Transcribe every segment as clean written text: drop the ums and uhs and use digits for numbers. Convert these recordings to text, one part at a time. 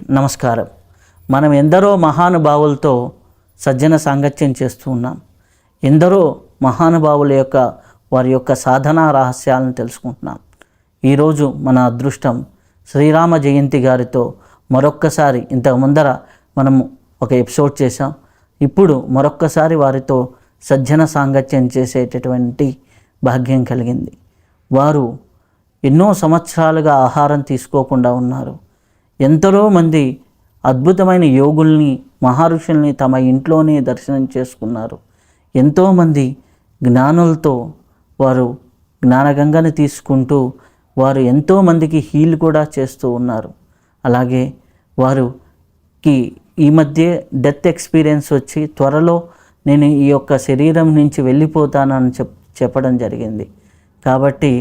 నమస్కారం. మనం ఎందరో మహానుభావులతో సజ్జన సాంగత్యం చేస్తూ ఉన్నాం. ఎందరో మహానుభావుల యొక్క వారి యొక్క సాధనా రహస్యాలను తెలుసుకుంటున్నాం. ఈరోజు మన అదృష్టం శ్రీరామ జయంతి గారితో మరొక్కసారి, ఇంతకు ముందర మనము ఒక ఎపిసోడ్ చేశాం. ఇప్పుడు మరొక్కసారి వారితో సజ్జన సాంగత్యం చేసేటటువంటి భాగ్యం కలిగింది. వారు ఎన్నో సంవత్సరాలుగా ఆహారం తీసుకోకుండా ఉన్నారు. ఎంతలో మంది అద్భుతమైన యోగుల్ని, మహర్షుల్ని తమ ఇంట్లోనే దర్శనం చేసుకున్నారు. ఎంతోమంది జ్ఞానులతో వారు జ్ఞానగంగని తీసుకుంటూ వారు ఎంతోమందికి హీల్ కూడా చేస్తూ ఉన్నారు. అలాగే వారికి ఈ మధ్య డెత్ ఎక్స్పీరియన్స్ వచ్చి త్వరలో నేను ఈ యొక్క శరీరం నుంచి వెళ్ళిపోతానని చెప్పడం జరిగింది. కాబట్టి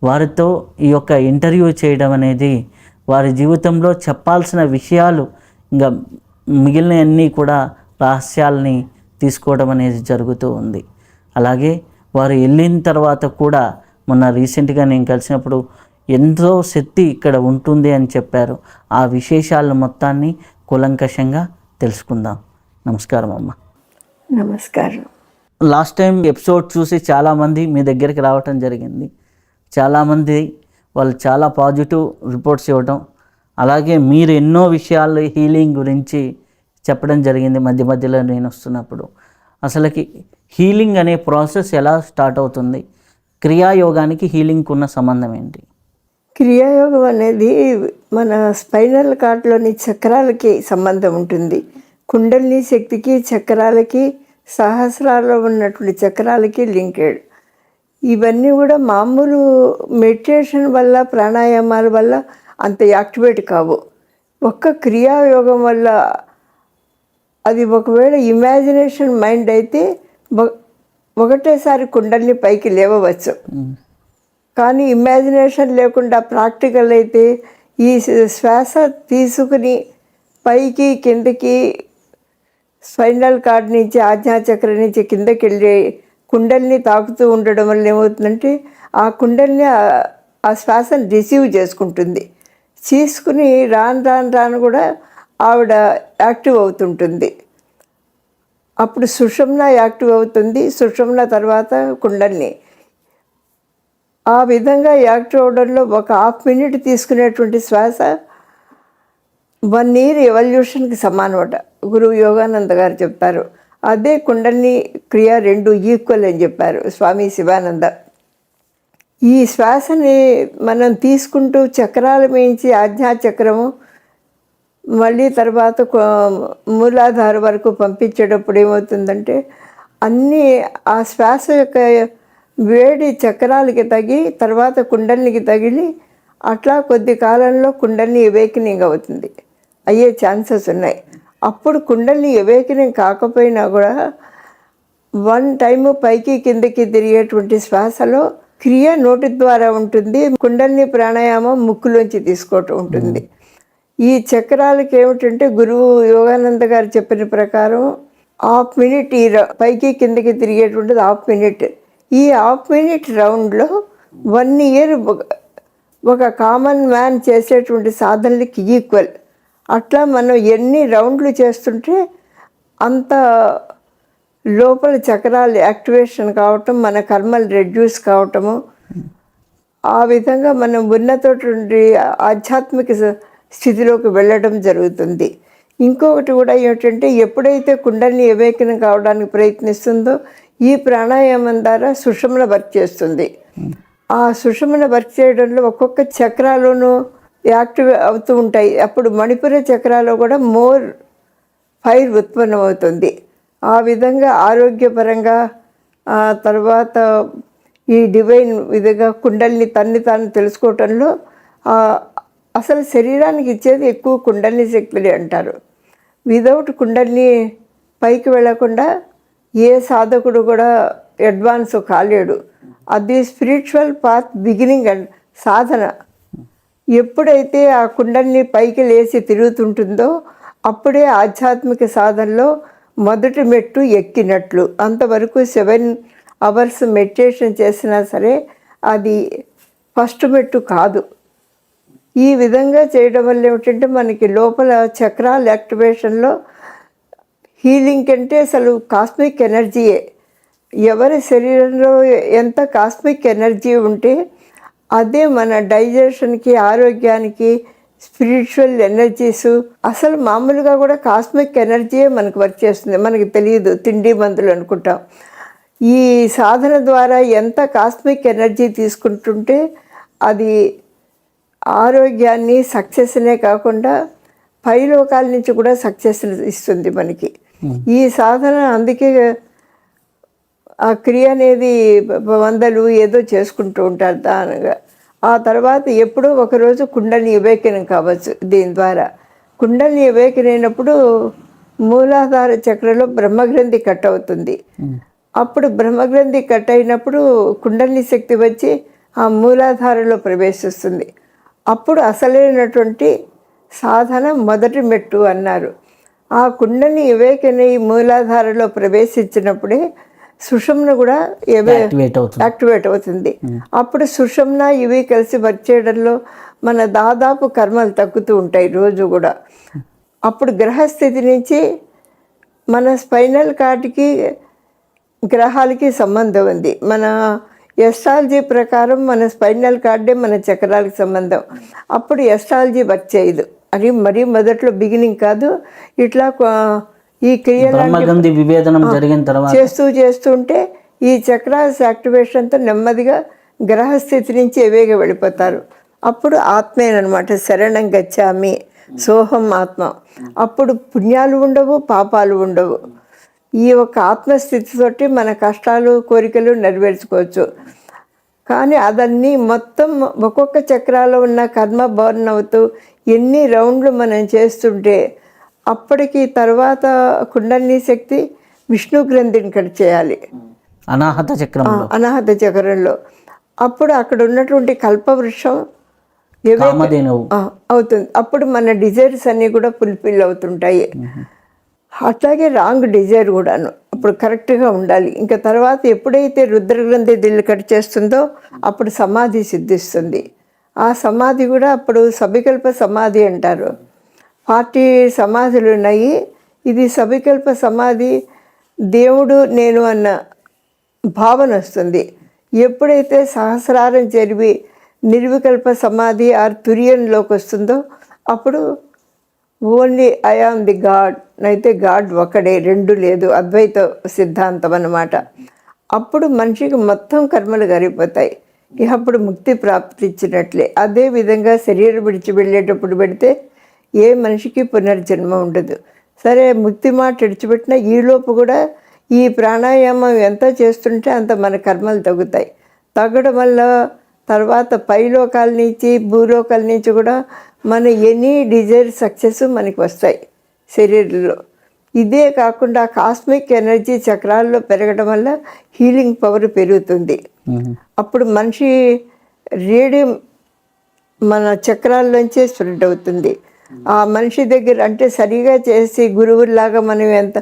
వారితో ఈ యొక్క ఇంటర్వ్యూ చేయడం అనేది వారి జీవితంలో చెప్పాల్సిన విషయాలు, ఇంకా మిగిలినవన్నీ కూడా రహస్యాలని తీసుకోవడం అనేది జరుగుతూ ఉంది. అలాగే వారు వెళ్ళిన తర్వాత కూడా మొన్న రీసెంట్గా నేను కలిసినప్పుడు ఎంతో శక్తి ఇక్కడ ఉంటుంది అని చెప్పారు. ఆ విశేషాలను మొత్తాన్ని కూలంకషంగా తెలుసుకుందాం. నమస్కారం అమ్మ. నమస్కారం. లాస్ట్ టైం ఎపిసోడ్ చూసి చాలామంది మీ దగ్గరికి రావటం జరిగింది. చాలామంది వాళ్ళు చాలా పాజిటివ్ రిపోర్ట్స్ ఇవ్వడం, అలాగే మీరు ఎన్నో విషయాలు హీలింగ్ గురించి చెప్పడం జరిగింది. మధ్య మధ్యలో నేను వస్తున్నప్పుడు అసలుకి హీలింగ్ అనే ప్రాసెస్ ఎలా స్టార్ట్ అవుతుంది? క్రియాయోగానికి హీలింగ్కి ఉన్న సంబంధం ఏంటి? క్రియాయోగం అనేది మన స్పైనల్ కార్డ్లోని చక్రాలకి సంబంధం ఉంటుంది. కుండలిని శక్తికి, చక్రాలకి, సహస్రాల్లో ఉన్నటువంటి చక్రాలకి లింకెడ్. ఇవన్నీ కూడా మామూలు మెడిటేషన్ వల్ల, ప్రాణాయామాల వల్ల అంత యాక్టివేట్ కావు. ఒక్క క్రియాయోగం వల్ల అది ఒకవేళ ఇమాజినేషన్ మైండ్ అయితే ఒకటేసారి కుండల్ని పైకి లేవవచ్చు. కానీ ఇమాజినేషన్ లేకుండా ప్రాక్టికల్ అయితే ఈ శ్వాస తీసుకుని పైకి కిందకి స్పైనల్ కార్డ్ నుంచి, ఆజ్ఞాచక్రం నుంచి కిందకి వెళ్ళి కుండల్ని తాకుతూ ఉండడం వల్ల ఏమవుతుందంటే ఆ కుండల్ని ఆ శ్వాసను రిసీవ్ చేసుకుంటుంది. తీసుకుని రాను కూడా ఆవిడ యాక్టివ్ అవుతుంటుంది. అప్పుడు సుషుమ్న యాక్టివ్ అవుతుంది. సుషుమ్న తర్వాత కుండల్ని. ఆ విధంగా యాక్టివ్ అవడంలో ఒక హాఫ్ మినిట్ తీసుకునేటువంటి శ్వాస 1 year ఎవల్యూషన్కి సమానమట గురువు యోగానంద గారు చెప్తారు. అదే కుండలిని క్రియ 2 ఈక్వల్ అని చెప్పారు స్వామి శివానంద. ఈ శ్వాసని మనం తీసుకుంటూ చక్రాల మించి ఆజ్ఞాచక్రము, మళ్ళీ తర్వాత మూలాధార వరకు పంపించేటప్పుడు ఏమవుతుందంటే అన్నీ ఆ శ్వాస యొక్క వేడి చక్రాలకి తగి తర్వాత కుండలినికి తగిలి అట్లా కొద్ది కాలంలో కుండలిని అవేకనింగ్ అవుతుంది, అయ్యే ఛాన్సెస్ ఉన్నాయి. అప్పుడు కుండలిని అవేకనింగ్ కాకపోయినా కూడా 1 time పైకి కిందకి తిరిగేటువంటి శ్వాసలో క్రియ నోటి ద్వారా ఉంటుంది. కుండలిని ప్రాణాయామం ముక్కులోంచి తీసుకోవటం ఉంటుంది. ఈ చక్రాలకి ఏమిటంటే గురువు యోగానంద గారు చెప్పిన ప్రకారం హాఫ్ మినిట్ ఈ పైకి కిందకి తిరిగేటువంటిది హాఫ్ మినిట్. ఈ హాఫ్ మినిట్ రౌండ్లో 1 year ఒక కామన్ మ్యాన్ చేసేటువంటి సాధనలకి ఈక్వల్. అట్లా మనం ఎన్ని రౌండ్లు చేస్తుంటే అంత లోపల చక్రాలు యాక్టివేషన్ కావటం, మన కర్మలు రెడ్యూస్ కావటము, ఆ విధంగా మనం ఉన్నతోటి ఆధ్యాత్మిక స్థితిలోకి వెళ్ళడం జరుగుతుంది. ఇంకొకటి కూడా ఏమిటంటే ఎప్పుడైతే కుండలిని అవేకనం కావడానికి ప్రయత్నిస్తుందో ఈ ప్రాణాయామం ద్వారా సుషుమ్న వర్క్ చేస్తుంది. ఆ సుషుమ్న వర్క్ చేయడంలో ఒక్కొక్క చక్రాలోనూ యాక్టివ్ అవుతూ ఉంటాయి. అప్పుడు మణిపుర చక్రాలో కూడా మోర్ ఫైర్ ఉత్పన్నమవుతుంది. ఆ విధంగా ఆరోగ్యపరంగా తర్వాత ఈ డివైన్ విధంగా కుండలిని తన్ని తాను తెలుసుకోవటంలో అసలు శరీరానికి ఇచ్చేది ఎక్కువ కుండలిని శక్తులే అంటారు. విదౌట్ కుండలిని పైకి వెళ్లకుండా ఏ సాధకుడు కూడా అడ్వాన్స్ కాలేడు. అది స్పిరిచువల్ పాత్ బిగినింగ్ అండ్ సాధన. ఎప్పుడైతే ఆ కుండలిని పైకి లేచి తిరుగుతుంటుందో అప్పుడే ఆధ్యాత్మిక సాధనలో మొదటి మెట్టు ఎక్కినట్లు. అంతవరకు 7 hours మెడిటేషన్ చేసినా సరే అది ఫస్ట్ మెట్టు కాదు. ఈ విధంగా చేయడం వల్ల ఏమిటంటే మనకి లోపల చక్రాల యాక్టివేషన్లో హీలింగ్ కంటే అసలు కాస్మిక్ ఎనర్జీయే. ఎవరి శరీరంలో ఎంత కాస్మిక్ ఎనర్జీ ఉంటే అదే మన డైజెషన్కి, ఆరోగ్యానికి, స్పిరిచువల్ ఎనర్జీస్, అసలు మామూలుగా కూడా కాస్మిక్ ఎనర్జీయే మనకు వర్క్ చేస్తుంది. మనకి తెలియదు, తిండి మందులు అనుకుంటాం. ఈ సాధన ద్వారా ఎంత కాస్మిక్ ఎనర్జీ తీసుకుంటుంటే అది ఆరోగ్యాన్ని, సక్సెస్నే కాకుండా పై లోకాల నుంచి కూడా సక్సెస్ ఇస్తుంది మనకి ఈ సాధన. అందుకే ఆ క్రియ అనేది 100 ఏదో చేసుకుంటూ ఉంటారు దానిగా. ఆ తర్వాత ఎప్పుడో ఒకరోజు కుండలిని అవేకనం కావచ్చు. దీని ద్వారా కుండలిని అవేకనం అయినప్పుడు మూలాధార చక్రంలో బ్రహ్మగ్రంథి కట్ అవుతుంది. అప్పుడు బ్రహ్మగ్రంథి కట్ అయినప్పుడు కుండలిని శక్తి వచ్చి ఆ మూలాధారలో ప్రవేశిస్తుంది. అప్పుడు అసలైనటువంటి సాధన మొదటి మెట్టు అన్నారు. ఆ కుండలిని అవేకనై మూలాధారలో ప్రవేశించినప్పుడే సుషుమ్న కూడా యాక్టివేట్ అవుతుంది. అప్పుడు సుషుమ్న ఇవి కలిసి వర్క్ చేయడంలో మన దాదాపు కర్మలు తగ్గుతూ ఉంటాయి రోజు కూడా. అప్పుడు గ్రహస్థితి నుంచి మన స్పైనల్ కార్డ్కి గ్రహాలకి సంబంధం ఉంది. మన ఎస్ట్రాలజీ ప్రకారం మన స్పైనల్ కార్డే మన చక్రాలకు సంబంధం. అప్పుడు ఎస్ట్రాలజీ వర్క్ చేయదు. అది మరీ మొదట్లో బిగినింగ్ కాదు. ఇట్లా ఈ క్రియలు విభేదనం జరిగిన తర్వాత చేస్తుంటే ఈ చక్రాస్ యాక్టివేషన్తో నెమ్మదిగా గ్రహస్థితి నుంచి ఎవేగా వెళ్ళిపోతారు. అప్పుడు ఆత్మేనమాట, శరణం గచ్చామి, సోహం ఆత్మ. అప్పుడు పుణ్యాలు ఉండవు, పాపాలు ఉండవు. ఈ ఒక ఆత్మస్థితితోటి మన కష్టాలు, కోరికలు నెరవేర్చుకోవచ్చు. కానీ అదన్నీ మొత్తం ఒక్కొక్క చక్రాల్లో ఉన్న కర్మ బర్న్ అవుతూ ఎన్ని రౌండ్లు మనం చేస్తుంటే అప్పటికి తర్వాత కుండలిని శక్తి విష్ణు గ్రంథిని కట్ చేయాలి అనాహత చక్రంలో. అప్పుడు అక్కడ ఉన్నటువంటి కల్పవృక్షం అవుతుంది. అప్పుడు మన డిజైర్స్ అన్నీ కూడా ఫుల్ఫిల్ అవుతుంటాయి. అట్లాగే రాంగ్ డిజైర్ కూడాను అప్పుడు కరెక్ట్గా ఉండాలి. ఇంకా తర్వాత ఎప్పుడైతే రుద్రగ్రంథి దిల్లు కట్ చేస్తుందో అప్పుడు సమాధి సిద్ధిస్తుంది. ఆ సమాధి కూడా అప్పుడు సవికల్ప సమాధి అంటారు. 40 సమాధులు ఉన్నాయి. ఇది సవికల్ప సమాధి, దేవుడు నేను అన్న భావన వస్తుంది. ఎప్పుడైతే సహస్రారం చెరివి నిర్వికల్ప సమాధి తురియన్లోకి వస్తుందో అప్పుడు only I am the God, అయితే గాడ్ ఒకడే, రెండు లేదు, అద్వైత సిద్ధాంతం అన్నమాట. అప్పుడు మనిషికి మొత్తం కర్మలు గరిపోతాయి. అప్పుడు ముక్తి ప్రాప్తించినట్లే. అదేవిధంగా శరీరం విడిచి వెళ్ళేటప్పుడు పెడితే ఏ మనిషికి పునర్జన్మ ఉండదు. సరే, ముక్తి మాట విడిచిపెట్టినా ఈలోపు కూడా ఈ ప్రాణాయామం ఎంత చేస్తుంటే అంత మన కర్మలు తగ్గుతాయి. తగ్గడం వల్ల తర్వాత పైలోకాల నుంచి, భూలోకాల నుంచి కూడా మన ఎనీ డిజైర్ సక్సెస్ మనకి వస్తాయి శరీరంలో. ఇదే కాకుండా కాస్మిక్ ఎనర్జీ చక్రాల్లో పెరగడం వల్ల హీలింగ్ పవర్ పెరుగుతుంది. అప్పుడు మనిషి రేడియం మన చక్రాల్లోంచే స్ప్రెడ్ అవుతుంది. ఆ మనిషి దగ్గర అంటే సరిగా చేసి గురువులాగా మనం ఎంత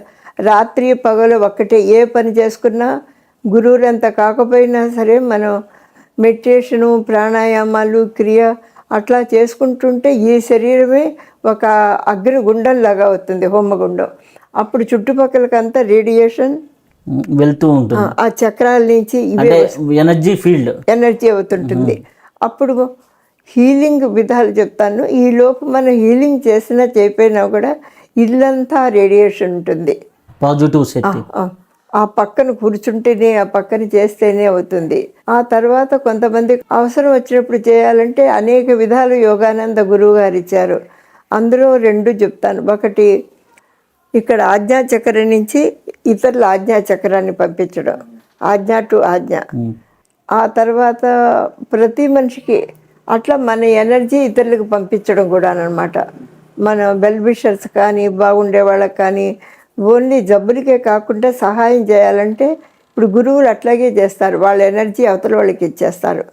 రాత్రి పగలు ఒక్కటే ఏ పని చేసుకున్నా గురువులు ఎంత కాకపోయినా సరే మనం మెడిటేషను, ప్రాణాయామాలు, క్రియ అట్లా చేసుకుంటుంటే ఈ శరీరమే ఒక అగ్నిగుండంలాగా అవుతుంది, హోమగుండం. అప్పుడు చుట్టుపక్కలకంతా రేడియేషన్ వెళ్తూ ఉంటుంది. ఆ చక్రాల నుంచి ఎనర్జీ అవుతుంటుంది. అప్పుడు హీలింగ్ విధాలు చెప్తాను. ఈ లోపు మనం హీలింగ్ చేసినా చేయకపోయినా కూడా ఇల్లంతా రేడియేషన్ ఉంటుంది. పాజిటివ్ శక్తి ఆ పక్కన కూర్చుంటేనే, ఆ పక్కన చేస్తేనే అవుతుంది. ఆ తర్వాత కొంతమంది అవసరం వచ్చినప్పుడు చేయాలంటే అనేక విధాలు యోగానంద గురువు గారు ఇచ్చారు. అందులో 2 చెప్తాను. ఒకటి ఇక్కడ ఆజ్ఞాచక్రం నుంచి ఇతరుల ఆజ్ఞాచక్రాన్ని పంపించడం, ఆజ్ఞ టు ఆజ్ఞ. ఆ తర్వాత ప్రతి మనిషికి అట్లా మన ఎనర్జీ ఇతరులకు పంపించడం కూడా అనమాట. మన వెల్ విషర్స్ కానీ, బాగుండే వాళ్ళకి కానీ, ఓన్లీ జబ్బులకే కాకుండా సహాయం చేయాలంటే ఇప్పుడు గురువులు అట్లాగే చేస్తారు. వాళ్ళ ఎనర్జీ అవతల వాళ్ళకి ఇచ్చేస్తారు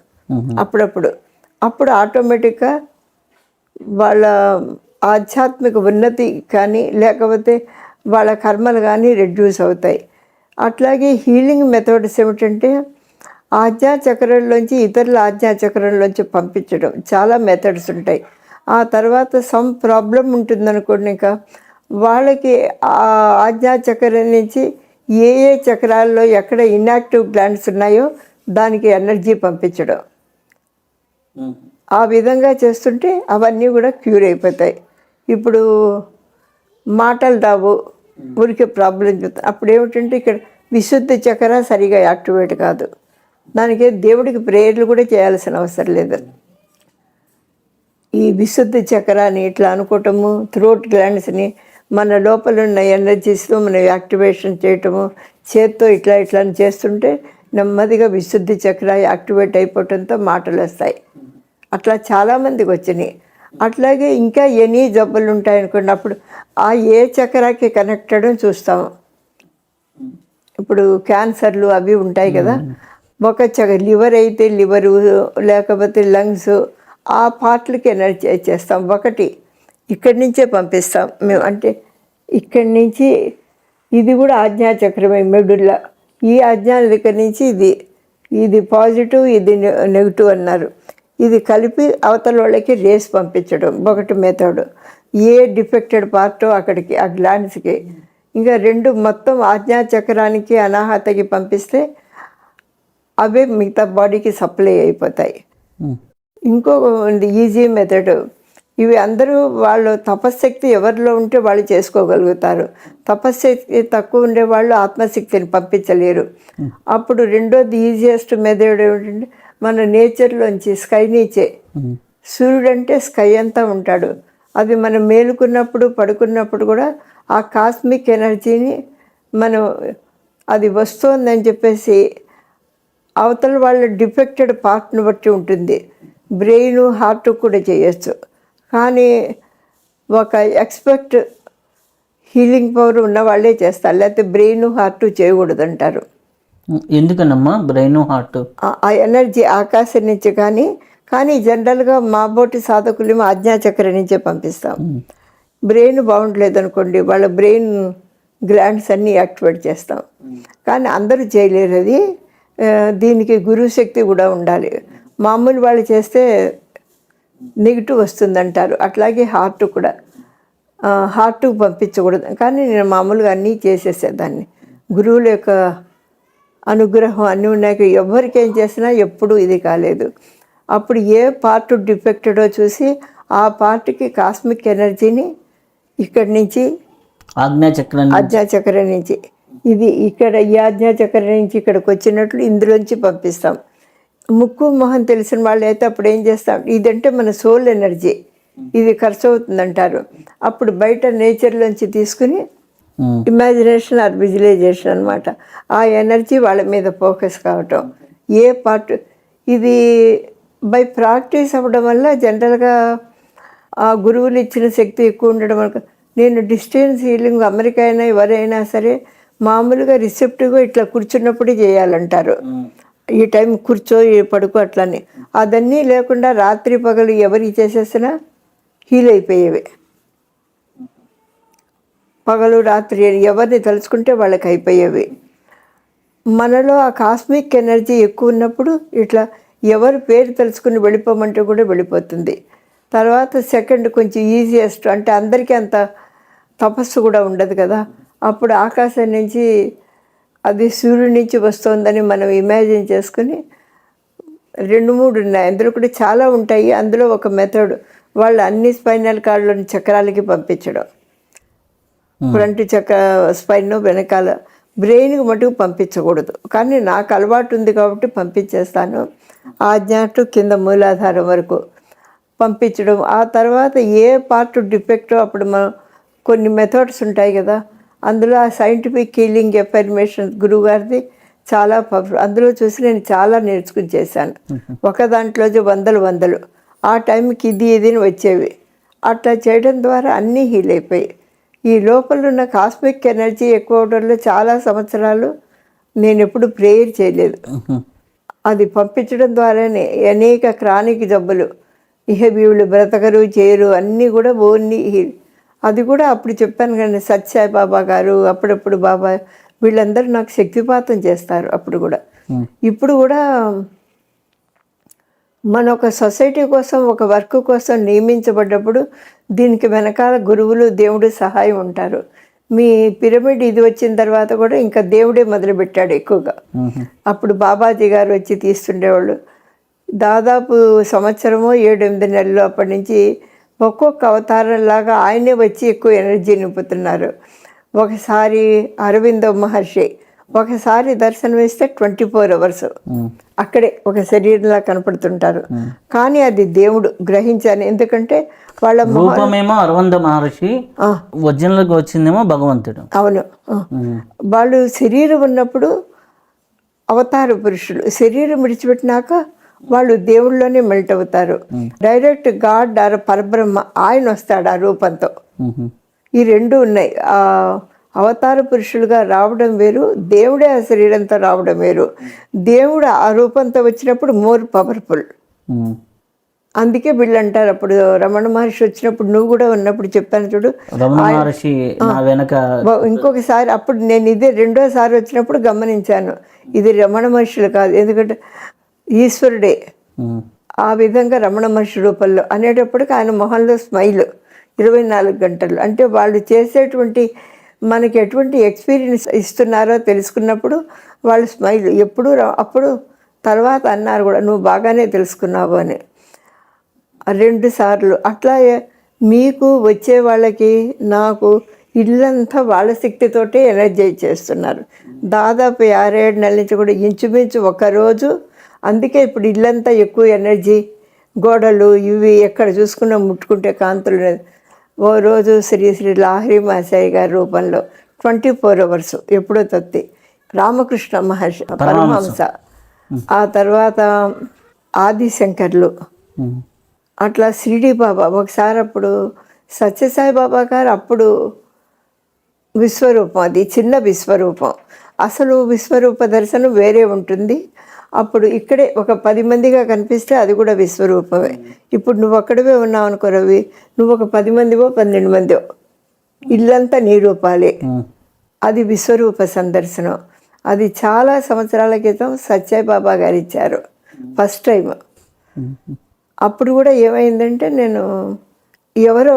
అప్పుడు ఆటోమేటిక్గా వాళ్ళ ఆధ్యాత్మిక ఉన్నతి కానీ లేకపోతే వాళ్ళ కర్మలు కానీ రెడ్యూస్ అవుతాయి. అట్లాగే హీలింగ్ మెథడ్స్ ఏమిటంటే ఆజ్ఞా చక్రంలోంచి ఇతరుల ఆజ్ఞా చక్రంలోంచి పంపించడం చాలా మెథడ్స్ ఉంటాయి. ఆ తర్వాత సమ్ ప్రాబ్లం ఉంటుందనుకోండి, ఇంకా వాళ్ళకి ఆ ఆజ్ఞా చక్రం నుంచి ఏ ఏ చక్రాల్లో ఎక్కడ ఇన్యాక్టివ్ గ్లాండ్స్ ఉన్నాయో దానికి ఎనర్జీ పంపించడం. ఆ విధంగా చేస్తుంటే అవన్నీ కూడా క్యూర్ అయిపోతాయి. ఇప్పుడు మాటలు రావు, ఊరికే ప్రాబ్లం చెప్తాను. అప్పుడు ఏమిటంటే ఇక్కడ విశుద్ధ చక్ర సరిగా యాక్టివేట్ కాదు, దానికి దేవుడికి ప్రేయర్లు కూడా చేయాల్సిన అవసరం లేదు. ఈ విశుద్ధ చక్రాన్ని ఇట్లా అనుకోవటము, థ్రోట్ గ్లాండ్స్ని మన లోపల ఉన్న ఎనర్జీస్తో మనం యాక్టివేషన్ చేయటము, చేత్తో ఇట్లా ఇట్లా అని చేస్తుంటే నెమ్మదిగా విశుద్ధి చక్ర యాక్టివేట్ అయిపోవటంతో మాటలు వస్తాయి. అట్లా చాలామందికి వచ్చినాయి. అట్లాగే ఇంకా ఎన్ని జబ్బులు ఉంటాయనుకోండి, అప్పుడు ఆ ఏ చక్రాకి కనెక్టెడ్ అని చూస్తాము. ఇప్పుడు క్యాన్సర్లు అవి ఉంటాయి కదా, ఒక లివర్ అయితే లివరు, లేకపోతే లంగ్స్, ఆ పార్ట్లకి ఎనర్జీ చేస్తాం. ఒకటి ఇక్కడి నుంచే పంపిస్తాం మేము, అంటే ఇక్కడి నుంచి ఇది కూడా ఆజ్ఞాచక్రమే, మెడుల్లా. ఈ ఆజ్ఞా దగ్గర నుంచి ఇది పాజిటివ్, ఇది నెగిటివ్ అన్నారు. ఇది కలిపి అవతల వాళ్ళకి రేస్ పంపించడం ఒకటి మెథడ్. ఏ డిఫెక్టెడ్ పార్టో అక్కడికి ఆ గ్లాండ్స్కి. ఇంకా రెండు మొత్తం ఆజ్ఞాచక్రానికి అనాహతకి పంపిస్తే అవే మిగతా బాడీకి సప్లై అయిపోతాయి. ఇంకో ఈజీ మెథడ్, ఇవి అందరూ వాళ్ళు తపశ్శక్తి ఎవరిలో ఉంటే వాళ్ళు చేసుకోగలుగుతారు. తపశ్శక్తి తక్కువ ఉండే వాళ్ళు ఆత్మశక్తిని పంపించలేరు. అప్పుడు రెండోది ఈజియెస్ట్ మెథడ్ ఏమిటంటే, మన నేచర్లోంచి స్కై నుంచే, సూర్యుడు అంటే స్కై అంతా ఉంటాడు. అది మనం మేలుకున్నప్పుడు పడుకున్నప్పుడు కూడా ఆ కాస్మిక్ ఎనర్జీని మనం అది వస్తోందని చెప్పేసి అవతల వాళ్ళ డిఫెక్టెడ్ పార్ట్ని బట్టి ఉంటుంది. బ్రెయిన్ హార్ట్ కూడా చేయొచ్చు, కానీ ఒక ఎక్స్పర్ట్ హీలింగ్ పవర్ ఉన్న వాళ్ళే చేస్తారు, లేకపోతే బ్రెయిన్ హార్ట్ చేయకూడదు అంటారు. ఎందుకనమ్మా బ్రెయిన్ హార్ట్? ఆ ఎనర్జీ ఆకాశం నుంచి కానీ జనరల్గా మా బోటి సాధకులు ఆజ్ఞాచక్రం నుంచే పంపిస్తాం. బ్రెయిన్ బాగుండలేదు అనుకోండి, వాళ్ళ బ్రెయిన్ గ్లాండ్స్ అన్నీ యాక్టివేట్ చేస్తాం. కానీ అందరూ చేయలేరు అది. దీనికి గురువు శక్తి కూడా ఉండాలి. మామూలు వాళ్ళు చేస్తే నెగిటివ్ వస్తుందంటారు. అట్లాగే హార్ట్ కూడా, హార్ట్కు పంపించకూడదు. కానీ నేను మామూలుగా అన్నీ చేసేసేదాన్ని. గురువుల యొక్క అనుగ్రహం అన్నీ ఉన్నాక ఎవరికి ఏం చేసినా ఎప్పుడూ ఇది కాలేదు. అప్పుడు ఏ పార్ట్ డిఫెక్టెడో చూసి ఆ పార్ట్కి కాస్మిక్ ఎనర్జీని ఇక్కడి నుంచి ఆజ్ఞాచక్రం నుంచి ఇది ఇక్కడ ఈ ఆజ్ఞాచక్రం నుంచి ఇక్కడికి వచ్చినట్లు ఇందులోంచి పంపిస్తాం. ముక్కు మొహం తెలిసిన వాళ్ళు అయితే అప్పుడు ఏం చేస్తాం, ఇదంటే మన సోల్ ఎనర్జీ, ఇది ఖర్చు అవుతుందంటారు. అప్పుడు బయట నేచర్లోంచి తీసుకుని ఇమాజినేషన్ ఆర్ విజువలైజేషన్ అనమాట, ఆ ఎనర్జీ వాళ్ళ మీద ఫోకస్ కావటం. ఏ పార్ట్ ఇది బై ప్రాక్టీస్ అవ్వడం వల్ల జనరల్గా ఆ గురువులు ఇచ్చిన శక్తి ఎక్కువ ఉండడం వల్ల. నేను డిస్టెన్స్ హీలింగ్ అమెరికా అయినా ఎవరైనా సరే మామూలుగా రిసెప్టివ్గా ఇట్లా కూర్చున్నప్పుడే చేయాలంటారు. ఈ టైం కూర్చో, ఈ పడుకో అట్లని. అదన్నీ లేకుండా రాత్రి పగలు ఎవరికి చేసేసినా హీల్ అయిపోయేవి. పగలు రాత్రి ఎవరిని తలుచుకుంటే వాళ్ళకి అయిపోయేవి. మనలో ఆ కాస్మిక్ ఎనర్జీ ఎక్కువ ఉన్నప్పుడు ఇట్లా ఎవరు పేరు తెలుసుకుని వెళ్ళిపోమంటే కూడా వెళ్ళిపోతుంది. తర్వాత సెకండ్ కొంచెం ఈజియెస్ట్, అంటే అందరికీ అంత తపస్సు కూడా ఉండదు కదా. అప్పుడు ఆకాశం నుంచి అది సూర్యుడి నుంచి వస్తుందని మనం ఇమాజిన్ చేసుకుని 2-3 ఉన్నాయి, అందులో కూడా చాలా ఉంటాయి. అందులో ఒక మెథడ్ వాళ్ళు అన్ని స్పైనల్ కార్డులోని చక్రాలకి పంపించడం. ఫ్రంట్ చక్ర స్పైన్ వెనకాల, బ్రెయిన్కి మటుకు పంపించకూడదు. కానీ నాకు అలవాటు ఉంది కాబట్టి పంపించేస్తాను. ఆజ్ఞాటు కింద మూలాధారం వరకు పంపించడం. ఆ తర్వాత ఏ పార్ట్ డిఫెక్టో అప్పుడు మనం కొన్ని మెథడ్స్ ఉంటాయి కదా, అందులో ఆ సైంటిఫిక్ హీలింగ్ ఎఫర్మేషన్ గురువు గారిది చాలా అందులో చూసి నేను చాలా నేర్చుకుని చేశాను. ఒక దాంట్లో వందలు ఆ టైంకి ఇది వచ్చేవి. అట్లా చేయడం ద్వారా అన్నీ హీల్ అయిపోయాయి. ఈ లోపల ఉన్న కాస్మిక్ ఎనర్జీ ఎక్కువ అవడంలో చాలా సంవత్సరాలు నేను ఎప్పుడు ప్రేయర్ చేయలేదు. అది పంపించడం ద్వారానే అనేక క్రానిక్ జబ్బులు, ఇహ వీళ్ళు బ్రతకరు చేయరు అన్నీ కూడా ఓన్లీ అది కూడా అప్పుడు చెప్పాను కానీ సత్యసాయి బాబా గారు, అప్పుడప్పుడు బాబా, వీళ్ళందరూ నాకు శక్తిపాతం చేస్తారు. అప్పుడు కూడా ఇప్పుడు కూడా మన ఒక సొసైటీ కోసం ఒక వర్క్ కోసం నియమించబడ్డప్పుడు దీనికి వెనకాల గురువులు దేవుడు సహాయం ఉంటారు. మీ పిరమిడ్ ఇది వచ్చిన తర్వాత కూడా ఇంకా దేవుడే మొదలుపెట్టాడు ఎక్కువగా. అప్పుడు బాబాజీ గారు వచ్చి తీస్తుండేవాళ్ళు. దాదాపు సంవత్సరమో 7-8 నెలలు అప్పటి నుంచి ఒక్కొక్క అవతారంలాగా ఆయనే వచ్చి ఎక్కువ ఎనర్జీ నింపుతున్నారు. ఒకసారి అరవిందో మహర్షి ఒకసారి దర్శనం ఇస్తే 24 hours అక్కడే ఒక శరీరంలా కనపడుతుంటారు. కానీ అది దేవుడు గ్రహించాను. ఎందుకంటే వాళ్ళ రూపమేమో అరవింద మహర్షి, ఒరిజినల్గా వచ్చిందేమో భగవంతుడు. అవును, వాళ్ళు శరీరం ఉన్నప్పుడు అవతార పురుషులు, శరీరం విడిచిపెట్టినాక వాళ్ళు దేవుళ్ళలోనే మెల్ట్ అవుతారు. డైరెక్ట్ గాడ్ ఆర్ పరబ్రహ్మ ఆయన వస్తాడు ఆ రూపంతో. ఈ రెండు ఉన్నాయి. ఆ అవతార పురుషులుగా రావడం వేరు, దేవుడే ఆ శరీరంతో రావడం వేరు. దేవుడు ఆ రూపంతో వచ్చినప్పుడు మోర్ పవర్ఫుల్. అందుకే వీళ్ళు అంటారు, అప్పుడు రమణ మహర్షి వచ్చినప్పుడు నువ్వు కూడా ఉన్నప్పుడు చెప్పాను చూడు, ఇంకొకసారి అప్పుడు నేను ఇదే రెండోసారి వచ్చినప్పుడు గమనించాను, ఇది రమణ మహర్షులు కాదు, ఎందుకంటే ఈశ్వరుడే ఆ విధంగా రమణ మహర్షి రూపంలో అనేటప్పటికి ఆయన మొహంలో స్మైల్ 24 గంటలు. అంటే వాళ్ళు చేసేటువంటి మనకి ఎటువంటి ఎక్స్పీరియన్స్ ఇస్తున్నారో తెలుసుకున్నప్పుడు వాళ్ళు స్మైల్ ఎప్పుడు. అప్పుడు తర్వాత అన్నారు కూడా, నువ్వు బాగానే తెలుసుకున్నావు అని. 2 సార్లు అట్లా మీకు వచ్చే వాళ్ళకి నాకు ఇల్లంతా వాళ్ళ శక్తితోటే ఎనర్జైజ్ చేస్తున్నారు. దాదాపు 6-7 నెలల నుంచి కూడా ఇంచుమించు ఒకరోజు. అందుకే ఇప్పుడు ఇల్లంతా ఎక్కువ ఎనర్జీ, గోడలు ఇవి ఎక్కడ చూసుకున్నా ముట్టుకుంటే కాంతులు. ఓ రోజు శ్రీ శ్రీ లాహిరి మాసాయి గారి రూపంలో 24 hours ఎప్పుడో తత్తి రామకృష్ణ మహర్షి పరమహంస, ఆ తర్వాత ఆదిశంకర్లు, అట్లా షిరిడి బాబా ఒకసారి. అప్పుడు సత్యసాయి బాబా గారు అప్పుడు విశ్వరూపం, అది చిన్న విశ్వరూపం. అసలు విశ్వరూప దర్శనం వేరే ఉంటుంది. అప్పుడు ఇక్కడే ఒక 10 మందిగా కనిపిస్తే అది కూడా విశ్వరూపమే. ఇప్పుడు నువ్వు అక్కడవే ఉన్నావు అనుకో రవి, నువ్వు ఒక 10 మందివో 12 మందో, ఇల్లంతా నీ రూపాలే. అది విశ్వరూప సందర్శనం. అది చాలా సంవత్సరాల క్రితం సత్యసాయి బాబా గారు ఇచ్చారు ఫస్ట్ టైం. అప్పుడు కూడా ఏమైందంటే, నేను ఎవరో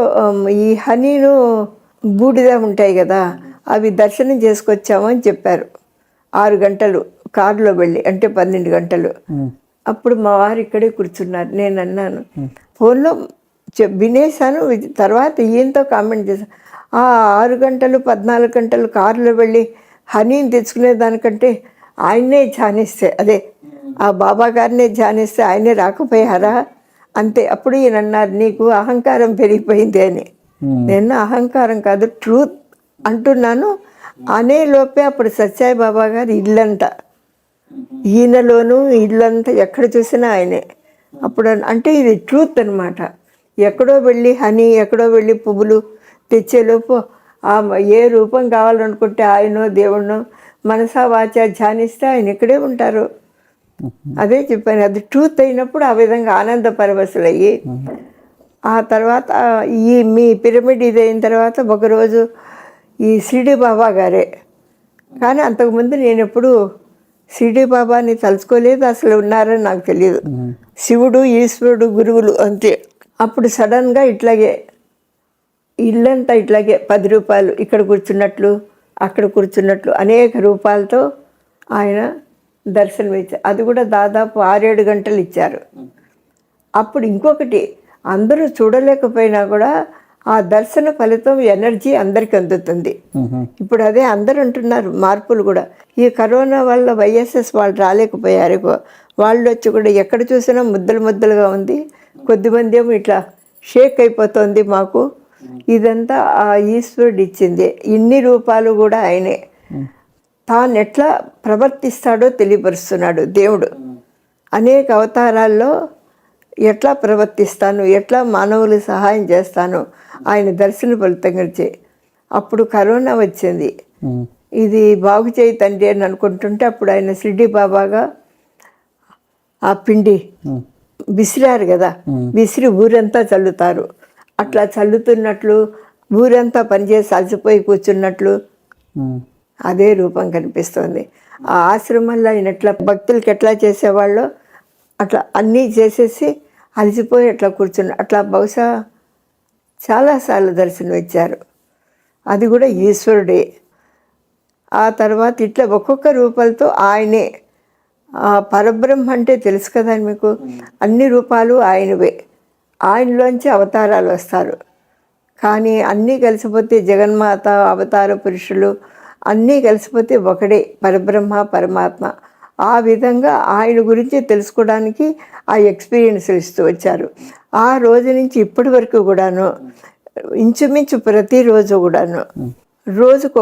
ఈ హనీను బూడిద ఉంటాయి కదా, అవి దర్శనం చేసుకొచ్చామని చెప్పారు. 6 గంటలు కారులో వెళ్ళి, అంటే 12 గంటలు. అప్పుడు మా వారు ఇక్కడే కూర్చున్నారు. నేను అన్నాను, ఫోన్లో వినేశాను, తర్వాత ఈయనతో కామెంట్ చేశాను, ఆ 6 గంటలు 14 గంటలు కారులో వెళ్ళి హనీని తెచ్చుకునే దానికంటే ఆయన్నే ధ్యానిస్తే, అదే ఆ బాబా గారినే ధ్యానిస్తే ఆయనే రాకపోయారా అంతే. అప్పుడు ఈయన అన్నారు, నీకు అహంకారం పెరిగిపోయింది అని. నేను అహంకారం కాదు, ట్రూత్ అంటున్నాను అనే లోపే అప్పుడు సత్యసాయి బాబా గారు ఇల్లంతా, ఈయనలోనూ ఇల్లంతా ఎక్కడ చూసినా ఆయనే. అప్పుడు అంటే ఇది ట్రూత్ అనమాట. ఎక్కడో వెళ్ళి హనీ, ఎక్కడో వెళ్ళి పువ్వులు తెచ్చేలోపు ఏ రూపం కావాలనుకుంటే ఆయనో దేవుణ్ణో మనసా వాచ ధ్యానిస్తే ఆయన ఇక్కడే ఉంటారు. అదే చెప్పాను, అది ట్రూత్ అయినప్పుడు ఆ విధంగా ఆనంద పరవశులయ్యి. ఆ తర్వాత ఈ మీ పిరమిడ్ ఇది అయిన తర్వాత ఒకరోజు ఈ షిరిడి బాబా గారే, కానీ అంతకుముందు నేను ఎప్పుడు షిరిడి బాబాని తలుచుకోలేదు, అసలు ఉన్నారని నాకు తెలియదు. శివుడు ఈశ్వరుడు గురువులు అంతే. అప్పుడు సడన్గా ఇట్లాగే ఇల్లంతా ఇట్లాగే 10 రూపాయలు ఇక్కడ కూర్చున్నట్లు అక్కడ కూర్చున్నట్లు అనేక రూపాలతో ఆయన దర్శనం ఇచ్చారు. అది కూడా దాదాపు 6-7 గంటలు ఇచ్చారు. అప్పుడు ఇంకొకటి, అందరూ చూడలేకపోయినా కూడా ఆ దర్శన ఫలితం ఎనర్జీ అందరికి అందుతుంది. ఇప్పుడు అదే అందరూ అంటున్నారు, మార్పులు కూడా. ఈ కరోనా వల్ల వైఎస్ఎస్ వాళ్ళు రాలేకపోయారు, వాళ్ళు వచ్చి కూడా ఎక్కడ చూసినా ముద్దలు ముద్దలుగా ఉంది, కొద్దిమంది ఏమో ఇట్లా షేక్ అయిపోతుంది మాకు. ఇదంతా ఆ ఈశ్వరుడు ఇచ్చింది. ఇన్ని రూపాలు కూడా ఆయనే. తాను ఎట్లా ప్రవర్తిస్తాడో తెలియపరుస్తున్నాడు దేవుడు. అనేక అవతారాల్లో ఎట్లా ప్రవర్తిస్తాను, ఎట్లా మానవులు సహాయం చేస్తాను ఆయన దర్శన ఫలితంగా. అప్పుడు కరోనా వచ్చింది, ఇది బాగు చేయి తండ్రి అని అనుకుంటుంటే అప్పుడు ఆయన షిరిడి బాబాగా ఆ పిండి విసిరారు కదా, విసిరి ఊరంతా చల్లుతారు. అట్లా చల్లుతున్నట్లు ఊరంతా పనిచేసి అలసిపోయి కూర్చున్నట్లు అదే రూపం కనిపిస్తుంది. ఆ ఆశ్రమంలో ఆయన ఎట్లా భక్తులకి ఎట్లా చేసేవాళ్ళో అట్లా అన్నీ చేసేసి అలసిపోయి అట్లా కూర్చుని అట్లా బహుశా చాలాసార్లు దర్శనం ఇచ్చారు. అది కూడా ఈశ్వరుడే. ఆ తర్వాత ఇట్లా ఒక్కొక్క రూపాలతో ఆయనే. ఆ పరబ్రహ్మ అంటే తెలుసు కదా మీకు, అన్ని రూపాలు ఆయనవే. ఆయనలోంచి అవతారాలు వస్తారు. కానీ అన్నీ కలిసిపోతే జగన్మాత, అవతార పురుషులు అన్నీ కలిసిపోతే ఒకడే పరబ్రహ్మ పరమాత్మ. ఆ విధంగా ఆయన గురించి తెలుసుకోవడానికి ఆ ఎక్స్పీరియన్స్ ఇస్తూ వచ్చారు. ఆ రోజు నుంచి ఇప్పటి వరకు కూడాను ఇంచుమించు ప్రతిరోజు కూడాను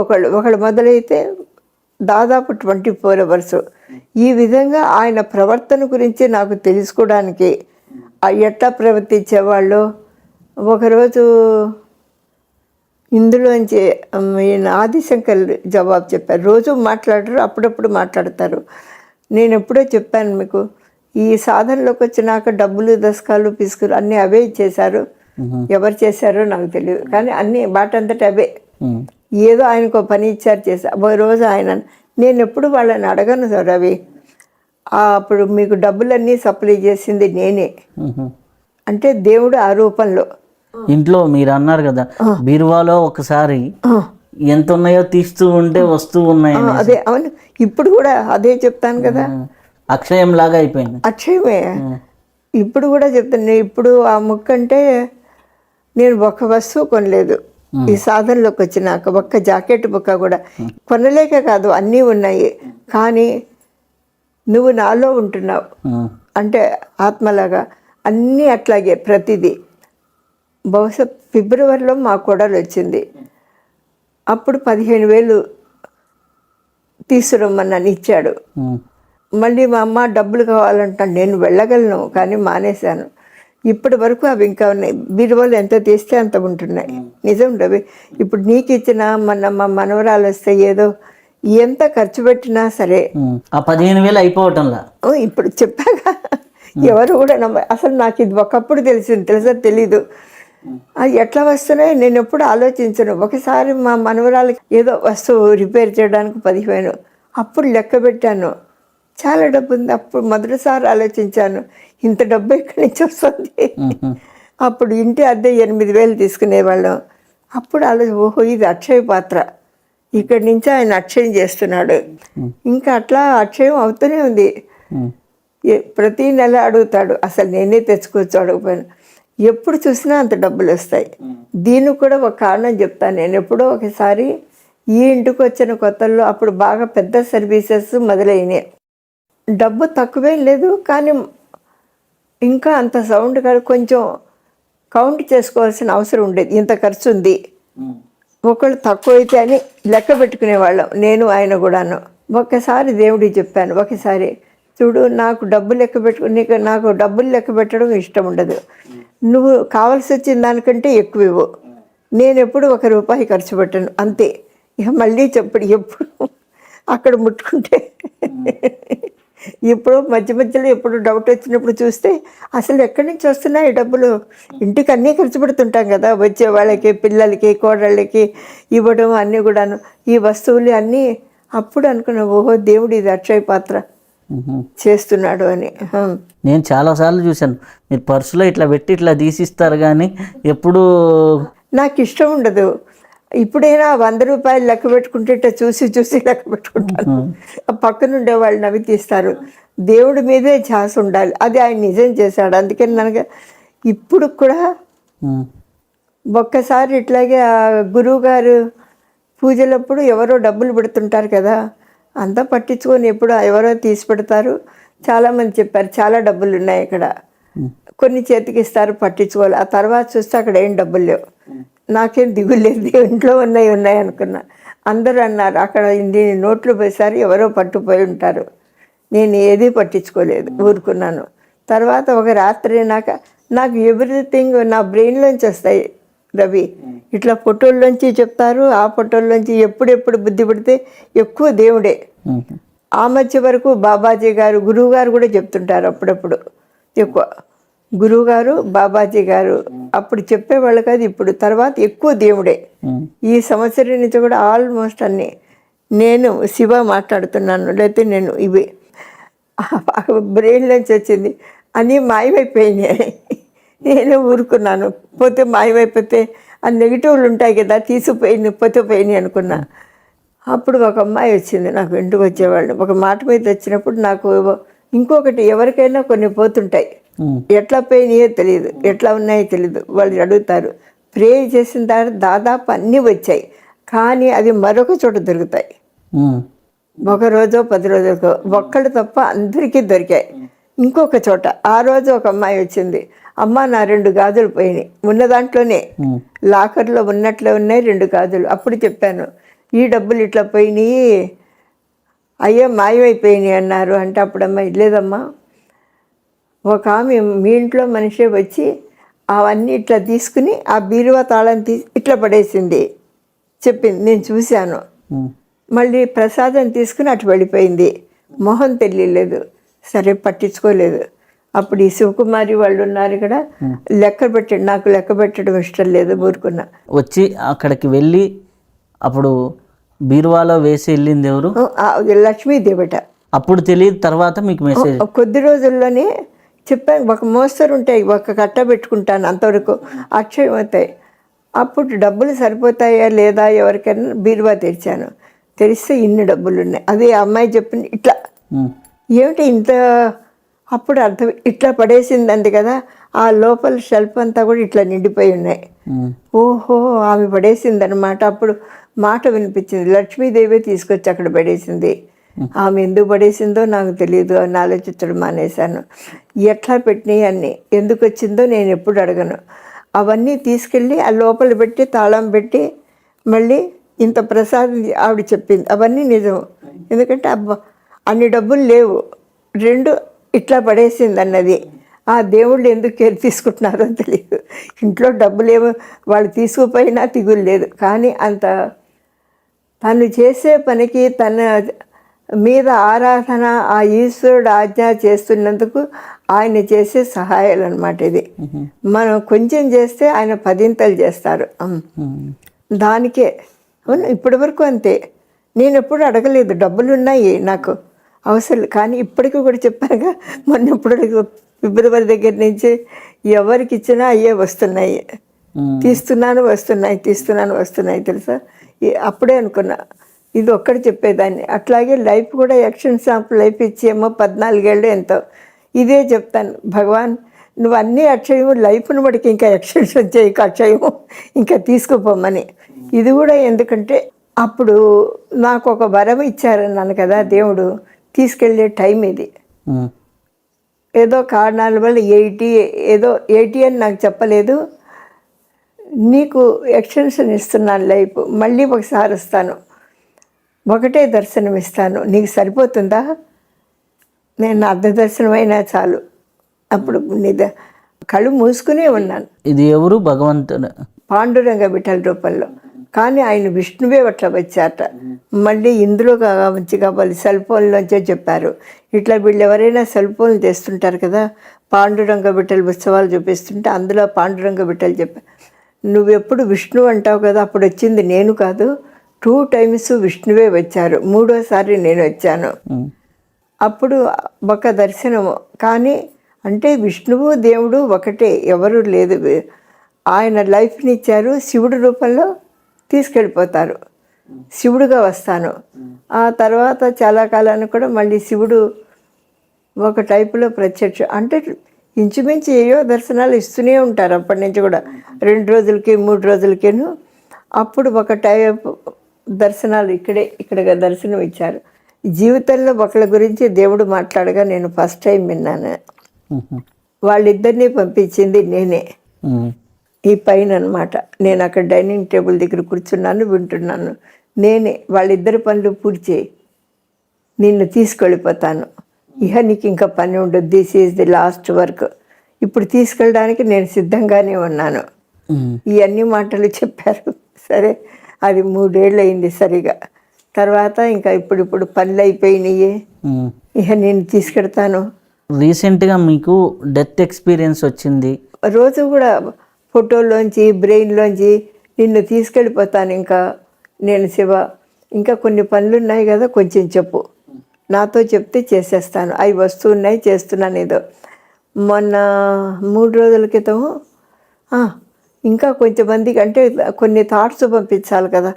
ఒకళ్ళు మొదలైతే దాదాపు 24 అవర్స్ ఈ విధంగా ఆయన ప్రవర్తన గురించి నాకు తెలుసుకోవడానికి ఎట్లా ప్రవర్తించేవాళ్ళు. ఒకరోజు ఇందులోంచి ఈయన ఆదిశంకర్ జవాబు చెప్పారు. రోజు మాట్లాడరు, అప్పుడప్పుడు మాట్లాడతారు. నేను ఎప్పుడో చెప్పాను మీకు, ఈ సాధనలోకి వచ్చినాక డబ్బులు దశకాలు పిసుకులు అన్నీ అవే ఇచ్చేశారు. ఎవరు చేశారో నాకు తెలియదు, కానీ అన్నీ బాటంతట అవే. ఏదో ఆయనకు పని ఇచ్చారు చేశారు. ఒక రోజు ఆయన, నేను ఎప్పుడు వాళ్ళని అడగను రవి, అప్పుడు మీకు డబ్బులన్నీ సప్లై చేసింది నేనే అంటే దేవుడు ఆ రూపంలో. ఇంట్లో మీరు అన్నారు కదా బీరువాలో ఒకసారి ఎంత ఉన్నాయో తీస్తూ ఉంటే వస్తూ ఉన్నాయి. అదే అవును, ఇప్పుడు కూడా అదే చెప్తాను కదా, అక్షయం లాగా అయిపోయింది. అక్షయమే ఇప్పుడు కూడా చెప్తాను. ఇప్పుడు ఆ ముక్క అంటే నేను ఒక వస్తువు కొనలేదు ఈ సాధనలోకి వచ్చినాక, ఒక్క జాకెట్ బుక్క కూడా కొనలేక కాదు, అన్నీ ఉన్నాయి. కానీ నువ్వు నాలో ఉంటున్నావు అంటే ఆత్మలాగా అన్నీ అట్లాగే ప్రతిదీ. బహుశా ఫిబ్రవరిలో మా కోడలు వచ్చింది. అప్పుడు 15,000 తీసుకురమ్మన్నాను, ఇచ్చాడు. మళ్ళీ మా అమ్మ డబ్బులు కావాలంటాను, నేను వెళ్ళగలను కానీ మానేశాను. ఇప్పటి వరకు అవి ఇంకా ఉన్నాయి. బీరువాళ్ళు ఎంత తీస్తే అంత ఉంటున్నాయి. నిజం రవి, ఇప్పుడు నీకు ఇచ్చిన మా మనవరాలు వస్తే ఏదో ఎంత ఖర్చు పెట్టినా సరే ఆ 15,000 అయిపోవటంలా ఇప్పుడు చెప్పాక ఎవరు కూడా అసలు నాకు ఇది ఒకప్పుడు తెలిసింది, తెలుసా తెలీదు. అది ఎట్లా వస్తున్నాయి నేను ఎప్పుడు ఆలోచించను. ఒకసారి మా మనవరాలకి ఏదో వస్తువు రిపేర్ చేయడానికి 15,000, అప్పుడు లెక్క పెట్టాను, చాలా డబ్బు ఉంది. అప్పుడు మొదటిసారి ఆలోచించాను, ఇంత డబ్బు ఎక్కడి నుంచి వస్తుంది. అప్పుడు ఇంటి అద్దె 8,000 తీసుకునేవాళ్ళం. అప్పుడు ఓహో ఇది అక్షయ పాత్ర, ఇక్కడి నుంచి ఆయన అక్షయం చేస్తున్నాడు. ఇంకా అట్లా అక్షయం అవుతూనే ఉంది. ప్రతి నెల అడుగుతాడు, అసలు నేనే తెచ్చుకోవచ్చు అడగపోయాను. ఎప్పుడు చూసినా అంత డబ్బులు వస్తాయి. దీనికి కూడా ఒక కారణం చెప్తాను. నేను ఎప్పుడో ఒకసారి ఈ ఇంటికి వచ్చిన కొత్తల్లో అప్పుడు బాగా పెద్ద సర్వీసెస్ మొదలైనాయి. డబ్బు తక్కువేం లేదు, కానీ ఇంకా అంత సౌండ్ కాదు, కొంచెం కౌంట్ చేసుకోవాల్సిన అవసరం ఉండేది. ఇంత ఖర్చు ఉంది, ఒకళ్ళు తక్కువ అయితే అని లెక్క పెట్టుకునేవాళ్ళం, నేను ఆయన కూడాను. ఒక్కసారి దేవుడికి చెప్పాను, ఒకసారి చూడు నాకు డబ్బు లెక్క పెట్టుకుని నాకు డబ్బులు లెక్క పెట్టడం ఇష్టం ఉండదు. నువ్వు కావాల్సి వచ్చిన దానికంటే ఎక్కువ ఇవ్వు, నేను ఎప్పుడు ₹1 ఖర్చు పెట్టను అంతే. ఇక మళ్ళీ చెప్పడు, ఎప్పుడు అక్కడ ముట్టుకుంటే ఇప్పుడు మధ్య మధ్యలో ఎప్పుడు డౌట్ వచ్చినప్పుడు చూస్తే అసలు ఎక్కడి నుంచి వస్తున్నాయి డబ్బులు. ఇంటికి అన్నీ ఖర్చు పెడుతుంటాం కదా, వచ్చే వాళ్ళకి, పిల్లలకి, కోడళ్ళకి ఇవ్వడం అన్నీ కూడాను, ఈ వస్తువులు అన్నీ. అప్పుడు అనుకున్నా, ఓహో దేవుడు ఇది అక్షయ పాత్ర చేస్తున్నాడు అని. నేను చాలాసార్లు చూశాను, మీరు పర్సులో ఇట్లా పెట్టి ఇట్లా తీసిస్తారు, కానీ ఎప్పుడు నాకు ఇష్టం ఉండదు. ఇప్పుడైనా ₹100 లెక్క పెట్టుకుంటే ఇట్లా చూసి చూసి లెక్క పెట్టుకుంటాను. పక్కన ఉండే వాళ్ళు నవ్వి తీస్తారు. దేవుడి మీదే ఛాస్ ఉండాలి, అది ఆయన నిజం చేశాడు. అందుకని ನನಗೆ ఇప్పుడు కూడా ఒక్కసారి ఇట్లాగే ఆ గురువుగారు పూజలప్పుడు ఎవరో డబ్బులు పెడుతుంటారు కదా, అంతా పట్టించుకొని ఎప్పుడు ఎవరో తీసి పెడతారు. చాలామంది చెప్పారు చాలా డబ్బులు ఉన్నాయి ఇక్కడ, కొన్ని చేతికి ఇస్తారు పట్టించుకోవాలి. ఆ తర్వాత చూస్తే అక్కడ ఏం డబ్బులు లేవు. నాకేం దిగులు లేదు, ఇంట్లో ఉన్నాయి అనుకున్నా. అందరూ అన్నారు అక్కడ ఇన్ని నోట్లు పోసారు, ఎవరో పట్టుపోయి ఉంటారు. నేను ఏదీ పట్టించుకోలేదు, ఊరుకున్నాను. తర్వాత ఒక రాత్రి నాకు ఎవ్రీథింగ్ నా బ్రెయిన్లోంచి వస్తాయి రవి. ఇట్లా ఫోటోల్లోంచి చెప్తారు, ఆ ఫోటోల్లోంచి ఎప్పుడెప్పుడు బుద్ధి పడితే ఎక్కువ దేవుడే. ఆ మధ్య వరకు బాబాజీ గారు, గురువు గారు కూడా చెప్తుంటారు అప్పుడప్పుడు. ఎక్కువ గురువుగారు, బాబాజీ గారు అప్పుడు చెప్పేవాళ్ళు కాదు, ఇప్పుడు తర్వాత ఎక్కువ దేవుడే. ఈ సంవత్సరం నుంచి కూడా ఆల్మోస్ట్ అన్నీ నేను శివ మాట్లాడుతున్నాను, లేకపోతే నేను ఇవి బ్రెయిన్లోంచి వచ్చింది అని మాయమైపోయినాయి. నేనే ఊరుకున్నాను. పోతే మాయమైపోతే ఆ నెగిటివ్లు ఉంటాయి కదా, తీసిపోయినాయి పోతే పోయినాయి అనుకున్నా. అప్పుడు ఒక అమ్మాయి వచ్చింది నాకు ఇంటికి వచ్చేవాళ్ళు. ఒక మాట మీద వచ్చినప్పుడు నాకు ఇంకొకటి, ఎవరికైనా కొన్ని పోతుంటాయి, ఎట్లా పోయినాయో తెలియదు, ఎట్లా ఉన్నాయో తెలియదు. వాళ్ళు అడుగుతారు. ప్రే చేసిన తర్వాత దాదాపు అన్నీ వచ్చాయి, కానీ అవి మరొక చోట దొరుకుతాయి. ఒక రోజో 10 రోజులకో ఒక్కళ్ళు తప్ప అందరికీ దొరికాయి. ఇంకొక చోట ఆ రోజు ఒక అమ్మాయి వచ్చింది, అమ్మ నా 2 గాజులు పోయినాయి, ఉన్న దాంట్లోనే లాకర్లో ఉన్నట్లే ఉన్నాయి 2 గాజులు. అప్పుడు చెప్పాను, ఈ డబ్బులు ఇట్లా పోయినాయి, అయ్యో మాయమైపోయినాయి అన్నారు. అంటే అప్పుడు అమ్మాయి, లేదమ్మా, ఒక ఆమె మీ ఇంట్లో మనిషే వచ్చి అవన్నీ ఇట్లా తీసుకుని ఆ బీరువా తాళం తీసి ఇట్లా పడేసింది చెప్పింది, నేను చూశాను. మళ్ళీ ప్రసాదం తీసుకుని అటు వెళ్ళిపోయింది, మొహం తెలియలేదు. సరే పట్టించుకోలేదు. అప్పుడు ఈ శివకుమారి వాళ్ళు ఉన్నారు ఇక్కడ, లెక్క పెట్టండి, నాకు లెక్క పెట్టడం ఇష్టం లేదు, ఊరుకున్నా. వచ్చి అక్కడికి వెళ్ళి అప్పుడు బీరువాలో వేసి వెళ్ళింది ఎవరు? లక్ష్మీదేవట. అప్పుడు తెలియదు, తర్వాత మీకు మెసేజ్? కొద్ది రోజుల్లోనే చెప్పాను, ఒక మోస్తరు ఉంటాయి, ఒక కట్ట పెట్టుకుంటాను, అంతవరకు అక్షయం అవుతాయి. అప్పుడు డబ్బులు సరిపోతాయా లేదా ఎవరికైనా బీరువా తెరిచాను. తెరిస్తే ఇన్ని డబ్బులు ఉన్నాయి. అదే అమ్మాయి చెప్పింది, ఇట్లా ఏమిటి ఇంత, అప్పుడు అర్థం, ఇట్లా పడేసిందండి కదా, ఆ లోపల షెల్ఫ్ అంతా కూడా ఇట్లా నిండిపోయి ఉన్నాయి. ఓహో, ఆమె పడేసిందనమాట. అప్పుడు మాట వినిపించింది, లక్ష్మీదేవి తీసుకొచ్చి అక్కడ పడేసింది. ఆమె ఎందుకు పడేసిందో నాకు తెలియదు అని ఆలోచించడం మానేశాను. ఎట్లా పెట్టినాయి అన్నీ, ఎందుకు వచ్చిందో నేను ఎప్పుడు అడగను. అవన్నీ తీసుకెళ్ళి ఆ లోపల పెట్టి తాళం పెట్టి మళ్ళీ ఇంత ప్రసాదం ఆవిడ చెప్పింది. అవన్నీ నిజం, ఎందుకంటే అన్ని డబ్బులు లేవు, 2 ఇట్లా పడేసింది అన్నది. ఆ దేవుళ్ళు ఎందుకు కేర్ తీసుకుంటున్నారో తెలియదు. ఇంట్లో డబ్బులేమో వాళ్ళు తీసుకుపోయినా తిగులు లేదు, కానీ అంత తను చేసే పనికి తన మీద ఆరాధన, ఆ ఈశ్వరుడు ఆజ్ఞ చేస్తున్నందుకు ఆయన చేసే సహాయాలు అన్నమాట ఇది. మనం కొంచెం చేస్తే ఆయన 10 చేస్తారు. దానికే అవును, ఇప్పటి వరకు అంతే. నేను ఎప్పుడు అడగలేదు, డబ్బులు ఉన్నాయి నాకు అవసరం, కానీ ఇప్పటికీ కూడా చెప్పానుగా, మొన్న ఎప్పుడు ఫిబ్రవరి దగ్గర నుంచి ఎవరికి ఇచ్చినా అయ్యే వస్తున్నాయి, తీస్తున్నాను వస్తున్నాయి తెలుసా. అప్పుడే అనుకున్నా ఇది ఒక్కటి చెప్పేదాన్ని. అట్లాగే లైఫ్ కూడా ఎక్షన్ షాంప్ లైఫ్ ఇచ్చేమో 14 ఏళ్ళు ఎంతో ఇదే చెప్తాను, భగవాన్ నువ్వు అన్నీ అక్షయము, లైఫ్ను బట్టి ఇంకా ఎక్స్టెన్షన్ చేయక అక్షయము ఇంకా తీసుకుపోమని. ఇది కూడా ఎందుకంటే అప్పుడు నాకు ఒక వరం ఇచ్చారన్నాను కదా దేవుడు, తీసుకెళ్ళే టైం ఇది. ఏదో కారణాల వల్ల 80 అని నాకు చెప్పలేదు, నీకు ఎక్స్టెన్షన్ ఇస్తున్నాను లైఫ్, మళ్ళీ ఒకసారి వస్తాను, ఒకటే దర్శనం ఇస్తాను, నీకు సరిపోతుందా? నేను అర్ధ దర్శనమైనా చాలు. అప్పుడు కళ్ళు మూసుకునే ఉన్నాను. ఇది ఎవరు? భగవంతుడు పాండురంగ విఠల రూపంలో, కానీ ఆయన విష్ణువే అట్లా వచ్చారట. మళ్ళీ ఇందులో మంచి కావాలి, సెల్ ఫోన్లోంచే చెప్పారు. ఇట్లా వీళ్ళు ఎవరైనా సెల్ ఫోన్లు తెస్తుంటారు కదా, పాండురంగ విఠల ఉత్సవాలు చూపిస్తుంటే అందులో పాండురంగ విఠలు చెప్పారు, నువ్వెప్పుడు విష్ణు అంటావు కదా, అప్పుడు వచ్చింది నేను కాదు, 2 times విష్ణువే వచ్చారు, 3వసారి నేను వచ్చాను. అప్పుడు ఒక దర్శనము, కానీ అంటే విష్ణువు దేవుడు ఒకటే, ఎవరు లేదు. ఆయన లైఫ్ని ఇచ్చారు, శివుడి రూపంలో తీసుకెళ్ళిపోతారు, శివుడుగా వస్తాను. ఆ తర్వాత చాలా కాలానికి కూడా మళ్ళీ శివుడు ఒక టైపులో ప్రత్యక్ష, అంటే ఇంచుమించు ఏయో దర్శనాలు ఇస్తూనే ఉంటారు అప్పటి నుంచి కూడా, 2 రోజులకి 3 రోజులకేను. అప్పుడు ఒక టైప్ దర్శనాలు ఇక్కడ దర్శనం ఇచ్చారు. జీవితంలో ఒకళ్ళ గురించి దేవుడు మాట్లాడగా నేను ఫస్ట్ టైం విన్నాను. వాళ్ళిద్దరినీ పంపించింది నేనే, ఈ పైన అనమాట. నేను అక్కడ డైనింగ్ టేబుల్ దగ్గర కూర్చున్నాను, వింటున్నాను. నేనే, వాళ్ళిద్దరి పనులు పూర్తి చేయి, నిన్ను తీసుకెళ్ళిపోతాను, ఇహ నీకు ఇంకా పని ఉండదు, this is the last work, ఇప్పుడు తీసుకెళ్ళడానికి నేను సిద్ధంగానే ఉన్నాను. ఈ అన్ని మాటలు చెప్పారు. సరే, అది 3 ఏళ్ళు అయింది సరిగా. తర్వాత ఇంకా ఇప్పుడు పనులు అయిపోయినాయి, ఇక నేను తీసుకెడతాను. రీసెంట్గా మీకు డెత్ ఎక్స్పీరియన్స్ వచ్చింది, రోజు కూడా ఫోటోలోంచి బ్రెయిన్లోంచి నిన్ను తీసుకెళ్ళిపోతాను, ఇంకా నేను శివ, ఇంకా కొన్ని పనులు ఉన్నాయి కదా, కొంచెం చెప్పు, నాతో చెప్తే చేసేస్తాను. అవి వస్తున్నాయి, చేస్తున్నాను ఏదో. మొన్న 3 రోజుల క్రితం ఇంకా కొంచెంమందికి అంటే కొన్ని థాట్స్ పంపించాలి కదా,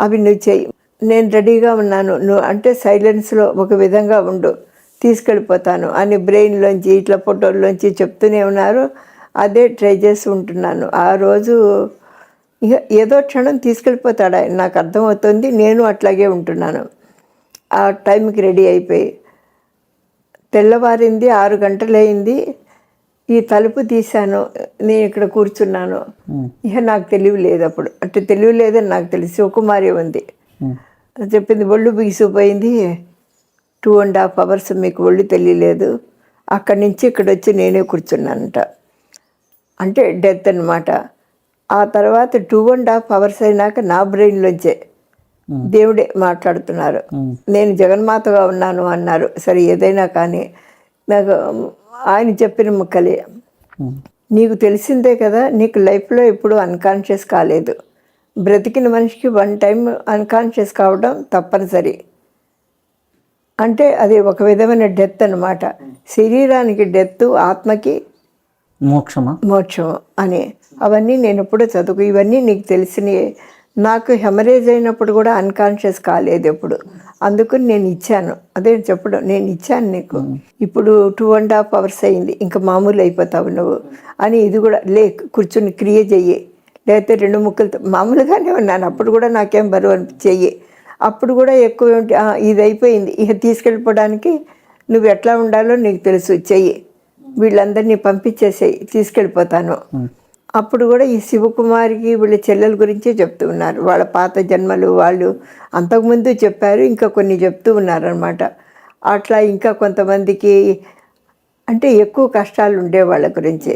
అవి నువ్వు చెయ్యి, నేను రెడీగా ఉన్నాను, నువ్వు అంటే సైలెన్స్లో ఒక విధంగా ఉండు, తీసుకెళ్ళిపోతాను అని బ్రెయిన్లోంచి ఇట్లా ఫోటోల్లోంచి చెప్తూనే ఉన్నారు. అదే ట్రై చేసి ఉంటున్నాను. ఆ రోజు ఇక ఏదో క్షణం తీసుకెళ్ళిపోతాడు ఆయన, నాకు అర్థమవుతుంది. నేను అట్లాగే ఉంటున్నాను. ఆ టైంకి రెడీ అయిపోయి తెల్లవారింది, 6 గంటలు అయింది. ఈ తలుపు తీశాను, నేను ఇక్కడ కూర్చున్నాను. ఇక నాకు తెలివి లేదు అప్పుడు, అంటే తెలివి లేదని నాకు తెలిసి శివకుమారి ఉంది చెప్పింది, ఒళ్ళు బిగిసిపోయింది, 2.5 hours మీకు ఒళ్ళు తెలియలేదు. అక్కడి నుంచి ఇక్కడ వచ్చి నేనే కూర్చున్నానంట. అంటే డెత్ అనమాట. ఆ తర్వాత 2.5 hours అయినాక నా బ్రెయిన్లోంచే దేవుడే మాట్లాడుతున్నారు, నేను జగన్మాతగా ఉన్నాను అన్నారు. సరే ఏదైనా కానీ నాకు ఆయన చెప్పిన ముక్కలే, నీకు తెలిసిందే కదా, నీకు లైఫ్లో ఎప్పుడు అన్కాన్షియస్ కాలేదు. బ్రతికిన మనిషికి 1 time అన్కాన్షియస్ కావడం తప్పనిసరి. అంటే అది ఒక విధమైన డెత్ అన్నమాట. శరీరానికి డెత్, ఆత్మకి మోక్షం అని. అవన్నీ నేను ఎప్పుడూ చదువు, ఇవన్నీ నీకు తెలిసినవి. నాకు హెమరేజ్ అయినప్పుడు కూడా అన్కాన్షియస్ కాలేదు ఎప్పుడు, అందుకని నేను ఇచ్చాను. అదే చెప్పడం, నేను ఇచ్చాను నీకు. ఇప్పుడు 2.5 hours అయింది, ఇంకా మామూలు అయిపోతావు నువ్వు అని. ఇది కూడా కూర్చుని క్రియ చెయ్యి, లేకపోతే 2 ముక్కలతో మామూలుగానే ఉన్నాను. అప్పుడు కూడా నాకేం బరువు చెయ్యి. అప్పుడు కూడా ఎక్కువ ఇది అయిపోయింది, ఇక తీసుకెళ్ళిపోవడానికి నువ్వు ఎట్లా ఉండాలో నీకు తెలుసు, చెయ్యి, వీళ్ళందరినీ పంపించేసేయి, తీసుకెళ్ళిపోతాను. అప్పుడు కూడా ఈ శివకుమారికి వీళ్ళ చెల్లెల గురించే చెప్తూ ఉన్నారు. వాళ్ళ పాత జన్మలు వాళ్ళు అంతకుముందు చెప్పారు, ఇంకా కొన్ని చెప్తూ ఉన్నారనమాట. అట్లా ఇంకా కొంతమందికి అంటే ఎక్కువ కష్టాలు ఉండే వాళ్ళ గురించి,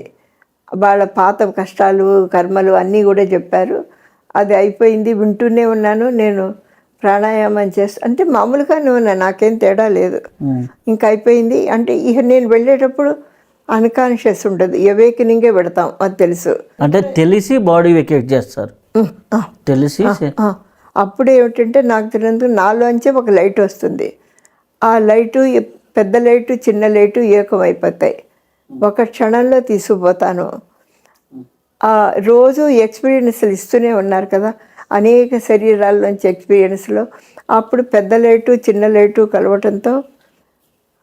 వాళ్ళ పాత కష్టాలు కర్మలు అన్నీ కూడా చెప్పారు. అది అయిపోయింది, వింటూనే ఉన్నాను. నేను ప్రాణాయామం చేస్తా అంటే మామూలుగానే ఉన్నాను, నాకేం తేడా లేదు. ఇంకా అయిపోయింది. అంటే ఇక నేను వెళ్ళేటప్పుడు అన్కాన్షియస్ ఉండదు, అవేకనింగే పెడతాం, అది తెలుసు. అంటే తెలిసి బాడీ వెకేట్ చేస్తారు, తెలిసి. అప్పుడు ఏమిటంటే నాకు తెలియదు, నాలోంచే ఒక లైట్ వస్తుంది. ఆ లైటు, పెద్ద లైటు చిన్న లైటు ఏకమైపోతాయి. ఒక క్షణంలో తీసుకుపోతాను. రోజు ఎక్స్పీరియన్స్లు ఇస్తూనే ఉన్నారు కదా, అనేక శరీరాల్లోంచి ఎక్స్పీరియన్స్లో. అప్పుడు పెద్ద లైటు చిన్న లైటు కలవటంతో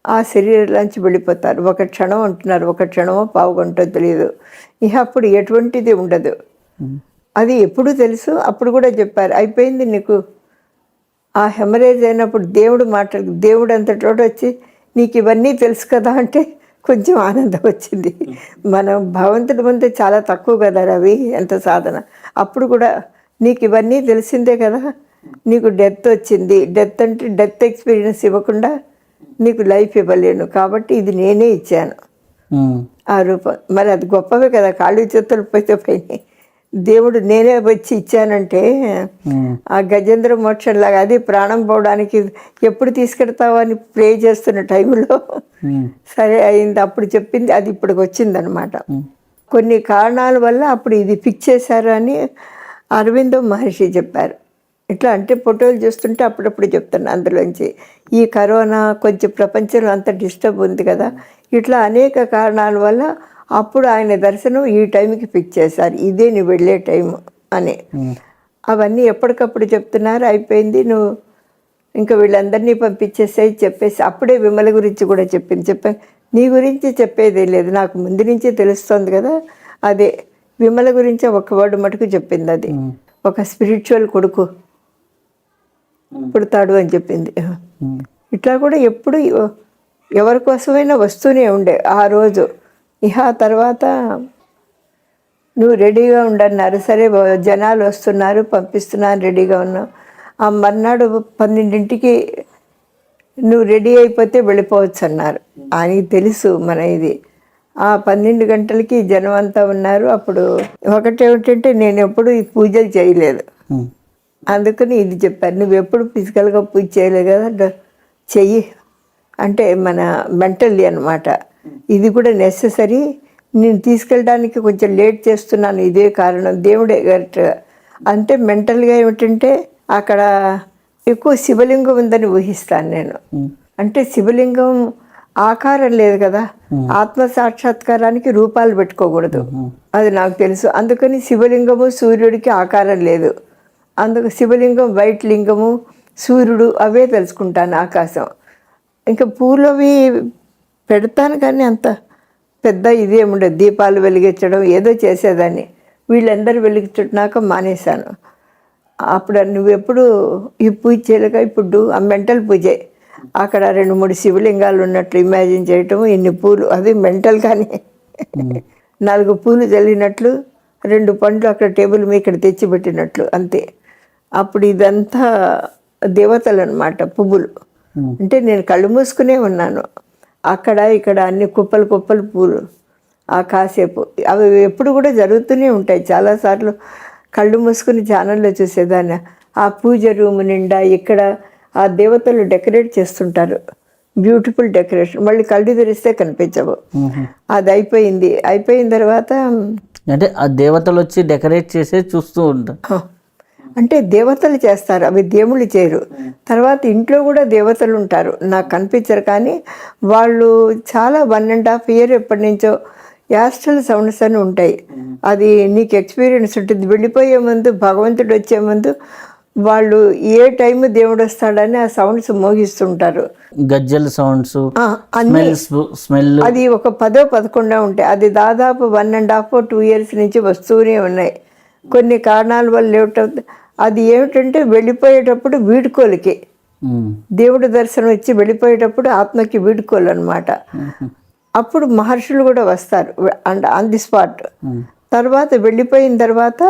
ఆ శరీరంలోంచి వెళ్ళిపోతారు. ఒక క్షణం ఉంటున్నారు, ఒక క్షణమో పావుగంటో తెలియదు. ఇక అప్పుడు ఎటువంటిది ఉండదు. అది ఎప్పుడు తెలుసు, అప్పుడు కూడా చెప్పారు, అయిపోయింది నీకు. ఆ హెమరేజ్ అయినప్పుడు దేవుడు అంతటోడు వచ్చి నీకు ఇవన్నీ తెలుసు కదా అంటే కొంచెం ఆనందం వచ్చింది. మనం భగవంతుడి ముందు చాలా తక్కువ కదా రవి, ఎంత సాధన. అప్పుడు కూడా నీకు ఇవన్నీ తెలిసిందే కదా, నీకు డెత్ వచ్చింది, డెత్ అంటే డెత్ ఎక్స్పీరియన్స్ ఇవ్వకుండా నీకు లైఫ్ ఇవ్వలేను, కాబట్టి ఇది నేనే ఇచ్చాను ఆ రూపం. మరి అది గొప్పవే కదా, కాళ్ళు చేతులు పోయినాయి, దేవుడు నేనే వచ్చి ఇచ్చానంటే ఆ గజేంద్ర మోక్షంలాగా. అది ప్రాణం పోవడానికి ఎప్పుడు తీసుకెడతావు అని ప్రే చేస్తున్న టైంలో సరే అయింది, అప్పుడు చెప్పింది, అది ఇప్పటికి వచ్చిందనమాట. కొన్ని కారణాల వల్ల అప్పుడు ఇది ఫిక్స్ చేశారు అని అరవిందో మహర్షి చెప్పారు. ఇట్లా అంటే ఫోటోలు చూస్తుంటే అప్పుడప్పుడు చెప్తాను అందులోంచి. ఈ కరోనా కొంచెం ప్రపంచంలో అంత డిస్టర్బ్ ఉంది కదా, ఇట్లా అనేక కారణాల వల్ల అప్పుడు ఆయన దర్శనం ఈ టైంకి ఫిక్స్ చేశారు, ఇదే నువ్వు వెళ్ళే టైం అని. అవన్నీ ఎప్పటికప్పుడు చెప్తున్నారు. అయిపోయింది, నువ్వు ఇంకా వీళ్ళందరినీ పంపించేసాయి చెప్పేసి. అప్పుడే విమల గురించి కూడా చెప్పాను. నీ గురించి చెప్పేదే లేదు, నాకు ముందు నుంచే తెలుస్తుంది కదా. అదే విమల గురించి ఒక వర్డ్ మటుకు చెప్పింది, అది ఒక స్పిరిచువల్ కొడుకు పుడతాడు అని చెప్పింది. ఇట్లా కూడా ఎప్పుడు ఎవరి కోసమైనా వస్తూనే ఉండే ఆ రోజు. ఇహ తర్వాత నువ్వు రెడీగా ఉండన్నారు, సరే జనాలు వస్తున్నారు, పంపిస్తున్నాను, రెడీగా ఉన్నావు. ఆ మర్నాడు 12ంటికి నువ్వు రెడీ అయిపోతే వెళ్ళిపోవచ్చు అన్నారు. ఆయనకి తెలుసు మన ఇది. ఆ 12 గంటలకి జనం అంతా ఉన్నారు. అప్పుడు ఒకటేమిటంటే నేను ఎప్పుడు ఈ పూజలు చేయలేదు, అందుకని ఇది చెప్పారు, నువ్వు ఎప్పుడు ఫిజికల్గా పూజ చేయలేదు కదా, చెయ్యి అంటే మన మెంటల్లీ అనమాట. ఇది కూడా నెససరీ, నేను తీసుకెళ్ళడానికి కొంచెం లేట్ చేస్తున్నాను, ఇదే కారణం, దేవుడే కరెక్ట్గా. అంటే మెంటల్గా ఏమిటంటే అక్కడ ఎక్కువ శివలింగం ఉందని ఊహిస్తాను నేను. అంటే శివలింగం ఆకారం లేదు కదా, ఆత్మ సాక్షాత్కారానికి రూపాలు పెట్టుకోకూడదు, అది నాకు తెలుసు. అందుకని శివలింగము సూర్యుడికి ఆకారం లేదు, అందుకు శివలింగం వైట్ లింగము సూర్యుడు అవే తెలుసుకుంటాను, ఆకాశం. ఇంకా పూలవి పెడతాను కానీ అంత పెద్ద ఇదేముండదు. దీపాలు వెలిగించడం ఏదో చేసేదాన్ని, వీళ్ళందరూ వెలిగించున్నాక మానేశాను. అప్పుడు నువ్వెప్పుడు ఈ పూజ చేయలేక ఇప్పుడు ఆ మెంటల్ పూజే, అక్కడ 2-3 శివలింగాలు ఉన్నట్లు ఇమాజిన్ చేయటం, ఇన్ని పూలు, అది మెంటల్ కానీ 4 పూలు చల్లినట్లు, 2 పండ్లు అక్కడ టేబుల్ మీద ఇక్కడ తెచ్చిపెట్టినట్లు అంతే. అప్పుడు ఇదంతా దేవతలు అనమాట, పువ్వులు. అంటే నేను కళ్ళు మూసుకునే ఉన్నాను, అక్కడ ఇక్కడ అన్ని కుప్పలు కుప్పలు పూలు. ఆ కాసేపు అవి ఎప్పుడు కూడా జరుగుతూనే ఉంటాయి. చాలాసార్లు కళ్ళు మూసుకుని ఛానల్లో చూసేదాన్ని. ఆ పూజ రూమ్ నిండా ఇక్కడ ఆ దేవతలు డెకరేట్ చేస్తుంటారు, బ్యూటిఫుల్ డెకరేషన్. మళ్ళీ కళ్ళు తెరిస్తే కనిపించవు. అది అయిపోయింది. అయిపోయిన తర్వాత అంటే ఆ దేవతలు వచ్చి డెకరేట్ చేసే చూస్తూ ఉంటారు. అంటే దేవతలు చేస్తారు, అవి దేవుళ్ళు చేయరు. తర్వాత ఇంట్లో కూడా దేవతలు ఉంటారు, నాకు కనిపించరు కానీ వాళ్ళు చాలా 1.5 year ఎప్పటి నుంచో యాస్ట్రల్ సౌండ్స్ అని ఉంటాయి. అది నీకు ఎక్స్పీరియన్స్ ఉంటుంది. వెళ్ళిపోయే ముందు, భగవంతుడు వచ్చే ముందు వాళ్ళు ఏ టైం దేవుడు వస్తాడని ఆ సౌండ్స్ మోగిస్తుంటారు. గజ్జల సౌండ్స్, స్మెల్, అది ఒక 10-11 ఉంటాయి. అది దాదాపు 1.5-2 years నుంచి వస్తూనే ఉన్నాయి. కొన్ని కారణాల వల్ల ఏమిటవుతుంది, అది ఏమిటంటే వెళ్ళిపోయేటప్పుడు వీడుకోలకి, దేవుడి దర్శనం వచ్చి వెళ్ళిపోయేటప్పుడు ఆత్మకి వీడుకోలు అనమాట. అప్పుడు మహర్షులు కూడా వస్తారు అండ్ ఆన్ ది స్పాట్. తర్వాత వెళ్ళిపోయిన తర్వాత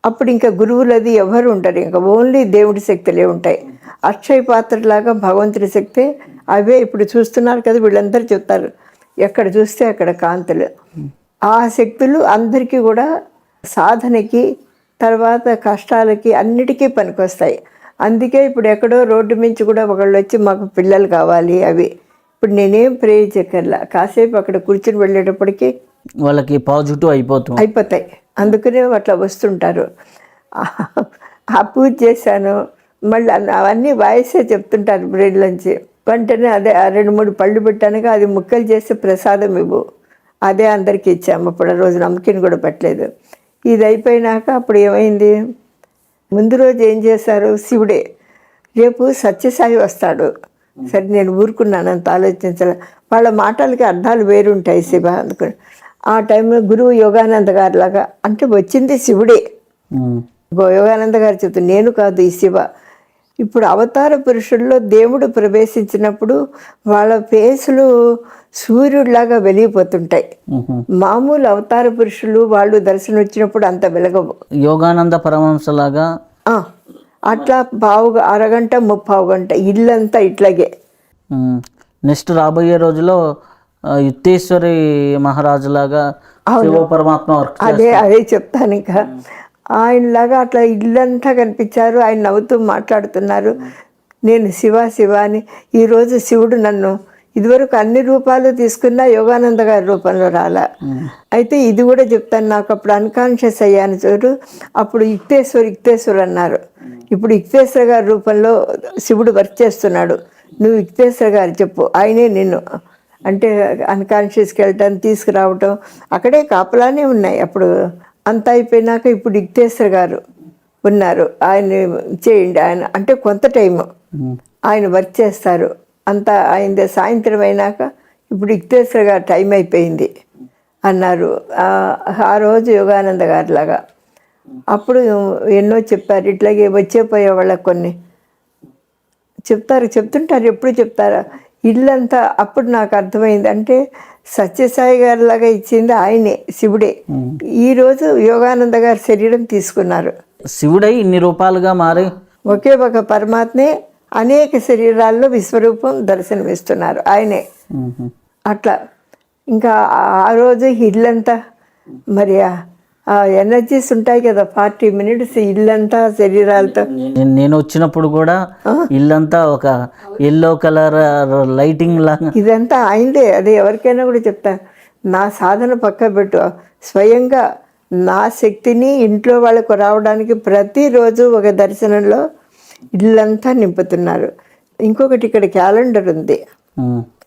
అప్పుడు ఇంకా గురువులు అది ఎవరు ఉంటారు, ఇంకా ఓన్లీ దేవుడి శక్తులే ఉంటాయి. అక్షయ పాత్రలాగా భగవంతుడి శక్తే అవే ఇప్పుడు చూస్తున్నారు కదా, వీళ్ళందరూ చెప్తారు ఎక్కడ చూస్తే అక్కడ కాంతులు. ఆ శక్తులు అందరికీ కూడా సాధనకి, తర్వాత కష్టాలకి, అన్నిటికీ పనికొస్తాయి. అందుకే ఇప్పుడు ఎక్కడో రోడ్డు మించి కూడా ఒకళ్ళు వచ్చి మాకు పిల్లలు కావాలి అవి, ఇప్పుడు నేనేం ప్రే చేయక్కర్లా, కాసేపు అక్కడ కూర్చుని వెళ్ళేటప్పటికి వాళ్ళకి పాజిటివ్ అయిపోతాయి. అందుకనే అట్లా వస్తుంటారు. ఆ పూజ చేశాను, మళ్ళీ అవన్నీ వాయిసే చెప్తుంటారు బ్రెడ్లోంచి. వెంటనే అదే 2-3 పళ్ళు పెట్టానుగా, అది ముక్కలు చేసి ప్రసాదం ఇవ్వు, అదే అందరికీ ఇచ్చాము. అప్పుడు ఆ రోజు నమ్మకిని కూడా పెట్టలేదు. ఇది అయిపోయినాక అప్పుడు ఏమైంది, ముందు రోజు ఏం చేశారు, శివుడే రేపు సత్యసాయి వస్తాడు. సరే నేను ఊరుకున్నాను, అంత ఆలోచించాలి. వాళ్ళ మాటలకి అర్థాలు వేరుంటాయి శివ అందుకని. ఆ టైంలో గురువు యోగానంద గారి లాగా, అంటే వచ్చింది శివుడే. యోగానంద గారు చెప్తారు, నేను కాదు ఈ శివ. ఇప్పుడు అవతార పురుషుల్లో దేవుడు ప్రవేశించినప్పుడు వాళ్ళ ఫేసులు సూర్యుడిలాగా వెలిగిపోతుంటాయి. మామూలు అవతార పురుషులు వాళ్ళు దర్శనం వచ్చినప్పుడు అంత వెలగవు. యోగానంద పరమహంసలాగా అట్లా అరగంట 30 గంట ఇల్లంతా ఇట్లాగే. నెక్స్ట్ రాబోయే రోజులో యుక్తేశ్వరి మహారాజు లాగా పరమాత్మ అదే చెప్తాను. ఇంకా ఆయనలాగా అట్లా ఇల్లంతా కనిపించారు. ఆయన నవ్వుతూ మాట్లాడుతున్నారు, నేను శివ శివ అని. ఈరోజు శివుడు నన్ను ఇదివరకు అన్ని రూపాలు తీసుకున్నా యోగానంద గారి రూపంలో రాలా. అయితే ఇది కూడా చెప్తాను, నాకు అప్పుడు అన్కాన్షియస్ అయ్యాను చూడు, అప్పుడు యుక్తేశ్వర్ అన్నారు. ఇప్పుడు యుక్తేశ్వర గారి రూపంలో శివుడు వర్క్ చేస్తున్నాడు. నువ్వు యుక్తేశ్వర గారు చెప్పు, ఆయనే నిన్ను అంటే అన్కాన్షియస్కి వెళ్ళటం, తీసుకురావటం, అక్కడే కాపలానే ఉన్నాయి. అప్పుడు అంతా అయిపోయినాక ఇప్పుడు యుక్తేశ్వర గారు ఉన్నారు, ఆయన చేయండి, ఆయన అంటే కొంత టైము ఆయన వర్క్ చేస్తారు. అంతా ఆయన సాయంత్రం అయినాక ఇప్పుడు యుక్తేశ్వర గారు టైం అయిపోయింది అన్నారు. ఆ రోజు యోగానంద గారిలాగా అప్పుడు ఎన్నో చెప్పారు. ఇట్లాగే వచ్చేపోయే వాళ్ళకి కొన్ని చెప్తుంటారు, ఎప్పుడు చెప్తారా ఇల్లంతా. అప్పుడు నాకు అర్థమైంది, అంటే సత్యసాయి గారిలాగా ఇచ్చింది ఆయనే, శివుడే. ఈరోజు యోగానంద గారి శరీరం తీసుకున్నారు. శివుడై ఇన్ని రూపాలుగా మారి ఒకే ఒక పరమాత్మే అనేక శరీరాల్లో విశ్వరూపం దర్శనమిస్తున్నారు ఆయనే. అట్లా ఇంకా ఆ రోజు ఇల్లంతా మరి ఎనర్జీస్ ఉంటాయి కదా, 40 minutes ఇల్లంతా శరీరాలతో. నేను వచ్చినప్పుడు కూడా ఇల్లంతా ఒక ఎల్లో కలర్ లైటింగ్ లాగా. ఇదంతా అయిందే. అది ఎవరికైనా కూడా చెప్తా, నా సాధన పక్క పెట్టు, స్వయంగా నా శక్తిని ఇంట్లో వాళ్ళకు రావడానికి ప్రతిరోజు ఒక దర్శనంలో ఇల్లంతా నింపుతున్నారు. ఇంకొకటి ఇక్కడ క్యాలెండర్ ఉంది.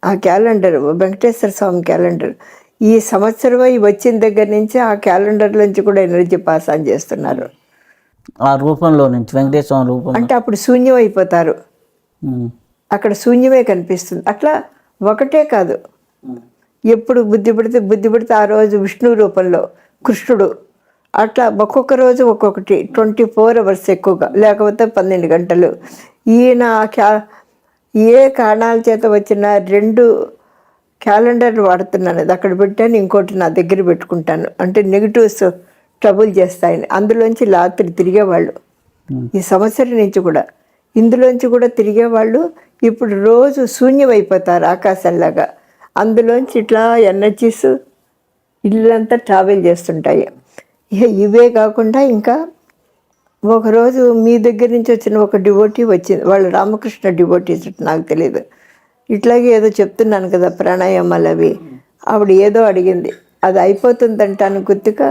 ఆ క్యాలెండర్ వెంకటేశ్వర స్వామి క్యాలెండర్ ఈ సంవత్సరం వచ్చిన దగ్గర నుంచి ఆ క్యాలెండర్ నుంచి కూడా ఎనర్జీ పాస్ ఆన్ చేస్తున్నారు. ఆ రూపంలో నుంచి వెంకటేశ్వర రూపం అంటే అప్పుడు శూన్యం అయిపోతారు, అక్కడ శూన్యమే కనిపిస్తుంది. అట్లా ఒకటే కాదు, ఎప్పుడు బుద్ధి పడితే ఆ రోజు విష్ణు రూపంలో కృష్ణుడు, అట్లా ఒక్కొక్క రోజు ఒక్కొక్కటి 24 hours ఎక్కువగా, లేకపోతే 12 గంటలు. ఈయన ఏ కారణాల చేత వచ్చిన 2 క్యాలెండర్ వాడుతున్నాను, అది అక్కడ పెట్టాను, ఇంకోటి నా దగ్గర పెట్టుకుంటాను. అంటే నెగిటివ్స్ ట్రబుల్ చేస్తాయని. అందులోంచి రాత్రి తిరిగేవాళ్ళు, ఈ సంవత్సరం నుంచి కూడా ఇందులోంచి కూడా తిరిగేవాళ్ళు. ఇప్పుడు రోజు శూన్యమైపోతారు ఆకాశంలాగా. అందులోంచి ఇట్లా ఎనర్జీస్ ఇల్లంతా ట్రావెల్ చేస్తుంటాయి. ఇవే కాకుండా ఇంకా ఒకరోజు మీ దగ్గర నుంచి వచ్చిన ఒక డివోటీ వచ్చింది, వాళ్ళు రామకృష్ణ డివోటీస్, నాకు తెలియదు. ఇట్లాగే ఏదో చెప్తున్నాను కదా ప్రాణాయామాలు అవి, ఆవిడ ఏదో అడిగింది, అది అయిపోతుందంటాను గుర్తుగా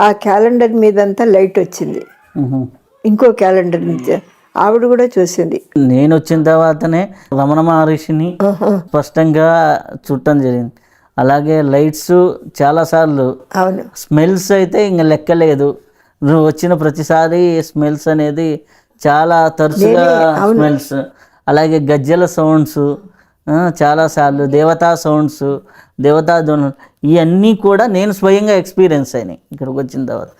ఆ క్యాలెండర్ మీదంతా లైట్ వచ్చింది. ఇంకో క్యాలెండర్ నుంచి ఆవిడ కూడా చూసింది. నేను వచ్చిన తర్వాతనే రమణ మహర్షిని స్పష్టంగా చూడటం జరిగింది. అలాగే లైట్స్ చాలాసార్లు, అవును, స్మెల్స్ అయితే ఇంకా లెక్కలేదు. నువ్వు వచ్చిన ప్రతిసారి స్మెల్స్ అనేది చాలా తరచుగా స్మెల్స్, అలాగే గజ్జల సౌండ్స్ చాలాసార్లు, దేవతా సౌండ్స్, దేవతా ధ్వనులు, ఇవన్నీ కూడా నేను స్వయంగా ఎక్స్పీరియన్స్ అయినాయి ఇక్కడికి వచ్చిన తర్వాత.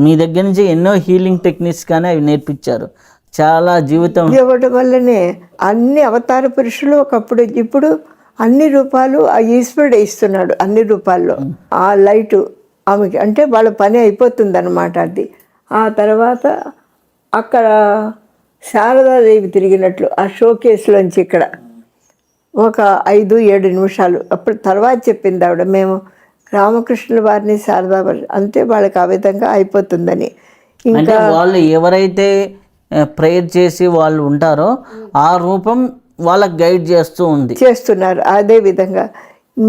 మీ దగ్గర నుంచి ఎన్నో హీలింగ్ టెక్నిక్స్ కానీ అవి నేర్పించారు. చాలా జీవితం ఇవ్వడం వల్లనే అన్ని అవతార పురుషులు ఒకప్పుడు, ఇప్పుడు అన్ని రూపాలు ఆ ఈశ్వరుడు ఇస్తున్నాడు. అన్ని రూపాల్లో ఆ లైటు ఆమెకి, అంటే వాళ్ళ పని అయిపోతుంది అన్నమాట. అది ఆ తర్వాత అక్కడ శారదాదేవి తిరిగినట్లు ఆ షోకేస్లోంచి ఇక్కడ ఒక 5-7 నిమిషాలు అప్పుడు తర్వాత చెప్పింది ఆవిడ, మేము రామకృష్ణుల వారిని శారదా అంతే, వాళ్ళకి ఆ విధంగా అయిపోతుందని. ఇంకా వాళ్ళు ఎవరైతే ప్రేయర్ చేసి వాళ్ళు ఉంటారో ఆ రూపం వాళ్ళకి గైడ్ చేస్తున్నారు. అదే విధంగా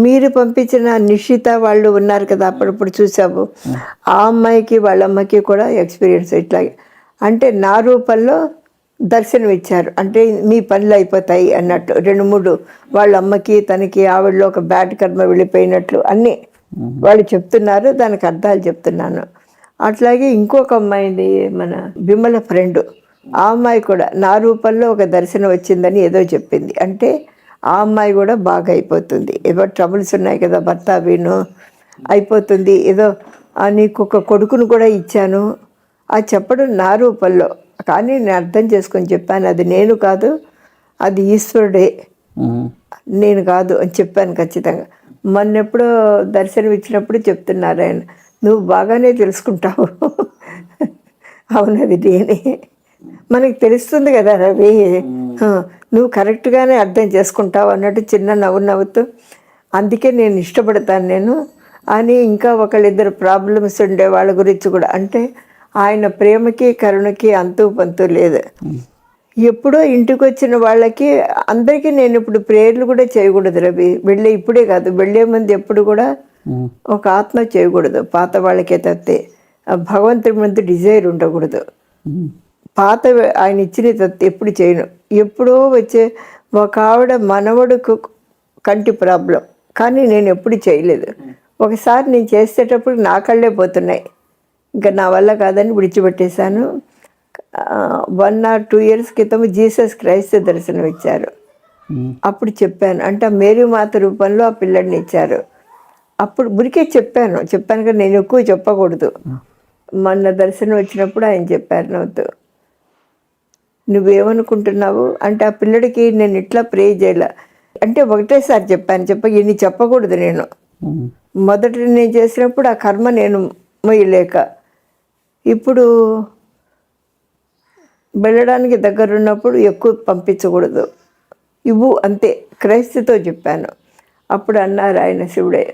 మీరు పంపించిన నిషిత వాళ్ళు ఉన్నారు కదా, అప్పుడప్పుడు చూసాము. ఆ అమ్మాయికి వాళ్ళ అమ్మకి కూడా ఎక్స్పీరియన్స్ ఇట్లాగే, అంటే నా రూపంలో దర్శనం ఇచ్చారు. అంటే మీ పనులు అయిపోతాయి అన్నట్టు 2-3 వాళ్ళ అమ్మకి తనకి ఆవిడలో ఒక బ్యాడ్ కర్మ వెళ్ళిపోయినట్లు అన్నీ వాళ్ళు చెప్తున్నారు. దానికి అర్థాలు చెప్తున్నాను. అట్లాగే ఇంకొక అమ్మాయిని, మన విమల ఫ్రెండ్, ఆ అమ్మాయి కూడా నా రూపంలో ఒక దర్శనం వచ్చిందని ఏదో చెప్పింది. అంటే ఆ అమ్మాయి కూడా బాగా అయిపోతుంది. ఏదో ట్రబుల్స్ ఉన్నాయి కదా, భర్త వీను అయిపోతుంది. ఏదో నీకు ఒక కొడుకును కూడా ఇచ్చాను, అది చెప్పడం నా రూపంలో, కానీ నేను అర్థం చేసుకొని చెప్పాను, అది నేను కాదు, అది ఈశ్వరుడే, నేను కాదు అని చెప్పాను ఖచ్చితంగా. మొన్నెప్పుడో దర్శనం ఇచ్చినప్పుడు చెప్తున్నారు ఆయన, నువ్వు బాగానే తెలుసుకుంటావు. అవునది నేనే, మనకి తెలుస్తుంది కదా రవి, నువ్వు కరెక్ట్గానే అర్థం చేసుకుంటావు అన్నట్టు చిన్న నవ్వుతూ, అందుకే నేను ఇష్టపడతాను నేను అని. ఇంకా ఒకళ్ళిద్దరు ప్రాబ్లమ్స్ ఉండే వాళ్ళ గురించి కూడా, అంటే ఆయన ప్రేమకి కరుణకి అంతు పంతు లేదు. ఎప్పుడో ఇంటికి వచ్చిన వాళ్ళకి అందరికీ నేను ఇప్పుడు ప్రేయర్లు కూడా చేయకూడదు రవి, ఇప్పుడే కాదు, వెళ్ళే ముందు ఎప్పుడు కూడా ఒక ఆత్మ చేయకూడదు. పాత వాళ్ళకే తప్పితే భగవంతుడి ముందు డిజైర్ ఉండకూడదు. పాత ఆయన ఇచ్చిన తత్తి ఎప్పుడు చేయను. ఎప్పుడో వచ్చే ఒక ఆవిడ మనవడుకు కంటి ప్రాబ్లం, కానీ నేను ఎప్పుడు చేయలేదు. ఒకసారి నేను చేసేటప్పుడు నా కళ్ళే పోతున్నాయి, ఇంకా నా వల్ల కాదని విడిచిపెట్టేశాను. 1 or 2 years క్రితం జీసస్ క్రైస్ట్ దర్శనం ఇచ్చారు. అప్పుడు చెప్పాను, అంటే మేరీ మాత రూపంలో ఆ పిల్లడిని ఇచ్చారు. అప్పుడు బురికే చెప్పాను కదా, నేను ఎక్కువ చెప్పకూడదు. మొన్న దర్శనం వచ్చినప్పుడు ఆయన చెప్పారు నవ్వుతూ, నువ్వేమనుకుంటున్నావు అంటే ఆ పిల్లడికి నేను ఇట్లా ప్రే చేయాల అంటే ఒకటేసారి చెప్పాను, ఇన్ని చెప్పకూడదు. నేను మొదట నేను చేసినప్పుడు ఆ కర్మ నేను మొయ్యలేక, ఇప్పుడు వెళ్ళడానికి దగ్గరున్నప్పుడు ఎక్కువ పంపించకూడదు, ఇవ్వు అంతే, క్రైస్తుతో చెప్పాను. అప్పుడు అన్నారు ఆయన, శివుడే,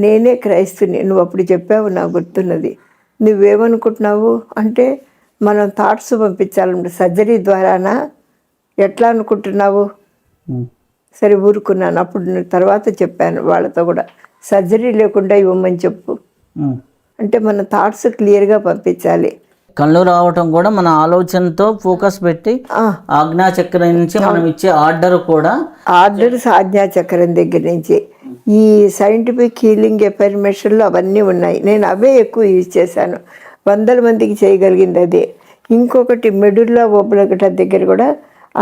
నేనే క్రైస్తుని, నువ్వు అప్పుడు చెప్పావు, నాకు గుర్తున్నది. నువ్వేమనుకుంటున్నావు అంటే మనం థాట్స్ పంపించాలంటే సర్జరీ ద్వారానా, ఎట్లా అనుకుంటున్నావు? సరే ఊరుకున్నాను. అప్పుడు తర్వాత చెప్పాను వాళ్ళతో కూడా, సర్జరీ లేకుండా ఇవ్వమని చెప్పు, అంటే మన థాట్స్ క్లియర్గా పంపించాలి. కళ్ళు రావటం కూడా మన ఆలోచనతో ఫోకస్ పెట్టి ఆజ్ఞా చక్రం నుంచి మనం ఇచ్చే ఆర్డర్ కూడా ఆర్డర్ ఆజ్ఞా చక్రం దగ్గర నుంచి ఈ సైంటిఫిక్ హీలింగ్ ఎఫర్మేషన్లు అవన్నీ ఉన్నాయి. నేను అవే ఎక్కువ యూజ్ చేశాను. 100 మందికి చేయగలిగింది అదే. ఇంకొకటి మెడుల్లా ఓబ్లగట దగ్గర కూడా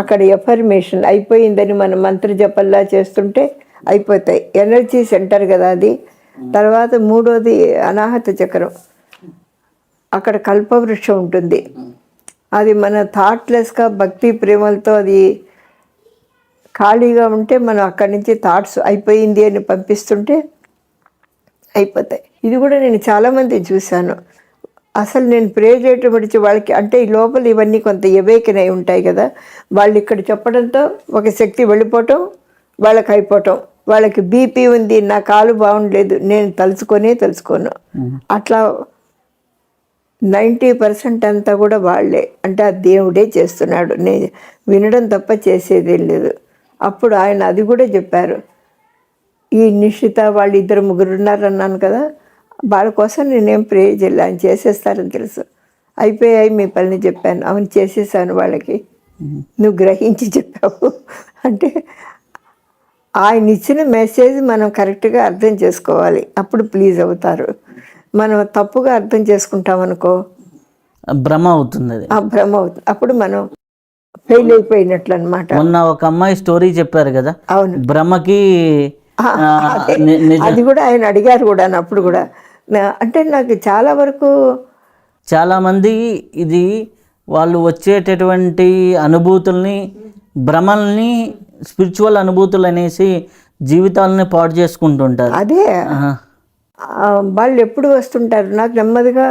అక్కడ ఎఫర్మేషన్ అయిపోయిందని మనం మంత్ర జపల్లా చేస్తుంటే అయిపోతాయి. ఎనర్జీ సెంటర్ కదా అది. తర్వాత మూడోది అనాహత చక్రం, అక్కడ కల్పవృక్షం ఉంటుంది. అది మన థాట్లెస్గా భక్తి ప్రేమలతో అది ఖాళీగా ఉంటే మనం అక్కడి నుంచి థాట్స్ అయిపోయింది అని పంపిస్తుంటే అయిపోతాయి. ఇది కూడా నేను చాలామంది చూశాను. అసలు నేను ప్రే చేయటం వచ్చి వాళ్ళకి అంటే ఈ లోపల ఇవన్నీ కొంత ఎవేకెన్ అయి ఉంటాయి కదా, వాళ్ళు ఇక్కడ చెప్పడంతో ఒక శక్తి వెళ్ళిపోవటం, వాళ్ళకి అయిపోవటం. వాళ్ళకి బీపీ ఉంది, నా కాలు బాగుండలేదు, నేను తెలుసుకోను. అట్లా 90% అంతా కూడా వాళ్ళే, అంటే ఆ దేవుడే చేస్తున్నాడు, నేను వినడం తప్ప చేసేదేం లేదు. అప్పుడు ఆయన అది కూడా చెప్పారు. ఈ నిషిత వాళ్ళు 2-3 ఉన్నారన్నాను కదా, వాళ్ళ కోసం నేనేం ప్రే చేయలే, ఆయన చేసేస్తారని తెలుసు. అయిపోయాయి మీ పని చెప్పాను, అవును చేసేసాను వాళ్ళకి. నువ్వు గ్రహించి చెప్పావు అంటే ఆయన ఇచ్చిన మెసేజ్ మనం కరెక్ట్గా అర్థం చేసుకోవాలి, అప్పుడు ప్లీజ్ అవుతారు. మనం తప్పుగా అర్థం చేసుకుంటాం అనుకో భ్రమ అవుతుంది, అది ఆ భ్రమ అవుతుంది, అప్పుడు మనం ఫెయిల్ అయిపోయినట్లు అనమాట. మొన్న ఒక అమ్మాయి స్టోరీ చెప్పారు కదా, అవును, భ్రమకి అది కూడా ఆయన అడిగారు కూడా. అప్పుడు కూడా అంటే నాకు చాలా వరకు చాలామంది ఇది వాళ్ళు వచ్చేటటువంటి అనుభూతుల్ని, భ్రమల్ని స్పిరిచువల్ అనుభూతులు అనేసి జీవితాలని పాడు చేసుకుంటుంటారు. అదే వాళ్ళు ఎప్పుడు వస్తుంటారు. నాకు నెమ్మదిగా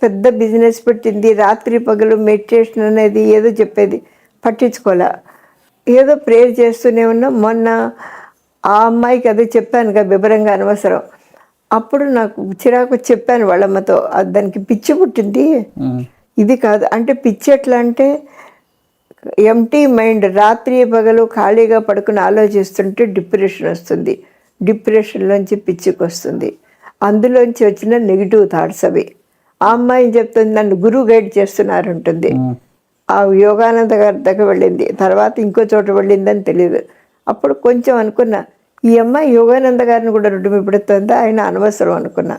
పెద్ద బిజినెస్ పెట్టింది, రాత్రి పగలు మెడిటేషన్ అనేది ఏదో చెప్పేది, పట్టించుకోలే, ఏదో ప్రేయర్ చేస్తూనే ఉన్నా. మొన్న ఆ అమ్మాయికి అదే చెప్పాను కదా వివరంగా, అనవసరం. అప్పుడు నాకు చిరాకు చెప్పాను వాళ్ళమ్మతో, దానికి పిచ్చి పుట్టింది, ఇది కాదు అంటే. పిచ్చి ఎట్లా అంటే ఎంటీ మైండ్, రాత్రి పగలు ఖాళీగా పడుకుని ఆలోచిస్తుంటే డిప్రెషన్ వస్తుంది, డిప్రెషన్లోంచి పిచ్చికి వస్తుంది, అందులోంచి వచ్చిన నెగిటివ్ థాట్స్ అవి. ఆ అమ్మాయి చెప్తుంది, నన్ను గురువు గైడ్ చేస్తున్నారు ఉంటుంది. ఆ యోగానంద గారి దగ్గర వెళ్ళింది, తర్వాత ఇంకో చోట వెళ్ళిందని తెలియదు. అప్పుడు కొంచెం అనుకున్నా, ఈ అమ్మాయి యోగానంద గారిని కూడా రుడ్డుమి పెడుతుందా, ఆయన అనవసరం అనుకున్నా.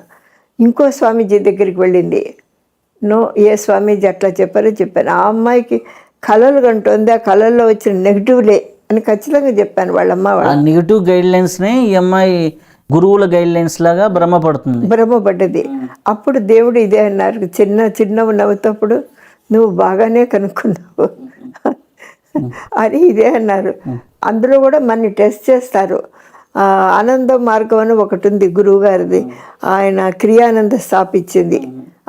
ఇంకో స్వామీజీ దగ్గరికి వెళ్ళింది, ఏ స్వామీజీ అట్లా చెప్పాను. ఆ అమ్మాయికి కళలు కంటుంది, ఆ కళల్లో వచ్చిన నెగిటివ్లే అని ఖచ్చితంగా చెప్పాను వాళ్ళమ్మ. ఆ నెగిటివ్ గైడ్ లైన్స్ని ఈ అమ్మాయి గురువుల గైడ్ లైన్స్ లాగా భ్రమపడ్డది. అప్పుడు దేవుడు ఇదే అన్నారు, చిన్న నవ్వుతప్పుడు, నువ్వు బాగానే కనుక్కున్నావు అని ఇదే అన్నారు. అందులో కూడా మనని టెస్ట్ చేస్తారు. ఆనంద మార్గం అని ఒకటి ఉంది గురువు గారిది, ఆయన క్రియానంద స్థాపించింది.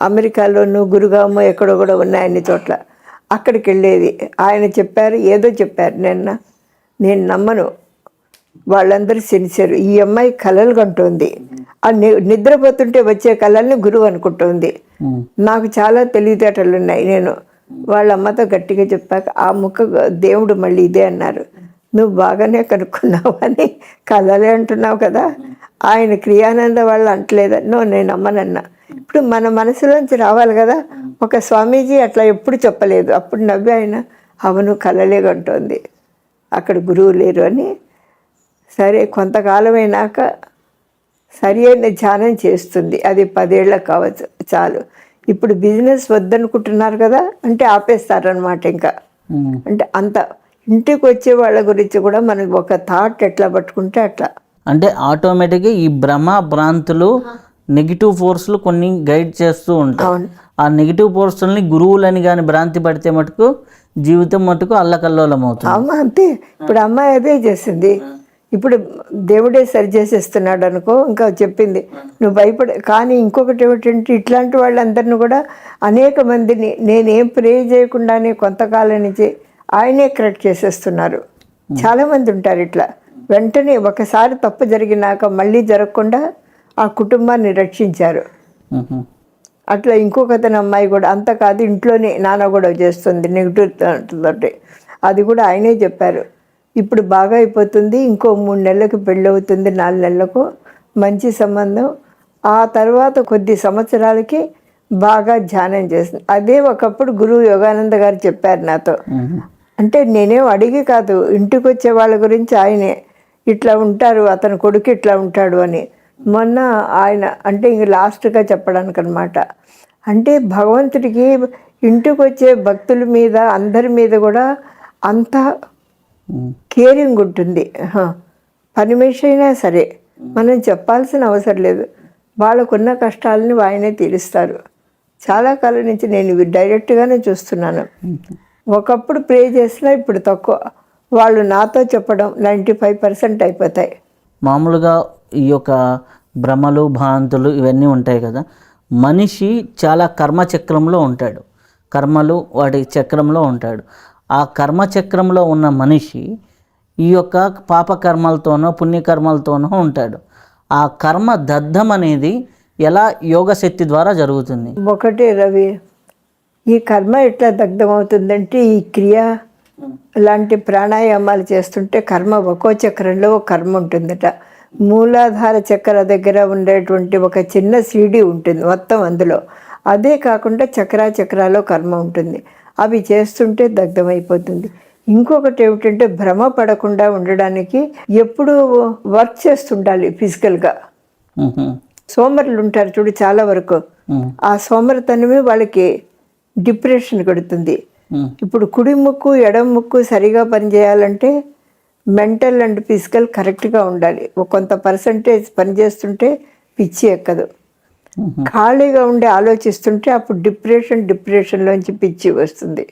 అమెరికాలోనూ గురుగామో ఎక్కడో కూడా ఉన్నాయి అన్ని చోట్ల. అక్కడికి వెళ్ళేది ఆయన చెప్పారు, ఏదో చెప్పారు. నేను నమ్మను, వాళ్ళందరూ సిన్సియర్. ఈ అమ్మాయి కళలు కంటుంది, ఆ నిద్రపోతుంటే వచ్చే కళల్ని గురువు అనుకుంటుంది. నాకు చాలా తెలివితేటలు ఉన్నాయి. నేను వాళ్ళ అమ్మతో గట్టిగా చెప్పాక ఆ దేవుడు మళ్ళీ ఇదే అన్నారు, నువ్వు బాగానే కనుక్కున్నావు అని. కళలే అంటున్నావు కదా, ఆయన క్రియానంద వాళ్ళు అంటలేదా? నేను నమ్మనన్నా. ఇప్పుడు మన మనసులోంచి రావాలి కదా. ఒక స్వామీజీ అట్లా ఎప్పుడు చెప్పలేదు. అప్పుడు నవ్వి ఆయన, అవును కళలే కంటోంది, అక్కడ గురువు లేరు అని. సరే, కొంతకాలం అయినాక సరి అయిన ధ్యానం చేస్తుంది, అది 10 ఏళ్ళకి కావచ్చు, చాలు. ఇప్పుడు బిజినెస్ వద్దనుకుంటున్నారు కదా అంటే ఆపేస్తారనమాట. ఇంకా అంటే అంత ఇంటికి వచ్చే వాళ్ళ గురించి కూడా మనకి ఒక థాట్ ఎట్లా పట్టుకుంటే అట్లా. అంటే ఆటోమేటిక్గా ఈ భ్రాంతులు, నెగిటివ్ ఫోర్స్లు కొన్ని గైడ్ చేస్తూ ఉంటాయి. ఆ నెగిటివ్ ఫోర్స్ని గురువులని కానీ భ్రాంతి పడితే మటుకు జీవితం మటుకు అల్లకల్లోలం అవుతుంది. అమ్మ అంతే. ఇప్పుడు అమ్మాయి అదే చేసింది. ఇప్పుడు దేవుడే సరి చేసేస్తున్నాడు అనుకో. ఇంకా చెప్పింది, నువ్వు కానీ ఇంకొకటి ఏమిటంటే, ఇట్లాంటి వాళ్ళందరినీ కూడా అనేక మందిని నేనేం ప్రే చేయకుండానే కొంతకాలం నుంచి ఆయనే కరెక్ట్ చేసేస్తున్నారు. చాలామంది ఉంటారు ఇట్లా. వెంటనే ఒకసారి తప్పు జరిగినాక మళ్ళీ జరగకుండా ఆ కుటుంబాన్ని రక్షించారు. అట్లా ఇంకొకతని అమ్మాయి కూడా అంత కాదు, ఇంట్లోనే నాన్న కూడా చేస్తుంది నెగిటివ్ తోటి. అది కూడా ఆయనే చెప్పారు. ఇప్పుడు బాగా అయిపోతుంది, ఇంకో 3 నెలలకు పెళ్ళి అవుతుంది, 4 నెలలకు మంచి సంబంధం. ఆ తర్వాత కొద్ది సంవత్సరాలకి బాగా ధ్యానం చేస్తుంది. అదే ఒకప్పుడు గురువు యోగానంద గారు చెప్పారు నాతో. అంటే నేనేం అడిగి కాదు, ఇంటికి వచ్చే వాళ్ళ గురించి ఆయనే ఇట్లా ఉంటారు, అతని కొడుకు ఇట్లా ఉంటాడు అని మొన్న ఆయన అంటే ఇంక లాస్ట్గా చెప్పడానికి అనమాట. అంటే భగవంతుడికి ఇంటికి వచ్చే భక్తుల మీద అందరి మీద కూడా అంత కేరింగ్ ఉంటుంది. పని మనిషి అయినా సరే మనం చెప్పాల్సిన అవసరం లేదు, వాళ్ళకున్న కష్టాలని ఆయనే తీరుస్తారు. చాలా కాలం నుంచి నేను ఇవి డైరెక్ట్గానే చూస్తున్నాను. ఒకప్పుడు ప్రే చేసినా ఇప్పుడు తక్కువ, వాళ్ళు నాతో చెప్పడం 95% అయిపోతాయి. మామూలుగా ఈ యొక్క భ్రమలు భ్రాంతులు ఇవన్నీ ఉంటాయి కదా, మనిషి చాలా కర్మచక్రంలో ఉంటాడు, కర్మలు వాటి చక్రంలో ఉంటాడు. ఆ కర్మచక్రంలో ఉన్న మనిషి ఈ యొక్క పాపకర్మలతోనో పుణ్యకర్మలతోనో ఉంటాడు. ఆ కర్మ దగ్ధం అనేది ఎలా యోగశక్తి ద్వారా జరుగుతుంది? ఒకటే రవి, ఈ కర్మ ఎట్లా దగ్ధమవుతుందంటే ఈ క్రియ లాంటి ప్రాణాయామాలు చేస్తుంటే కర్మ ఒక్కో చక్రంలో ఒక కర్మ ఉంటుందట. మూలాధార చక్ర దగ్గర ఉండేటువంటి ఒక చిన్న సీడీ ఉంటుంది మొత్తం అందులో. అదే కాకుండా చక్రాలో కర్మ ఉంటుంది. అవి చేస్తుంటే దగ్ధమైపోతుంది. ఇంకొకటి ఏమిటంటే భ్రమ పడకుండా ఉండడానికి ఎప్పుడూ వర్క్ చేస్తుండాలి ఫిజికల్గా. సోమరులు ఉంటారు చూడు చాలా వరకు, ఆ సోమరితనమే వాళ్ళకి డిప్రెషన్ కొడుతుంది. ఇప్పుడు కుడి ముక్కు ఎడం ముక్కు సరిగా పనిచేయాలంటే మెంటల్ అండ్ ఫిజికల్ కరెక్ట్గా ఉండాలి. కొంత పర్సంటేజ్ పనిచేస్తుంటే పిచ్చి ఎక్కదు. ఖాళీగా ఉండి ఆలోచిస్తుంటే అప్పుడు డిప్రెషన్లోంచి పిచ్చి వస్తుంది.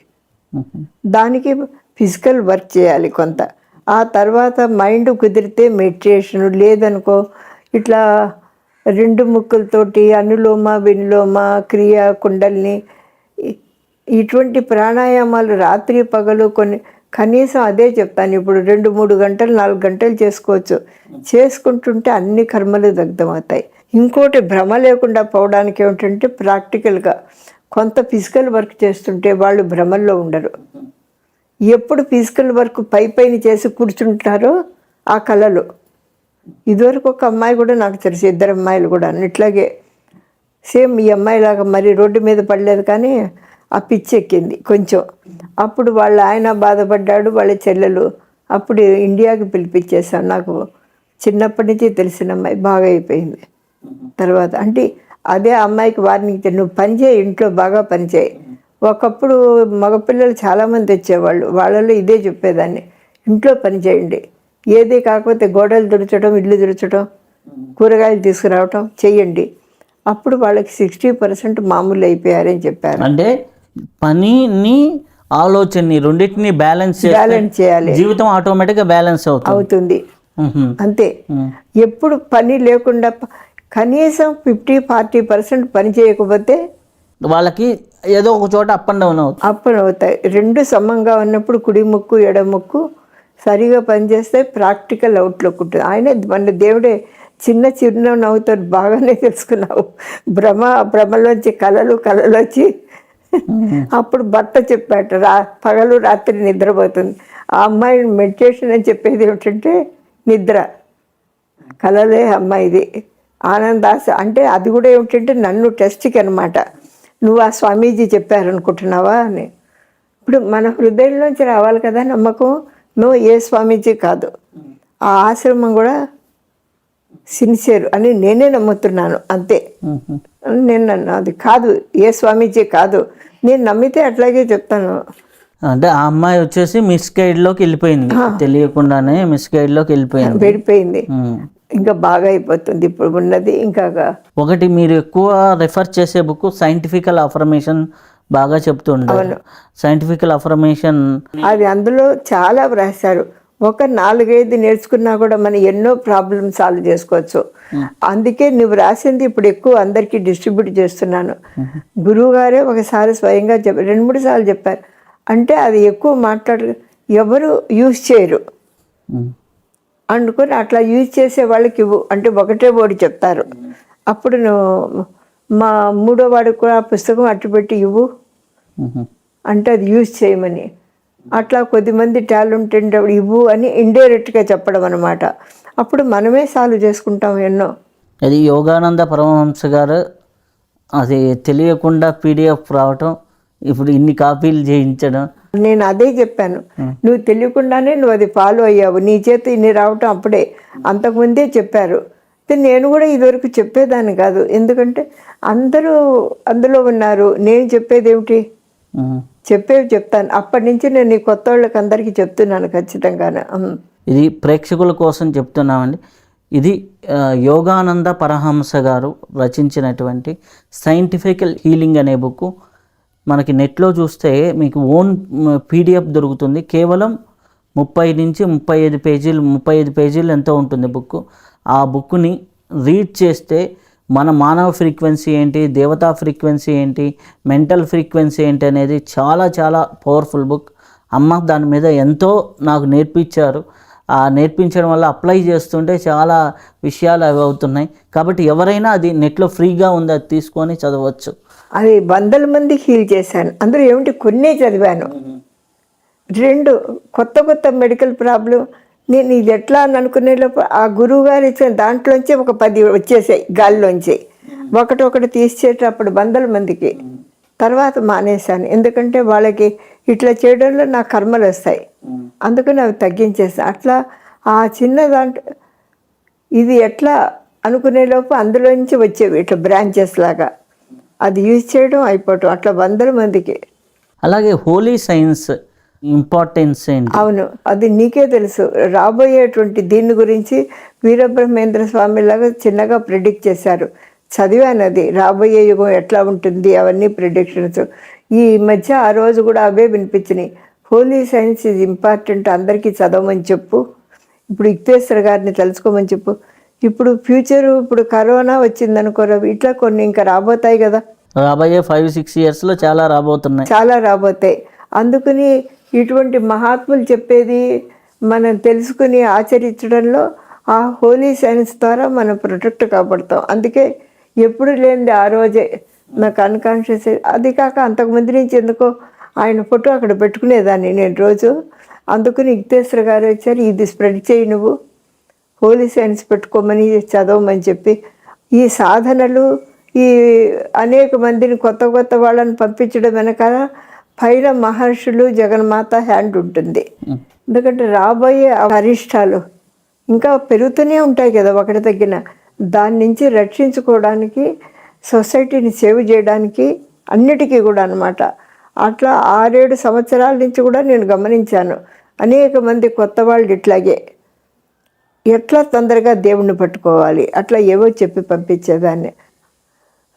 దానికి ఫిజికల్ వర్క్ చేయాలి కొంత. ఆ తర్వాత మైండ్ కుదిరితే మెడిటేషన్, లేదనుకో ఇట్లా 2 ముక్కులతోటి అనులోమ విలోమ క్రియ కుండల్ని ఇటువంటి ప్రాణాయామాలు రాత్రి పగలు కొన్ని కనీసం అదే చెప్తాను. ఇప్పుడు 2-3 గంటలు 4 గంటలు చేసుకోవచ్చు. చేసుకుంటుంటే అన్ని కర్మలు దగ్ధమవుతాయి. ఇంకోటి భ్రమ లేకుండా పోవడానికి ఏమిటంటే ప్రాక్టికల్గా కొంత ఫిజికల్ వర్క్ చేస్తుంటే వాళ్ళు భ్రమల్లో ఉండరు. ఎప్పుడు ఫిజికల్ వర్క్ పైన చేసి కూర్చుంటారో ఆ కళలు. ఇదివరకు ఒక అమ్మాయి కూడా నాకు తెలుసు, 2 అమ్మాయిలు కూడా ఇట్లాగే సేమ్ ఈ అమ్మాయిలాగా, మరి రోడ్డు మీద పడలేదు కానీ ఆ పిచ్చి ఎక్కింది కొంచెం. అప్పుడు వాళ్ళ ఆయన బాధపడ్డాడు, వాళ్ళ చెల్లెలు. అప్పుడు ఇండియాకి పిలిపించేసాను. నాకు చిన్నప్పటి నుంచి తెలిసిన అమ్మాయి బాగా అయిపోయింది. తర్వాత అంటే అదే అమ్మాయికి వార్నింగ్, నువ్వు పని చేయి, ఇంట్లో బాగా పని చేయి. ఒకప్పుడు మగపిల్లలు చాలామంది వచ్చేవాళ్ళు, వాళ్ళలో ఇదే చెప్పేదాన్ని, ఇంట్లో పని చేయండి, ఏది కాకపోతే గోడలు తుడచడం, ఇల్లు తుడచడం, కూరగాయలు తీసుకురావటం చెయ్యండి. అప్పుడు వాళ్ళకి 60% మామూలు అయిపోయారని చెప్పారు. అంటే పనిని ఆలోచనని రెండింటిని బ్యాలెన్స్ చేయాలి, జీవితం ఆటోమేటిక్గా బ్యాలెన్స్ అవుతుంది. అంతే. ఎప్పుడు పని లేకుండా కనీసం 50-40% పని చేయకపోతే వాళ్ళకి ఏదో ఒక చోట అప్ అండ్ డౌన్ అవుతాయి. 2 సమంగా ఉన్నప్పుడు కుడి ముక్కు ఎడం ముక్కు సరిగా పనిచేస్తే ప్రాక్టికల్ అవుట్లుక్ ఉంటుంది. ఆయన మన దేవుడే చిన్న నవ్వుతో బాగానే తెలుసుకున్నావు. భ్రమలోంచి కళలోంచి అప్పుడు భర్త చెప్పాట, పగలు రాత్రి నిద్రపోతుంది. ఆ అమ్మాయి మెడిటేషన్ అని చెప్పేది ఏమిటంటే నిద్ర, కళలే అమ్మాయిది. ఆనందాస అంటే అది కూడా ఏమిటంటే నన్ను టెస్ట్కి అనమాట, నువ్వు ఆ స్వామీజీ చెప్పారనుకుంటున్నావా అని. ఇప్పుడు మన హృదయంలోంచి రావాలి కదా నమ్మకం. నువ్వు ఏ స్వామీజీ కాదు, ఆ ఆశ్రమం కూడా సిన్సియర్ అని నేనే నమ్ముతున్నాను అంతే. నేను అది కాదు, ఏ స్వామీజీ కాదు, నేను నమ్మితే అట్లాగే చెప్తాను. అంటే ఆ అమ్మాయి వచ్చేసి మిస్గైడ్లోకి వెళ్ళిపోయింది, తెలియకుండానే మిస్గైడ్లోకి వెళ్ళిపోయింది. ఇంకా బాగా అయిపోతుంది ఇప్పుడు ఉన్నది. ఇంకా ఒకటి మీరు ఎక్కువ రెఫర్ చేసే బుక్ సైంటిఫికల్ అఫర్మేషన్ బాగా చెప్తుంటారు. సైంటిఫికల్ అఫర్మేషన్ అది అందులో చాలా రాశారు. ఒక 4-5 నేర్చుకున్నా కూడా మనం ఎన్నో ప్రాబ్లమ్స్ సాల్వ్ చేసుకోవచ్చు. అందుకే నువ్వు రాసింది ఇప్పుడు ఎక్కువ అందరికీ డిస్ట్రిబ్యూట్ చేస్తున్నాను. గురువు గారే ఒకసారి స్వయంగా 2-3 సార్లు చెప్పారు. అంటే అది ఎక్కువ ఎవరు యూజ్ చేయరు అనుకుని అట్లా యూజ్ చేసే వాళ్ళకి ఇవ్వు అంటే ఒకటే బోర్డు చెప్తారు. అప్పుడు నువ్వు మా 3వ వాడికి కూడా ఆ పుస్తకం అట్టుపెట్టి ఇవ్వు అంటే అది యూజ్ చేయమని. అట్లా కొద్దిమంది టాలెంట్ ఇవ్వు అని ఇండైరెక్ట్గా చెప్పడం అనమాట. అప్పుడు మనమే సాల్వ్ చేసుకుంటాం ఎన్నో. అది యోగానంద పరమహంస గారు అది తెలియకుండా పీడిఎఫ్ రావటం, ఇప్పుడు ఇన్ని కాపీలు చేయించడం. నేను అదే చెప్పాను, నువ్వు తెలియకుండానే నువ్వు అది ఫాలో అయ్యావు, నీ చేత ఇన్ని రావటం అప్పుడే, అంతకుముందే చెప్పారు. నేను కూడా ఇదివరకు చెప్పేదాన్ని కాదు, ఎందుకంటే అందరూ అందులో ఉన్నారు, నేను చెప్పేది ఏమిటి, చెప్పేవి చెప్తాను. అప్పటి నుంచి నేను ఈ కొత్త వాళ్ళకి అందరికీ చెప్తున్నాను ఖచ్చితంగానే. ఇది ప్రేక్షకుల కోసం చెప్తున్నామండి. ఇది యోగానంద పరమహంస గారు రచించినటువంటి సైంటిఫికల్ హీలింగ్ అనే బుక్. మనకి నెట్లో చూస్తే మీకు ఓన్ పీడిఎఫ్ దొరుకుతుంది. కేవలం 30 నుంచి 35 పేజీలు ఎంతో ఉంటుంది బుక్. ఆ బుక్ని రీడ్ చేస్తే మన మానవ ఫ్రీక్వెన్సీ ఏంటి, దేవతా ఫ్రీక్వెన్సీ ఏంటి, మెంటల్ ఫ్రీక్వెన్సీ ఏంటి అనేది చాలా చాలా పవర్ఫుల్ బుక్. అమ్మ దాని మీద ఎంతో నాకు నేర్పించారు. ఆ నేర్పించడం వల్ల అప్లై చేస్తుంటే చాలా విషయాలు అవి అవుతున్నాయి. కాబట్టి ఎవరైనా అది నెట్లో ఫ్రీగా ఉంది, అది తీసుకొని చదవచ్చు. అది 100 మంది హీల్ చేశాను, అందులో ఏమిటి కొన్నే చదివాను. 2 కొత్త మెడికల్ ప్రాబ్లం, నేను ఇది ఎట్లా అని అనుకునే లోపు ఆ గురువు గారు ఇచ్చిన దాంట్లోంచి ఒక 10 వచ్చేసాయి గాలిలోంచి. ఒకటి తీసేటప్పుడు 100 మందికి. తర్వాత మానేశాను, ఎందుకంటే వాళ్ళకి ఇట్లా చేయడంలో నా కర్మలు వస్తాయి, అందుకని అవి తగ్గించేస్తాను. అట్లా ఆ చిన్న దాంట్లో ఇది ఎట్లా అనుకునే లోపు అందులోంచి వచ్చేవి ఇట్లా బ్రాంచెస్ లాగా, అది యూజ్ చేయడం అయిపోవటం, అట్లా 100 మందికి. అలాగే హోలీ సైన్స్ ఇంపార్టెన్స్ ఏంటి? అవును, అది నీకే తెలుసు. రాబోయేటువంటి దీని గురించి వీరబ్రహ్మేంద్ర స్వామి లాగా చిన్నగా ప్రిడిక్ట్ చేశారు, చదివాను. అది రాబోయే యుగం ఎట్లా ఉంటుంది అవన్నీ ప్రిడిక్షన్స్. ఈ మధ్య ఆ రోజు కూడా అవే వినిపించినాయి. హోలీ సైన్స్ ఇది ఇంపార్టెంట్, అందరికీ చదవమని చెప్పు, ఇప్పుడు యుక్తేశ్వర గారిని తెలుసుకోమని చెప్పు. ఇప్పుడు ఫ్యూచరు, ఇప్పుడు కరోనా వచ్చిందనుకోరా, ఇట్లా కొన్ని ఇంకా రాబోతాయి కదా, రాబోయే 5-6 ఇయర్స్లో చాలా రాబోతాయి. అందుకని ఇటువంటి మహాత్ములు చెప్పేది మనం తెలుసుకుని ఆచరించడంలో ఆ హోలీ సైన్స్ ద్వారా మనం ప్రొటెక్ట్ కాబడతాం. అందుకే ఎప్పుడు లేనిది ఆ రోజే నాకు అన్కాన్షియస్. అది కాక అంతకుముందు నుంచి ఎందుకో ఆయన ఫోటో అక్కడ పెట్టుకునేదాన్ని నేను రోజు. అందుకని యుక్తేశ్వర గారు వచ్చారు, ఇది స్ప్రెడ్ చేయి, నువ్వు హోలీ సైన్స్ పెట్టుకోమని చదవమని చెప్పి, ఈ సాధనలు ఈ అనేక మందిని కొత్త వాళ్ళని పంపించడం వెనకాల పైన మహర్షులు జగన్మాత హ్యాండ్ ఉంటుంది. ఎందుకంటే రాబోయే అరిష్టాలు ఇంకా పెరుగుతూనే ఉంటాయి కదా ఒకటి తగ్గిన, దాని నుంచి రక్షించుకోవడానికి, సొసైటీని సేవ్ చేయడానికి, అన్నిటికీ కూడా అనమాట. అట్లా 6-7 సంవత్సరాల నుంచి కూడా నేను గమనించాను, అనేక మంది కొత్త వాళ్ళు ఇట్లాగే ఎట్లా తొందరగా దేవుణ్ణి పట్టుకోవాలి అట్లా ఏవో చెప్పి పంపించేదాన్ని.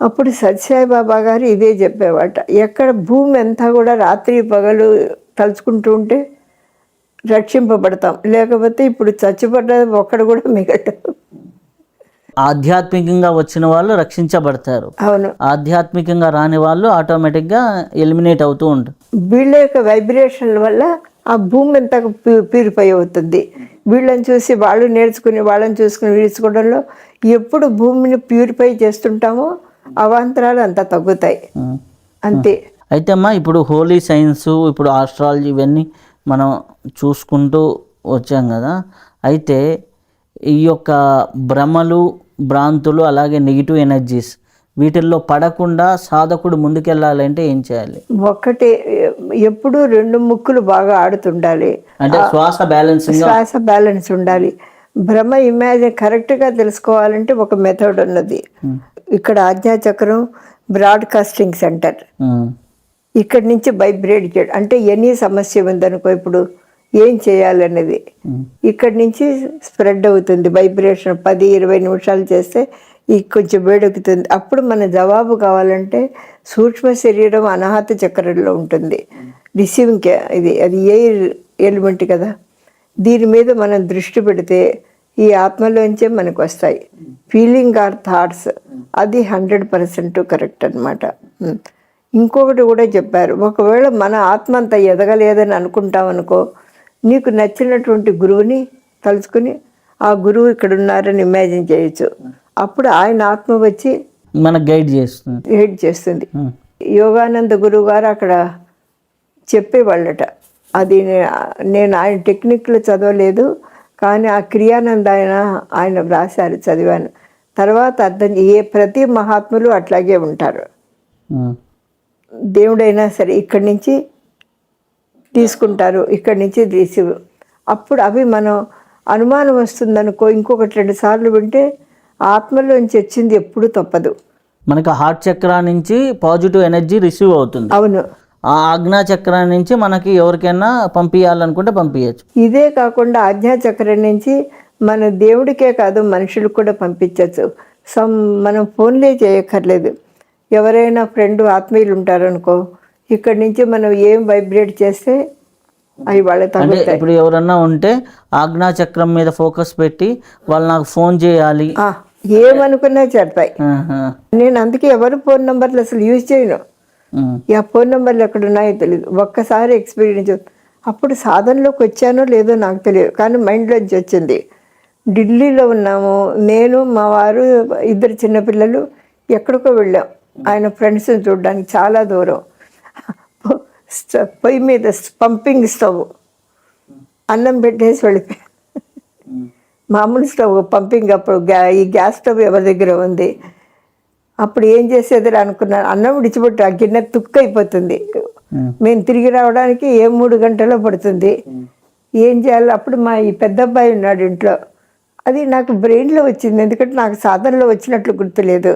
అప్పుడు సత్యసాయి బాబా గారు ఇదే చెప్పేవాట, ఎక్కడ భూమి అంతా కూడా రాత్రి పగలు తలుచుకుంటూ ఉంటే రక్షింపబడతాం, లేకపోతే ఇప్పుడు చచ్చిపడ్డ ఒక్కడు కూడా మిగలడు. ఆధ్యాత్మికంగా వచ్చిన వాళ్ళు రక్షించబడతారు, అవును, ఆధ్యాత్మికంగా రాని వాళ్ళు ఆటోమేటిక్గా ఎలిమినేట్ అవుతూ ఉంటారు. వీళ్ళ యొక్క వైబ్రేషన్ వల్ల ఆ భూమి అంతా ప్యూరిఫై అవుతుంది. వీళ్ళని చూసి వాళ్ళు నేర్చుకుని, వాళ్ళని చూసుకుని నేర్చుకోవడంలో ఎప్పుడు భూమిని ప్యూరిఫై చేస్తుంటామో అవాంతరాలు అంతా తగ్గుతాయి, అంతే. అయితే అమ్మా, ఇప్పుడు హోలీ సైన్స్, ఇప్పుడు ఆస్ట్రాలజీ, ఇవన్నీ మనం చూసుకుంటూ వచ్చాం కదా. అయితే ఈ యొక్క భ్రమలు, భ్రాంతులు, అలాగే నెగిటివ్ ఎనర్జీస్, వీటిల్లో పడకుండా సాధకుడు ముందుకెళ్ళాలంటే ఏం చేయాలి? ఒక్కటే, ఎప్పుడు 2 ముక్కులు బాగా ఆడుతుండాలి, అంటే శ్వాస బ్యాలెన్స్ ఉండాలి. భ్రమ ఇమాజిన్ కరెక్ట్గా తెలుసుకోవాలంటే ఒక మెథడ్ ఉన్నది. ఇక్కడ ఆజ్ఞాచక్రం బ్రాడ్కాస్టింగ్ సెంటర్, ఇక్కడి నుంచి వైబ్రేట్ చేయడం, అంటే ఎనీ సమస్య ఉందనుకో, ఇప్పుడు ఏం చేయాలనేది ఇక్కడి నుంచి స్ప్రెడ్ అవుతుంది వైబ్రేషన్. 10-20 నిమిషాలు చేస్తే ఈ కొంచెం వేడెక్కుతుంది. అప్పుడు మన జవాబు కావాలంటే సూక్ష్మ శరీరం అనాహత చక్రంలో ఉంటుంది, రిసీవింగ్ అది ఎయిర్ ఎలిమెంట్ కదా, దీని మీద మనం దృష్టి పెడితే ఈ ఆత్మలోంచే మనకు వస్తాయి ఫీలింగ్ ఆర్ థాట్స్. అది 100% కరెక్ట్ అనమాట. ఇంకొకటి కూడా చెప్పారు, ఒకవేళ మన ఆత్మ అంత ఎదగలేదని అనుకుంటాం అనుకో, నీకు నచ్చినటువంటి గురువుని తలుచుకుని ఆ గురువు ఇక్కడ ఉన్నారని ఇమాజిన్ చేయొచ్చు. అప్పుడు ఆయన ఆత్మ వచ్చి మనకు గైడ్ చేస్తుంది. యోగానంద గురువు గారు అక్కడ చెప్పేవాళ్ళట. అది నేను ఆయన టెక్నిక్లో చదవలేదు, కానీ ఆ క్రియానంద ఆయన వ్రాసారు, చదివాను. తర్వాత ప్రతి మహాత్ములు అట్లాగే ఉంటారు. ఉమ్. దేవుడైనా సరే ఇక్కడి నుంచి తీసుకుంటారు, ఇక్కడి నుంచి రిసీవ్. అప్పుడు అవి మనం అనుమానం వస్తుందనుకో, ఇంకొకటి 2 సార్లు వింటే ఆత్మలోంచి వచ్చింది ఎప్పుడు తప్పదు. మనకి హార్ట్ చక్ర నుంచి పాజిటివ్ ఎనర్జీ రిసీవ్ అవుతుంది. అవును. ఆ ఆజ్ఞా చక్రం నుంచి మనకి ఎవరికైనా పంపించాలనుకుంటే పంపించచ్చు. ఇదే కాకుండా ఆజ్ఞాచక్రం నుంచి మన దేవుడికే కాదు మనుషులకు కూడా పంపించవచ్చు. మనం ఫోన్లే చేయక్కర్లేదు. ఎవరైనా ఫ్రెండ్ ఆత్మీయులు ఉంటారనుకో, ఇక్కడి నుంచి మనం ఏం వైబ్రేట్ చేస్తే అవి వాళ్ళకి అంటే తగ్గుతాయి. ఇప్పుడు ఎవరన్నా ఉంటే ఆజ్ఞా చక్రం మీద ఫోకస్ పెట్టి వాళ్ళు నాకు ఫోన్ చేయాలి, ఏమనుకున్నా చేస్తాయి. ఆహా. నేను అందుకే ఎవరు ఫోన్ నెంబర్లు అసలు యూజ్ చేయను. ఉమ్. ఆ ఫోన్ నెంబర్లు ఎక్కడ ఉన్నాయో తెలియదు. ఒక్కసారి ఎక్స్పీరియన్స్, అప్పుడు సాధనలోకి వచ్చానో లేదో నాకు తెలియదు, కానీ మైండ్లోంచి వచ్చింది. ఢిల్లీలో ఉన్నాము, నేను మా వారు 2 చిన్నపిల్లలు ఎక్కడికో వెళ్ళాం ఆయన ఫ్రెండ్స్ని చూడడానికి, చాలా దూరం. పొయ్యి మీద పంపింగ్ స్టవ్ అన్నం పెట్టేసి వెళ్ళిపోయాను. మామూలు స్టవ్ పంపింగ్, అప్పుడు ఈ గ్యాస్ స్టవ్ ఎవరి దగ్గర ఉంది. అప్పుడు ఏం చేసేది అనుకున్నాను, అన్నం విడిచిపెట్టి ఆ గిన్నె తుక్కు అయిపోతుంది. మేము తిరిగి రావడానికి 3 గంటలో పడుతుంది. ఏం చేయాలి? అప్పుడు మా ఈ పెద్ద అబ్బాయి ఉన్నాడు ఇంట్లో. అది నాకు బ్రెయిన్లో వచ్చింది, ఎందుకంటే నాకు సాధనలో వచ్చినట్లు గుర్తులేదు.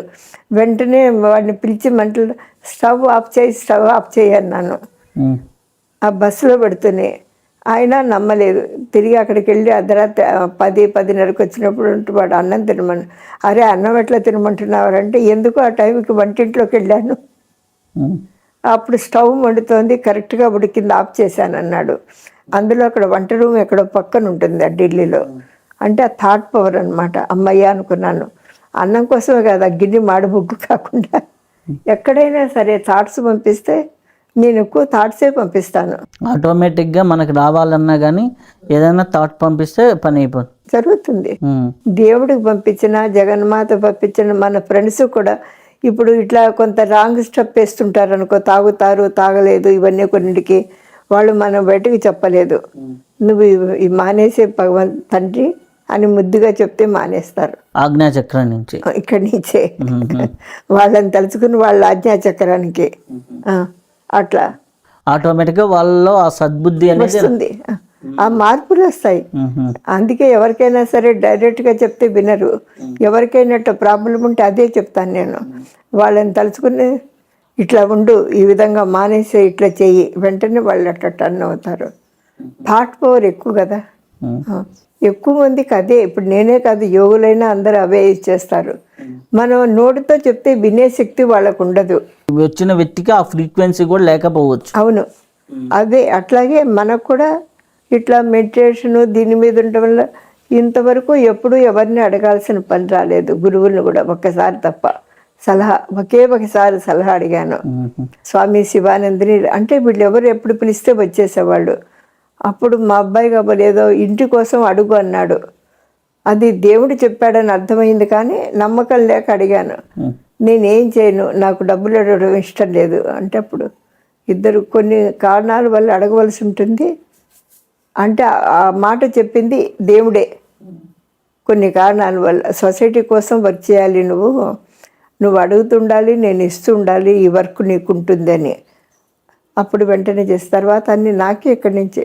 వెంటనే వాడిని పిలిచి మంటలు స్టవ్ ఆఫ్ చేయి అన్నాను. ఆ బస్సులో పెడుతూనే ఆయన నమ్మలేదు. తిరిగి అక్కడికి వెళ్ళి అర్ధరాత్రి 10-10:30కి వచ్చినప్పుడు వాడు అన్నం తినమని. అరే అన్నం ఎట్లా తినమంటున్నారంటే, ఎందుకు ఆ టైంకి వంటింట్లోకి వెళ్ళాను. అప్పుడు స్టవ్ వండుతోంది, కరెక్ట్గా ఉడికింది, ఆఫ్ చేశాను అన్నాడు. అందులో అక్కడ వంట రూమ్ ఎక్కడో పక్కన ఉంటుంది ఆ ఢిల్లీలో. అంటే ఆ థాట్ పవర్ అనమాట. అమ్మయ్య అనుకున్నాను. అన్నం కోసమే కాదు, ఆ గిన్నె మాడబుగ్గు కాకుండా ఎక్కడైనా సరే థాట్స్ పంపిస్తే నేను ఎక్కువ థాట్సే పంపిస్తాను. ఆటోమేటిక్గా మనకు రావాలన్నా కానీ ఏదైనా థాట్ పంపిస్తే పని అయిపోతుంది, జరుగుతుంది. దేవుడికి పంపించిన, జగన్మాత పంపించిన, మన ఫ్రెండ్స్ కూడా ఇప్పుడు ఇట్లా కొంత రాంగ్ స్టెప్ వేస్తుంటారు అనుకో, తాగుతారు, తాగలేదు, ఇవన్నీ కొన్నిటికి వాళ్ళు మనం బయటకు చెప్పలేదు. నువ్వు ఇవి మానేసే తండ్రి అని ముద్దుగా చెప్తే మానేస్తారు. ఆజ్ఞాచక్రం నుంచి ఇక్కడి నుంచే వాళ్ళని తలుచుకుని వాళ్ళ ఆజ్ఞాచక్రానికి అట్లా ఆటోమేటిక్గా వాళ్ళలో ఆ సద్బుద్ధి అనేది వస్తుంది, ఆ మార్పులు వస్తాయి. అందుకే ఎవరికైనా సరే డైరెక్ట్గా చెప్తే వినరు. ఎవరికైనా ప్రాబ్లం ఉంటే అదే చెప్తాను నేను. వాళ్ళని తలుచుకుని ఇట్లా ఉండు, ఈ విధంగా మానేసే, ఇట్లా చెయ్యి, వెంటనే వాళ్ళు అట్లా టర్న్ అవుతారు. థాట్ పవర్ ఎక్కువ కదా. ఎక్కువ మందికి అదే. ఇప్పుడు నేనే కాదు, యోగులైనా అందరూ అవే ఇచ్చేస్తారు. మనం నోటితో చెప్తే వినే శక్తి వాళ్ళకు ఉండదు. వచ్చిన వ్యక్తికి ఆ ఫ్రీక్వెన్సీ కూడా లేకపోవచ్చు. అవును, అదే. అట్లాగే మనకు కూడా ఇట్లా మెడిటేషను దీని మీద ఉండటం వల్ల ఇంతవరకు ఎప్పుడూ ఎవరిని అడగాల్సిన పని రాలేదు. గురువులను కూడా ఒక్కసారి తప్ప ఒకసారి సలహా అడిగాను. స్వామి శివానందని, అంటే వీళ్ళు ఎవరు ఎప్పుడు పిలిస్తే వచ్చేసేవాళ్ళు. అప్పుడు మా అబ్బాయి కాబట్టి ఏదో ఇంటి కోసం అడుగు అన్నాడు. అది దేవుడు చెప్పాడని అర్థమైంది, కానీ నమ్మకం లేక అడిగాను. నేనేం చేయను, నాకు డబ్బులు అడగడం ఇష్టం లేదు అంటే, అప్పుడు ఇద్దరు కొన్ని కారణాల వల్ల అడగవలసి ఉంటుంది. అంటే ఆ మాట చెప్పింది దేవుడే. కొన్ని కారణాల వల్ల సొసైటీ కోసం వర్క్ చేయాలి, నువ్వు అడుగుతుండాలి, నేను ఇస్తూ ఉండాలి, ఈ వర్క్ నీకు ఉంటుందని. అప్పుడు వెంటనే చేసిన తర్వాత అన్నీ నాకే ఇక్కడి నుంచి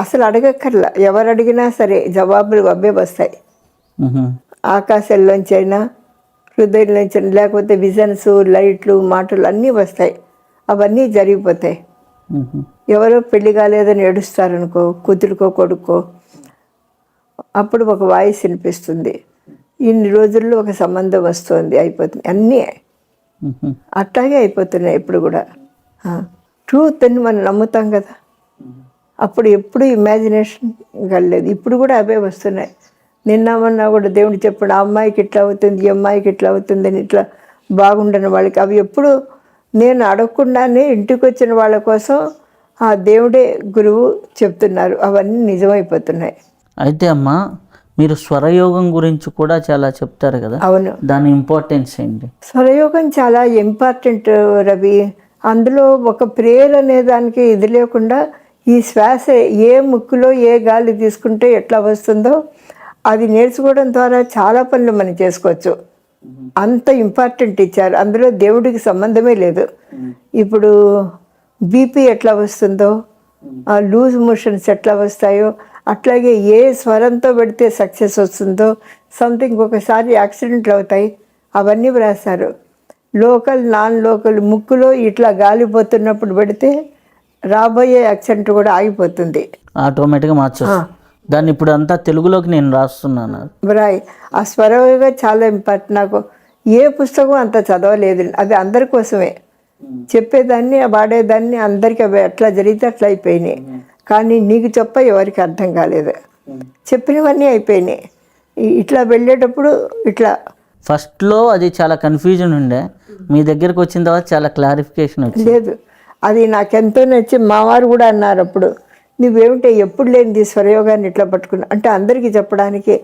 అసలు అడగక్కర్లా. ఎవరు అడిగినా సరే జవాబులు అవే వస్తాయి. ఆకాశంలోంచి అయినా, హృదయంలోంచి, లేకపోతే విజన్స్, లైట్లు, మాటలు అన్నీ వస్తాయి. అవన్నీ జరిగిపోతాయి. ఎవరో పెళ్లి కాలేదని ఏడుస్తారనుకో, కూతురికో కొడుకో, అప్పుడు ఒక వాయిస్ వినిపిస్తుంది, ఇన్ని రోజుల్లో ఒక సంబంధం వస్తుంది, అయిపోతుంది. అన్నీ అట్లాగే అయిపోతున్నాయి ఇప్పుడు కూడా. ట్రూత్ అని మనం నమ్ముతాం కదా. అప్పుడు ఎప్పుడు ఇమాజినేషన్ కలలేదు. ఇప్పుడు కూడా అవే వస్తున్నాయి. నిన్న మొన్న కూడా దేవుడు చెప్పాడు, ఆ అమ్మాయికి ఇట్లా అవుతుంది, ఈ అమ్మాయికి ఇట్లా అవుతుంది అని, ఇట్లా బాగుండని వాళ్ళకి. అవి ఎప్పుడు నేను అడగకుండానే ఇంటికి వచ్చిన వాళ్ళ కోసం ఆ దేవుడే గురువు చెప్తున్నారు. అవన్నీ నిజమైపోతున్నాయి. అయితే అమ్మా, మీరు స్వరయోగం గురించి కూడా చాలా చెప్తారు కదా. అవును, దాని ఇంపార్టెన్స్ ఏంటి? స్వరయోగం చాలా ఇంపార్టెంట్ రవి. అందులో ఒక ప్రేయర్ అనే దానికి ఇది లేకుండా, ఈ శ్వాస ఏ ముక్కులో ఏ గాలి తీసుకుంటే ఎట్లా వస్తుందో అది నేర్చుకోవడం ద్వారా చాలా పనులు మనం చేసుకోవచ్చు. అంత ఇంపార్టెంట్ ఇచ్చారు. అందులో దేవుడికి సంబంధమే లేదు. ఇప్పుడు బీపీ ఎట్లా వస్తుందో, లూజ్ మోషన్స్ ఎట్లా వస్తాయో, అట్లాగే ఏ స్వరంతో పెడితే సక్సెస్ వస్తుందో, సంథింగ్ ఒకసారి యాక్సిడెంట్లు అవుతాయి, అవన్నీ వ్రాస్తారు. లోకల్ నాన్ లోకల్ ముక్కులో ఇట్లా గాలిపోతున్నప్పుడు పెడితే రాబోయే యాక్సిడెంట్ కూడా ఆగిపోతుంది. ఆటోమేటిక్గా మార్చేస్తా. దాన్ని ఇప్పుడు అంతా తెలుగులోకి నేను రాస్తున్నాను. రాయ్ ఆ స్వరగా చాలా ఇంపార్టెంట్. నాకు ఏ పుస్తకం అంత చదవలేదు, అది అందరి కోసమే చెప్పేదాన్ని, వాడేదాన్ని, అందరికీ అవి ఎట్లా జరిగితే అట్లా అయిపోయినాయి. కానీ నీకు ఎవరికి అర్థం కాలేదు, చెప్పినవన్నీ అయిపోయినాయి. ఇట్లా వెళ్ళేటప్పుడు ఇట్లా ఫస్ట్లో అది చాలా కన్ఫ్యూజన్ ఉండే, మీ దగ్గరకు వచ్చిన తర్వాత చాలా క్లారిఫికేషన్ వచ్చింది. లేదు, అది నాకెంతో నచ్చి మా వారు కూడా అన్నారు అప్పుడు, నువ్వేమిటే ఎప్పుడు లేనిది స్వరయోగాన్ని ఇట్లా పట్టుకున్నా అంటే అందరికీ చెప్పడానికి.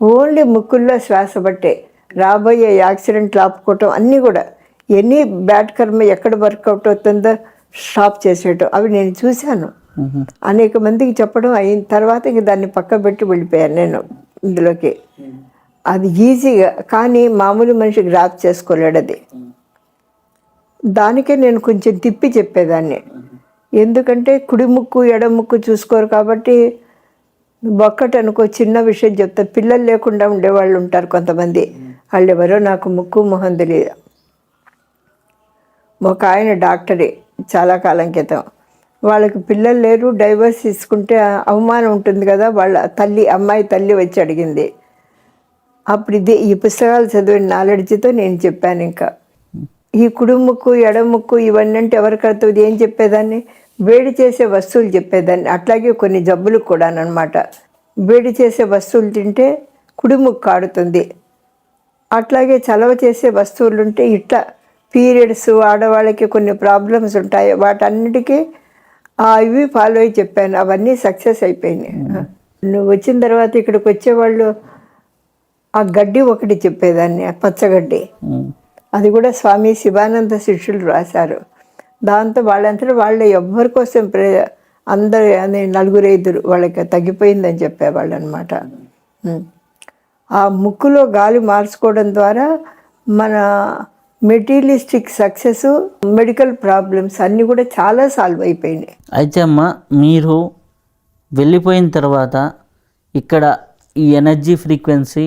ఓన్లీ ముక్కుల్లో శ్వాస బట్టే రాబోయే యాక్సిడెంట్లు ఆపుకోవటం అన్నీ కూడా, ఎనీ బ్యాడ్ కర్మ ఎక్కడ వర్కౌట్ అవుతుందో స్టాప్ చేసేయటం, అవి నేను చూశాను. అనేక మందికి చెప్పడం అయిన తర్వాత ఇంక దాన్ని పక్క పెట్టి వెళ్ళిపోయాను నేను ఇందులోకి. అది ఈజీగా, కానీ మామూలు మనిషి గ్రాప్ చేసుకోలేడు అది. దానికే నేను కొంచెం తిప్పి చెప్పేదాన్ని, ఎందుకంటే కుడి ముక్కు ఎడ ముక్కు చూసుకోరు కాబట్టి. ఒక్కటి అనుకో, చిన్న విషయం చెప్తా. పిల్లలు లేకుండా ఉండేవాళ్ళు ఉంటారు కొంతమంది, వాళ్ళు ఎవరో నాకు ముక్కు మొహం తెలియదు. ఒక ఆయన డాక్టరే చాలా కాలం క్రితం, వాళ్ళకి పిల్లలు లేరు, డైవర్స్ తీసుకుంటే అవమానం ఉంటుంది కదా. వాళ్ళ తల్లి, అమ్మాయి తల్లి వచ్చి అడిగింది. అప్పుడు ఈ పుస్తకాలు చదివిన నాలెడ్జ్తో నేను చెప్పాను. ఇంకా ఈ కుడి ముక్కు ఎడ ముక్కు ఇవన్నీ అంటే ఎవరికి అవుతుంది, ఏం చెప్పేదాన్ని, వేడి చేసే వస్తువులు చెప్పేదాన్ని. అట్లాగే కొన్ని జబ్బులు కూడా అనమాట, వేడి చేసే వస్తువులు తింటే కుడి ముక్కు ఆడుతుంది. అట్లాగే చలవ చేసే వస్తువులు ఉంటే ఇట్లా పీరియడ్స్, ఆడవాళ్ళకి కొన్ని ప్రాబ్లమ్స్ ఉంటాయి, వాటన్నిటికీ ఇవి ఫాలో అయ్యి చెప్పాను. అవన్నీ సక్సెస్ అయిపోయినాయి. నువ్వు వచ్చిన తర్వాత ఇక్కడికి వచ్చేవాళ్ళు ఆ గడ్డి ఒకటి చెప్పేదాన్ని, ఆ పచ్చగడ్డి, అది కూడా స్వామి శివానంద శిష్యులు రాశారు. దాంతో వాళ్ళంతా వాళ్ళు ఎవ్వరి కోసం అందరు నలుగురు ఐదురు వాళ్ళకి తగ్గిపోయిందని చెప్పేవాళ్ళు అనమాట. ఆ ముక్కులో గాలి మార్చుకోవడం ద్వారా మన మెటీరియలిస్టిక్ సక్సెస్, మెడికల్ ప్రాబ్లమ్స్ అన్నీ కూడా చాలా సాల్వ్ అయిపోయినాయి. అయితే అమ్మ, మీరు వెళ్ళిపోయిన తర్వాత ఇక్కడ ఈ ఎనర్జీ ఫ్రీక్వెన్సీ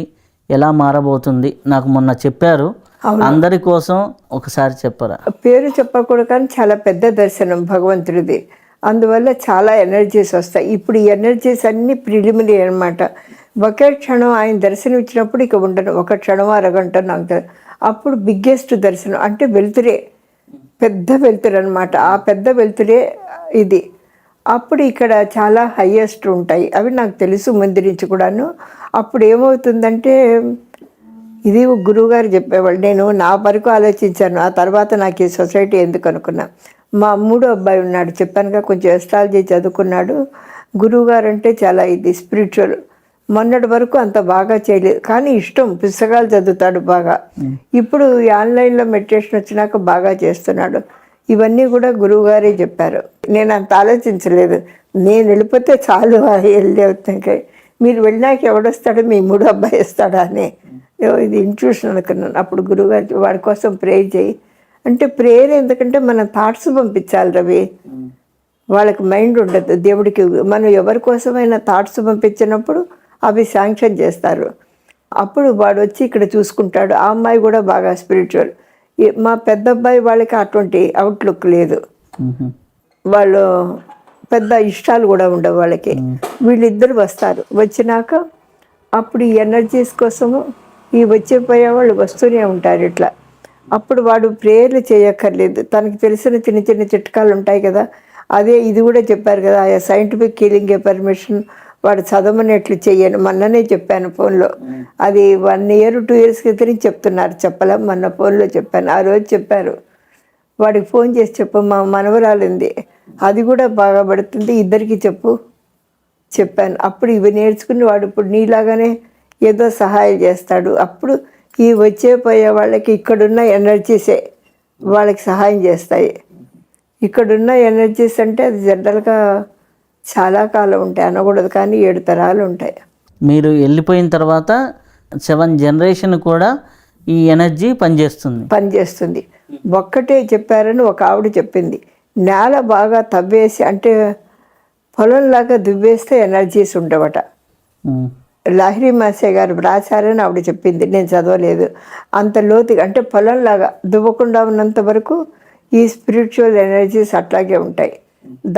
ఎలా మారబోతుంది నాకు మొన్న చెప్పారు, అందరి కోసం ఒకసారి చెప్పరా? పేరు చెప్పకూడదు, కానీ చాలా పెద్ద దర్శనం భగవంతుడిది. అందువల్ల చాలా ఎనర్జీస్ వస్తాయి. ఇప్పుడు ఈ ఎనర్జీస్ అన్నీ ప్రిలిమినరీ అనమాట. ఒకే క్షణం ఆయన దర్శనం ఇచ్చినప్పుడు ఇక ఉండను, ఒక క్షణం అరగంట నాకు, అప్పుడు బిగ్గెస్ట్ దర్శనం అంటే వెలుతురే, పెద్ద వెలుతురు అనమాట. ఆ పెద్ద వెలుతురే ఇది. అప్పుడు ఇక్కడ చాలా హయ్యెస్ట్ ఉంటాయి, అవి నాకు తెలుసు ముందు నుంచి కూడాను. అప్పుడు ఏమవుతుందంటే, ఇది గురువుగారు చెప్పేవాళ్ళు, నేను నా వరకు ఆలోచించాను. ఆ తర్వాత నాకు ఈ సొసైటీ ఎందుకు అనుకున్నా. మా మూడో అబ్బాయి ఉన్నాడు, చెప్పానుగా, కొంచెం ఎస్ట్రాలజీ చదువుకున్నాడు. గురువుగారు అంటే చాలా ఇది స్పిరిచువల్. మొన్నటి వరకు అంత బాగా చేయలేదు, కానీ ఇష్టం, పుస్తకాలు చదువుతాడు బాగా. ఇప్పుడు ఈ ఆన్లైన్లో మెడిటేషన్ వచ్చినాక బాగా చేస్తున్నాడు. ఇవన్నీ కూడా గురువుగారే చెప్పారు. నేను అంత ఆలోచించలేదు, నేను వెళ్ళిపోతే చాలు వెళ్ళే అవుతాయి, మీరు వెళ్ళినాక ఎవడొస్తాడో, మీ మూడో అబ్బాయి వస్తాడా అని ఇది ఇంట్యూషన్ అనుకున్నాను. అప్పుడు గురువుగారు వాడి కోసం ప్రేయర్ చేయి అంటే, ప్రేయర్ ఎందుకంటే మన థాట్స్ పంపించాలి రవి, వాళ్ళకి మైండ్ ఉండదు దేవుడికి. మనం ఎవరి కోసమైనా థాట్స్ పంపించినప్పుడు అవి శాంక్షన్ చేస్తారు. అప్పుడు వాడు వచ్చి ఇక్కడ చూసుకుంటాడు. ఆ అమ్మాయి కూడా బాగా స్పిరిచువల్. మా పెద్ద అబ్బాయి వాళ్ళకి అటువంటి అవుట్లుక్ లేదు, వాళ్ళు పెద్ద ఇష్టాలు కూడా ఉండవు వాళ్ళకి. వీళ్ళిద్దరు వస్తారు, వచ్చినాక అప్పుడు ఈ ఎనర్జీస్ కోసము ఈ వచ్చిపోయే వాళ్ళు వస్తూనే ఉంటారు ఇట్లా. అప్పుడు వాడు ప్రేయర్లు చేయక్కర్లేదు, తనకు తెలిసిన చిన్న చిన్న చిట్కాలు ఉంటాయి కదా. అదే ఇది కూడా చెప్పారు కదా, ఆ సైంటిఫిక్ హీలింగ్ పర్మిషన్ వాడు చదవనట్లు చెయ్యను. మొన్ననే చెప్పాను ఫోన్లో, అది 1 year 2 years క్రితం చెప్తున్నారు, చెప్పలేం. మొన్న ఫోన్లో చెప్పాను, ఆ రోజు చెప్పారు. వాడికి ఫోన్ చేసి చెప్పు, మా మనవరాలింది, అది కూడా బాగా పడుతుంది, ఇద్దరికి చెప్పాను. అప్పుడు ఇవి నేర్చుకుని వాడు ఇప్పుడు నీలాగానే ఏదో సహాయం చేస్తాడు. అప్పుడు ఈ పోయే వాళ్ళకి ఇక్కడున్న ఎనర్జీసే వాళ్ళకి సహాయం చేస్తాయి. ఇక్కడున్న ఎనర్జీస్ అంటే అది జనరల్గా చాలా కాలం ఉంటాయి అనకూడదు, కానీ 7 తరాలు ఉంటాయి. మీరు వెళ్ళిపోయిన తర్వాత 7 జనరేషన్ కూడా ఈ ఎనర్జీ పనిచేస్తుంది. ఒక్కటే చెప్పారని ఒక ఆవిడ చెప్పింది, నేల బాగా తవ్వేసి అంటే పొలంలాగా దువ్వేస్తే ఎనర్జీస్ ఉండవట. లహరి మాసే గారు రాశారని ఆవిడ చెప్పింది, నేను చదవలేదు. అంత లోతుగా అంటే పొలంలాగా దువ్వకుండా ఉన్నంత వరకు ఈ స్పిరిచువల్ ఎనర్జీస్ అట్లాగే ఉంటాయి.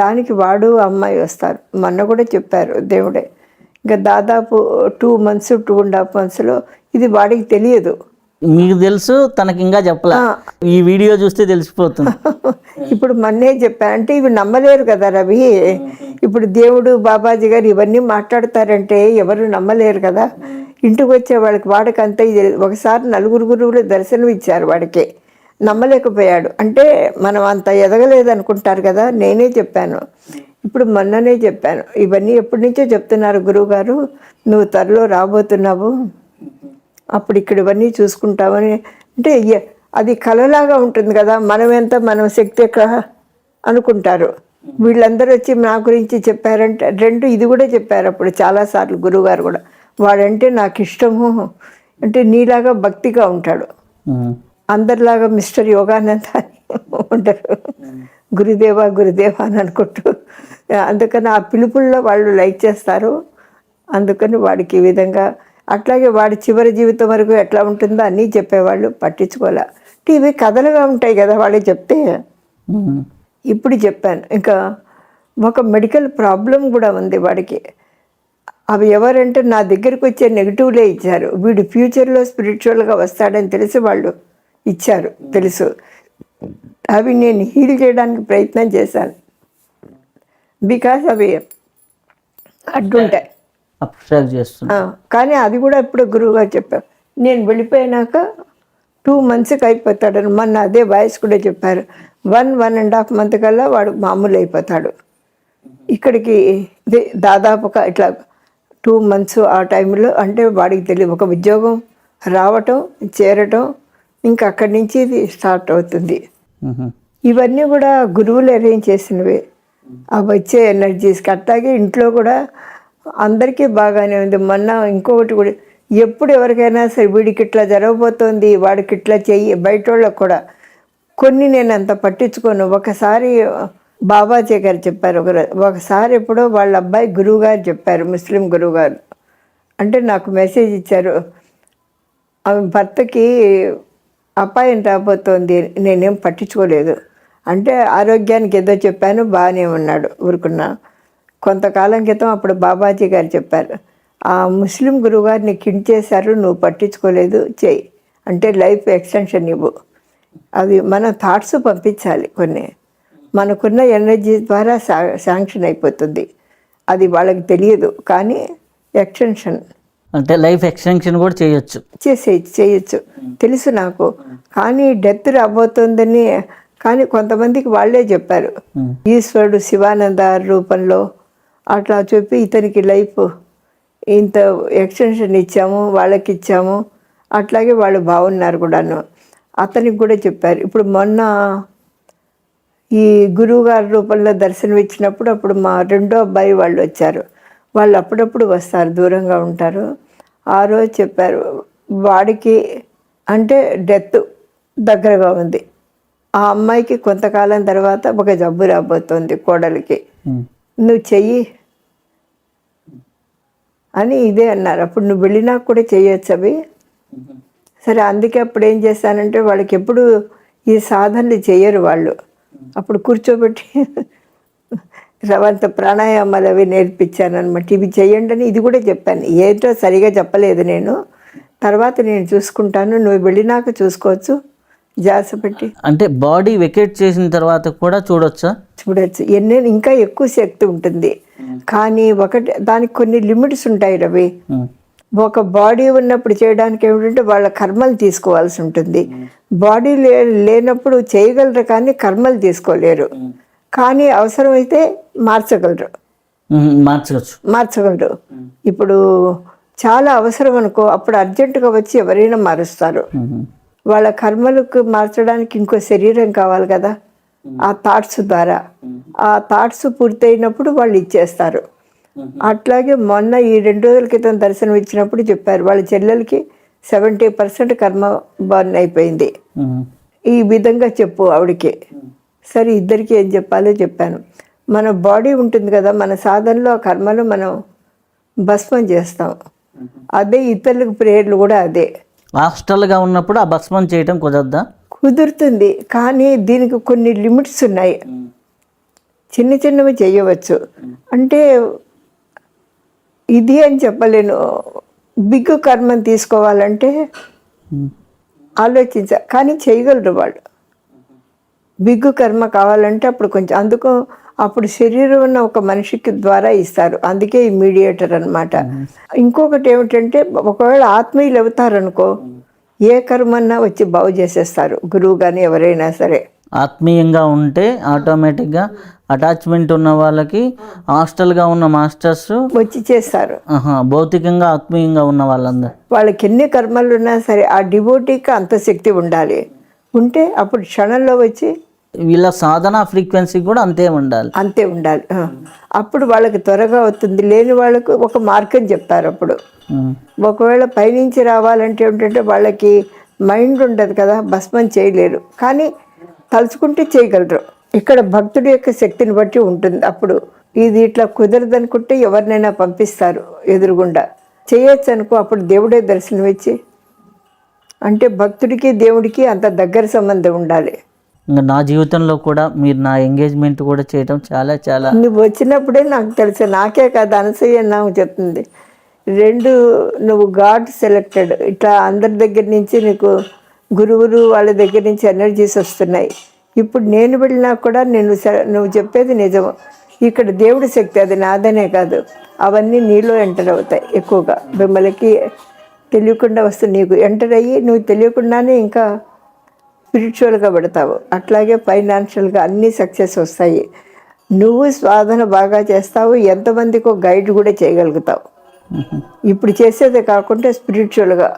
దానికి వాడు అమ్మాయి వస్తారు. మొన్న కూడా చెప్పారు దేవుడే. ఇంకా దాదాపు 2 months 2.5 monthsలో ఇది వాడికి తెలియదు. మీకు తెలుసు, తనకి ఇంకా చెప్పలా. ఈ వీడియో చూస్తే తెలిసిపోతుంది. ఇప్పుడు మొన్నే చెప్పా అంటే ఇవి నమ్మలేరు కదా రవి. ఇప్పుడు దేవుడు బాబాజీ గారు ఇవన్నీ మాట్లాడతారంటే ఎవరు నమ్మలేరు కదా. ఇంటికి వచ్చే వాడికి అంతా ఇది. ఒకసారి 4 గురువులు దర్శనం ఇచ్చారు, వాడికి నమ్మలేకపోయాడు. అంటే మనం అంత ఎదగలేదు అనుకుంటారు కదా. నేనే చెప్పాను, ఇప్పుడు మొన్ననే చెప్పాను, ఇవన్నీ ఎప్పటి నుంచో చెప్తున్నారు గురువుగారు, నువ్వు త్వరలో రాబోతున్నావు, అప్పుడు ఇక్కడ ఇవన్నీ చూసుకుంటామని. అంటే అది కలలాగా ఉంటుంది కదా, మనం శక్తి ఎక్కడ అనుకుంటారు. వీళ్ళందరూ వచ్చి నా గురించి చెప్పారంటే 2 ఇది కూడా చెప్పారు అప్పుడు చాలాసార్లు గురువుగారు కూడా. వాడంటే నాకు ఇష్టము, అంటే నీలాగా భక్తిగా ఉంటాడు, అందరిలాగా మిస్టర్ యోగానంద అని ఉంటారు, గురుదేవా గురుదేవా అని అనుకుంటూ. అందుకని ఆ పిలుపుల్లో వాళ్ళు లైక్ చేస్తారు. అందుకని వాడికి ఈ విధంగా, అట్లాగే వాడి చివరి జీవితం వరకు ఎట్లా ఉంటుందో అన్నీ చెప్పేవాళ్ళు, పట్టించుకోలే. ఇవి కథలుగా ఉంటాయి కదా వాళ్ళు చెప్తే. ఇప్పుడు చెప్పాను, ఇంకా ఒక మెడికల్ ప్రాబ్లం కూడా ఉంది వాడికి. అవి ఎవరంటే నా దగ్గరికి వచ్చే నెగిటివ్లే ఇచ్చారు. వీడు ఫ్యూచర్లో స్పిరిచువల్గా వస్తాడని తెలిసి వాళ్ళు ఇచ్చారు, తెలుసు. అవి నేను హీల్ చేయడానికి ప్రయత్నం చేశాను, బికాస్ అవి అడ్డుంటాయి. కానీ అది కూడా ఇప్పుడు గురువుగారు చెప్పారు, నేను వెళ్ళిపోయినాక 2 monthsకి అయిపోతాడని. మొన్న అదే వాయిస్ కూడా చెప్పారు, 1.5 month కల్లా వాడు మామూలు అయిపోతాడు. ఇక్కడికి దాదాపుగా ఇట్లా 2 months ఆ టైంలో. అంటే వాడికి తెలియదు, ఒక ఉద్యోగం రావటం చేరటం, ఇంకా అక్కడి నుంచి ఇది స్టార్ట్ అవుతుంది. ఇవన్నీ కూడా గురువులు అరేంజ్ చేసినవి, అవి వచ్చే ఎనర్జీస్కి. అట్లాగే ఇంట్లో కూడా అందరికీ బాగానే ఉంది. మొన్న ఇంకొకటి కూడా, ఎప్పుడు ఎవరికైనా సరే వీడికి ఇట్లా జరగబోతోంది, వాడికి ఇట్లా చెయ్యి, బయట వాళ్ళకు కూడా కొన్ని నేను అంత పట్టించుకోను. ఒకసారి బాబాజీ గారు చెప్పారు, ఒకసారి ఎప్పుడో వాళ్ళ అబ్బాయి గురువు గారు చెప్పారు, ముస్లిం గురువు గారు. అంటే నాకు మెసేజ్ ఇచ్చారు, ఆమె భర్తకి అపాయం రాబోతోంది, నేనేం పట్టించుకోలేదు. అంటే ఆరోగ్యానికి ఏదో చెప్పాను, బాగానే ఉన్నాడు, ఊరుకున్నా. కొంతకాలం క్రితం అప్పుడు బాబాజీ గారు చెప్పారు, ఆ ముస్లిం గురువుగారు నీకు చేశారు, నువ్వు పట్టించుకోలేదు, చెయ్యి అంటే లైఫ్ ఎక్స్టెన్షన్ ఇవ్వు. అవి మన థాట్స్ పంపించాలి, కొన్ని మనకున్న ఎనర్జీ ద్వారా శాంక్షన్ అయిపోతుంది. అది వాళ్ళకి తెలియదు, కానీ ఎక్స్టెన్షన్ అంటే లైఫ్ ఎక్స్టెన్షన్ కూడా చేయొచ్చు తెలుసు నాకు. కానీ డెత్ రాబోతుందని, కానీ కొంతమందికి వాళ్ళే చెప్పారు, ఈశ్వరుడు శివానంద రూపంలో అట్లా చెప్పి ఇతనికి లైఫ్ ఇంత ఎక్స్టెన్షన్ ఇచ్చాము, వాళ్ళకి ఇచ్చాము, అట్లాగే వాళ్ళు బాగున్నారు కూడాను. అతనికి కూడా చెప్పారు. ఇప్పుడు మొన్న ఈ గురువుగారి రూపంలో దర్శనం ఇచ్చినప్పుడు అప్పుడు మా 2వ అబ్బాయి వాళ్ళు వచ్చారు. వాళ్ళు అప్పుడప్పుడు వస్తారు, దూరంగా ఉంటారు. ఆ రోజు చెప్పారు, వాడికి అంటే డెత్ దగ్గరగా ఉంది, ఆ అమ్మాయికి కొంతకాలం తర్వాత ఒక జబ్బు రాబోతుంది కోడలికి, నువ్వు చెయ్యి అని ఇదే అన్నారు. అప్పుడు నువ్వు వెళ్ళినా కూడా చేయొచ్చు అవి. సరే, అందుకే అప్పుడు ఏం చేస్తానంటే వాళ్ళకి ఎప్పుడు ఈ సాధనలు చేయరు వాళ్ళు. అప్పుడు కూర్చోబెట్టి రవంత ప్రాణాయామాలు అవి నేర్పించాను అనమాట. ఇవి చేయండి అని ఇది కూడా చెప్పాను. ఏంటో సరిగా చెప్పలేదు నేను, తర్వాత నేను చూసుకుంటాను, నువ్వు వెళ్ళినాక చూసుకోవచ్చు జాగ్రత్త పెట్టి. అంటే బాడీ వెకేట్ చేసిన తర్వాత కూడా చూడొచ్చు. ఇంకా ఎక్కువ శక్తి ఉంటుంది. కానీ ఒకటి, దానికి కొన్ని లిమిట్స్ ఉంటాయి రవి. ఒక బాడీ ఉన్నప్పుడు చేయడానికి ఏమిటంటే వాళ్ళ కర్మలు తీసుకోవాల్సి ఉంటుంది. బాడీ లేనప్పుడు చేయగలరు, కానీ కర్మలు తీసుకోలేరు. కానీ అవసరమైతే మార్చగలరు. ఇప్పుడు చాలా అవసరం అనుకో, అప్పుడు అర్జెంటుగా వచ్చి ఎవరైనా మారుస్తారు. వాళ్ళ కర్మలకు మార్చడానికి ఇంకో శరీరం కావాలి కదా, ఆ థాట్స్ ద్వారా. ఆ థాట్స్ పూర్తయినప్పుడు వాళ్ళు ఇచ్చేస్తారు. అట్లాగే మొన్న ఈ 2 రోజుల క్రితం దర్శనం ఇచ్చినప్పుడు చెప్పారు వాళ్ళ చెల్లెలకి 70% కర్మ బర్న్ అయిపోయింది. ఈ విధంగా చెప్పు ఆవిడకి. సరే ఇద్దరికి ఏం చెప్పాలో చెప్పాను. మన బాడీ ఉంటుంది కదా, మన సాధనలో ఆ కర్మను మనం భస్మం చేస్తాం. అదే ఇతరులకు ప్రేయర్లు కూడా అదే. హాస్టల్గా ఉన్నప్పుడు ఆ భస్మం చేయటం కుదరదా? కుదురుతుంది, కానీ దీనికి కొన్ని లిమిట్స్ ఉన్నాయి. చిన్న చిన్నవి చేయవచ్చు, అంటే ఇది అని చెప్పలేను. బిగ్ కర్మని తీసుకోవాలంటే కానీ చేయగలరు వాళ్ళు. బిగ్ కర్మ కావాలంటే అప్పుడు కొంచెం అందుకు అప్పుడు శరీరం ఉన్న ఒక మనిషికి ద్వారా ఇస్తారు, అందుకే ఈ మీడియేటర్ అనమాట. ఇంకొకటి ఏమిటంటే ఒకవేళ ఆత్మీయులు అవుతారనుకో ఏ కర్మన్నా వచ్చి బాగు చేసేస్తారు, గురువు కానీ ఎవరైనా సరే. ఆత్మీయంగా ఉంటే ఆటోమేటిక్గా అటాచ్మెంట్ ఉన్న వాళ్ళకి హాస్టల్గా ఉన్న మాస్టర్స్ వచ్చి చేస్తారు. భౌతికంగా ఆత్మీయంగా ఉన్న వాళ్ళందరూ వాళ్ళకి ఎన్ని కర్మలు ఉన్నా సరే ఆ డివోటీకి అంత శక్తి ఉండాలి. ఉంటే అప్పుడు క్షణంలో వచ్చి వీళ్ళ సాధన ఫ్రీక్వెన్సీ కూడా అంతే ఉండాలి. అప్పుడు వాళ్ళకి త్వరగా అవుతుంది. లేని వాళ్ళకు ఒక మార్గం చెప్తారు. అప్పుడు ఒకవేళ పైనుంచి రావాలంటే ఏంటంటే వాళ్ళకి మైండ్ ఉండదు కదా, భస్మం చేయలేరు, కానీ తలుచుకుంటే చేయగలరు. ఇక్కడ భక్తుడి యొక్క శక్తిని బట్టి ఉంటుంది. అప్పుడు ఇది ఇట్లా కుదరదు అనుకుంటే ఎవరినైనా పంపిస్తారు ఎదురుగుండా. చేయొచ్చు అనుకో అప్పుడు దేవుడే దర్శనం ఇచ్చి, అంటే భక్తుడికి దేవుడికి అంత దగ్గర సంబంధం ఉండాలి. ఇంకా నా జీవితంలో కూడా మీరు నా ఎంగేజ్మెంట్ కూడా చేయడం చాలా చాలా నువ్వు వచ్చినప్పుడే నాకు తెలుసు. నాకే కాదు, అనసూయ నాకు చెప్తుంది. 2 నువ్వు గాడ్ సెలెక్టెడ్. ఇట్లా అందరి దగ్గర నుంచి నీకు గురువులు వాళ్ళ దగ్గర నుంచి ఎనర్జీస్ వస్తున్నాయి. ఇప్పుడు నేను వెళ్ళినా కూడా నువ్వు చెప్పేది నిజం. ఇక్కడ దేవుడి శక్తి, అది నాదనే కాదు, అవన్నీ నీలో ఎంటర్ అవుతాయి. ఎక్కువగా మిమ్మల్కి తెలియకుండా వస్తుంది. నీకు ఎంటర్ అయ్యి నువ్వు తెలియకుండానే ఇంకా స్పిరిచువల్గా పెడతావు. అట్లాగే ఫైనాన్షియల్గా అన్నీ సక్సెస్ వస్తాయి. నువ్వు సాధన బాగా చేస్తావు, ఎంతమందికో గైడ్ కూడా చేయగలుగుతావు. ఇప్పుడు చేసేదే కాకుండా స్పిరిచువల్గా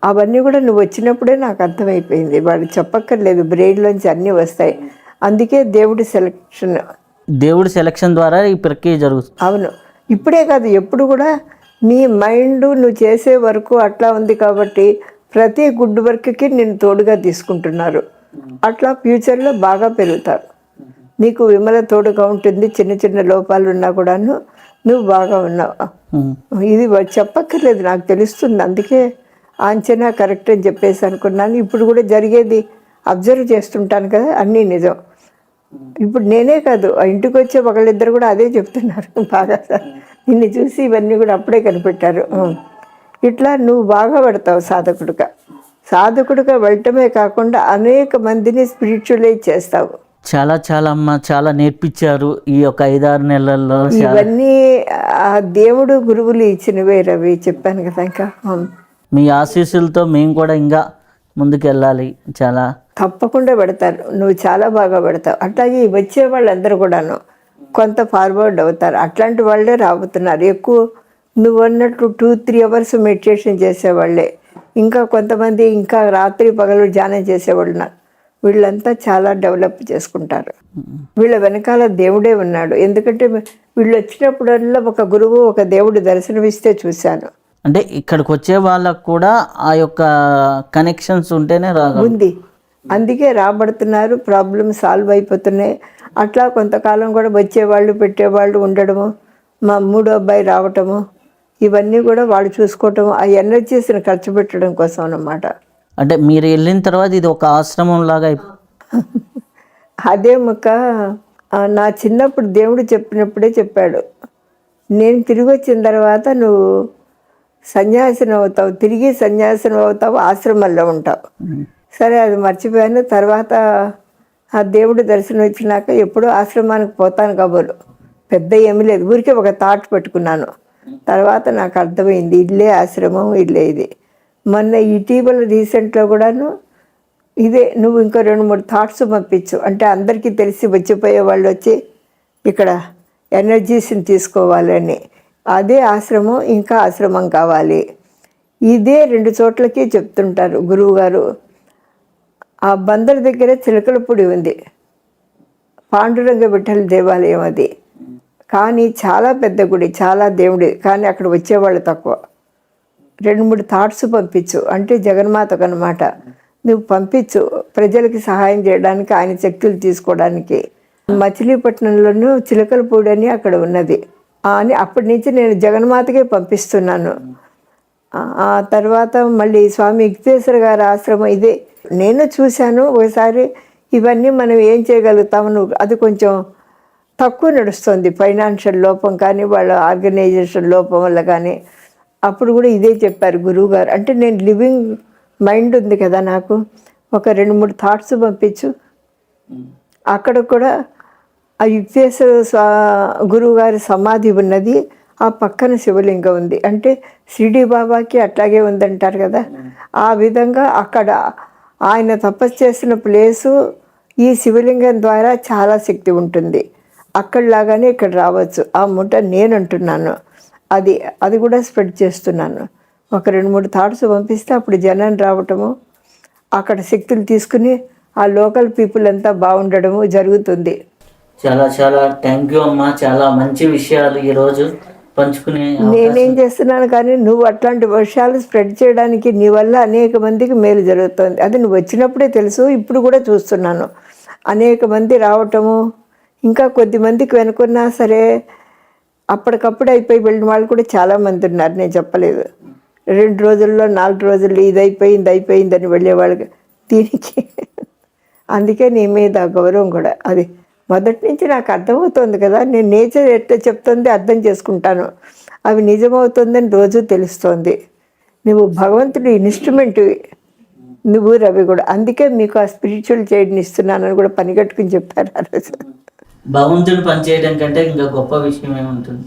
అవన్నీ కూడా నువ్వు వచ్చినప్పుడే నాకు అర్థమైపోయింది. వాడు చెప్పక్కర్లేదు, బ్రెయిన్లోంచి అన్నీ వస్తాయి. అందుకే దేవుడి సెలక్షన్ ద్వారా ఈ ప్రక్రియ జరుగుతుంది. అవును, ఇప్పుడే కాదు ఎప్పుడు కూడా నీ మైండ్ నువ్వు చేసే వరకు అట్లా ఉంది కాబట్టి ప్రతి గుడ్ వర్క్కి నేను తోడుగా తీసుకుంటున్నారు. అట్లా ఫ్యూచర్లో బాగా పెరుగుతారు. నీకు విమల తోడుగా ఉంటుంది. చిన్న చిన్న లోపాలు ఉన్నా కూడాను నువ్వు బాగా ఉన్నావు. ఇది చెప్పక్కర్లేదు, నాకు తెలుస్తుంది. అందుకే అంచనా కరెక్ట్ అని చెప్పేసి అనుకున్నాను. ఇప్పుడు కూడా జరిగేది అబ్జర్వ్ చేస్తుంటాను కదా, అన్నీ నిజం. ఇప్పుడు నేనే కాదు, ఇంటికి వచ్చే ఒకళ్ళిద్దరు కూడా అదే చెప్తున్నారు. బాగా నిన్ను చూసి ఇవన్నీ కూడా అప్పుడే కనిపెట్టారు. ఇట్లా నువ్వు బాగా పడతావు సాధకుడిగా వెళ్ళటమే కాకుండా అనేక మందిని స్పిరిచువలైజ్ చేస్తావు. చాలా చాలా అమ్మ, చాలా నేర్పించారు ఈ యొక్క 5-6 నెలల్లో. ఇవన్నీ ఆ దేవుడు గురువులు ఇచ్చినవే రవి, చెప్పాను కదా. ఇంకా మీ ఆశీస్సులతో మేము కూడా ఇంకా ముందుకెళ్ళాలి. చాలా తప్పకుండా పెడతారు, నువ్వు చాలా బాగా పెడతావు. అట్లాగే వచ్చే వాళ్ళందరూ కూడాను కొంత ఫార్వర్డ్ అవుతారు. అట్లాంటి వాళ్ళే రాబోతున్నారు ఎక్కువ. నువ్వు అన్నట్టు 2-3 అవర్స్ మెడిటేషన్ చేసేవాళ్ళే, ఇంకా కొంతమంది ఇంకా రాత్రి పగలు ధ్యానం చేసేవాళ్ళు ఉన్నారు. వీళ్ళంతా చాలా డెవలప్ చేసుకుంటారు. వీళ్ళ వెనకాల దేవుడే ఉన్నాడు. ఎందుకంటే వీళ్ళు వచ్చినప్పుడల్లా ఒక గురువు ఒక దేవుడు దర్శనమిస్తే చూశాను. అంటే ఇక్కడికి వచ్చే వాళ్ళకు కూడా ఆ యొక్క కనెక్షన్స్ ఉంటేనే ఉంది, అందుకే రాబడుతున్నారు. ప్రాబ్లమ్ సాల్వ్ అయిపోతున్నాయి. అట్లా కొంతకాలం కూడా వచ్చేవాళ్ళు పెట్టేవాళ్ళు ఉండడము, మా 3వ అబ్బాయి రావటము, ఇవన్నీ కూడా వాళ్ళు చూసుకోవటము, ఆ ఎనర్జీస్ని ఖర్చు పెట్టడం కోసం అన్నమాట. అంటే మీరు వెళ్ళిన తర్వాత ఇది ఒక ఆశ్రమం లాగా అదే మొక్క నా చిన్నప్పుడు దేవుడు చెప్పినప్పుడే చెప్పాడు, నేను తిరిగి వచ్చిన తర్వాత నువ్వు సన్యాసిని అవుతావు, తిరిగి సన్యాసిని అవుతావు, ఆశ్రమంలో ఉంటావు. సరే అది మర్చిపోయాను. తర్వాత ఆ దేవుడు దర్శనం ఇచ్చినాక ఎప్పుడూ ఆశ్రమానికి పోతాను కాబోలు, పెద్ద ఏమీ లేదు, ఊరికే ఒక థాట్ పెట్టుకున్నాను. తర్వాత నాకు అర్థమైంది ఇల్లే ఆశ్రమం, ఇల్లే ఇది. మొన్న ఇటీవల రీసెంట్లో కూడాను ఇదే, నువ్వు ఇంకో 2-3 థాట్స్ పంపించు అంటే అందరికీ తెలిసి వచ్చిపోయే వాళ్ళు వచ్చి ఇక్కడ ఎనర్జీస్ని తీసుకోవాలని. అదే ఆశ్రమం, ఇంకా ఆశ్రమం కావాలి. ఇదే 2 చోట్లకి చెప్తుంటారు గురువుగారు. ఆ బందర్ దగ్గర చిలకలపూడి ఉంది, పాండురంగ విఠల దేవాలయం. అది కానీ చాలా పెద్ద గుడి, చాలా దేవుడి, కానీ అక్కడ వచ్చేవాళ్ళు తక్కువ. 2-3 థాట్స్ పంపించు అంటే జగన్మాతకు అనమాట. నువ్వు పంపించు ప్రజలకి సహాయం చేయడానికి, ఆయన శక్తులు తీసుకోవడానికి. మచిలీపట్నంలోనూ చిలకలపూడి అని అక్కడ ఉన్నది అని అప్పటి నుంచి నేను జగన్మాతకే పంపిస్తున్నాను. ఆ తర్వాత మళ్ళీ స్వామి యుక్తేశ్వర గారి ఆశ్రమం ఇదే నేను చూశాను ఒకసారి. ఇవన్నీ మనం ఏం చేయగలుగుతాము, అది కొంచెం తక్కువ నడుస్తుంది, ఫైనాన్షియల్ లోపం కానీ వాళ్ళ ఆర్గనైజేషన్ లోపం వల్ల కానీ. అప్పుడు కూడా ఇదే చెప్పారు గురువు గారు. అంటే నేను లివింగ్ మైండ్ ఉంది కదా నాకు, ఒక 2-3 థాట్స్ పంపించు. అక్కడ కూడా ఆ యుక్తేశ్వర గురువు గారి సమాధి ఉన్నది, ఆ పక్కన శివలింగం ఉంది. అంటే షిరిడి బాబాకి అట్లాగే ఉందంటారు కదా, ఆ విధంగా అక్కడ ఆయన తపస్సు చేసిన ప్లేసు ఈ శివలింగం ద్వారా చాలా శక్తి ఉంటుంది. అక్కడలాగానే ఇక్కడ రావచ్చు. ఆ ముఠ నేను అంటున్నాను, అది కూడా స్ప్రెడ్ చేస్తున్నాను. ఒక 2-3 థాట్స్ పంపిస్తే అప్పుడు జనం రావటము, అక్కడ శక్తులు తీసుకుని ఆ లోకల్ పీపుల్ అంతా బాగుండడము జరుగుతుంది. చాలా చాలా థ్యాంక్ యూ అమ్మా. చాలా మంచి విషయాలు ఈరోజు పంచుకునే నేనేం చేస్తున్నాను కానీ నువ్వు అట్లాంటి విషయాలు స్ప్రెడ్ చేయడానికి నీ వల్ల అనేక మందికి మేలు జరుగుతుంది. అది నువ్వు వచ్చినప్పుడే తెలుసు, ఇప్పుడు కూడా చూస్తున్నాను. అనేక మంది రావటము, ఇంకా కొద్ది మందికి వెనుకున్నా సరే అప్పటికప్పుడు అయిపోయి వెళ్ళిన వాళ్ళు కూడా చాలామంది ఉన్నారు. నేను చెప్పలేదు, 2 రోజుల్లో 4 రోజుల్లో ఇది అయిపోయిందని వెళ్ళేవాళ్ళకి. దీనికి అందుకే నీ మీద గౌరవం కూడా. అది మొదటి నుంచి నాకు అర్థమవుతుంది కదా, నేను నేచర్ ఎట్లా చెప్తుంది అర్థం చేసుకుంటాను, అవి నిజమవుతుందని రోజు తెలుస్తోంది. నువ్వు భగవంతుడి ఇన్స్ట్రుమెంట్వి, నువ్వు రవి కూడా. అందుకే మీకు ఆ స్పిరిచువల్ చైర్ని ఇస్తున్నానని కూడా పనిగట్టుకుని చెప్పారు ఆ రోజు. భగవంతుడు పనిచేయడం కంటే ఇంకా గొప్ప విషయం ఏముంటుంది?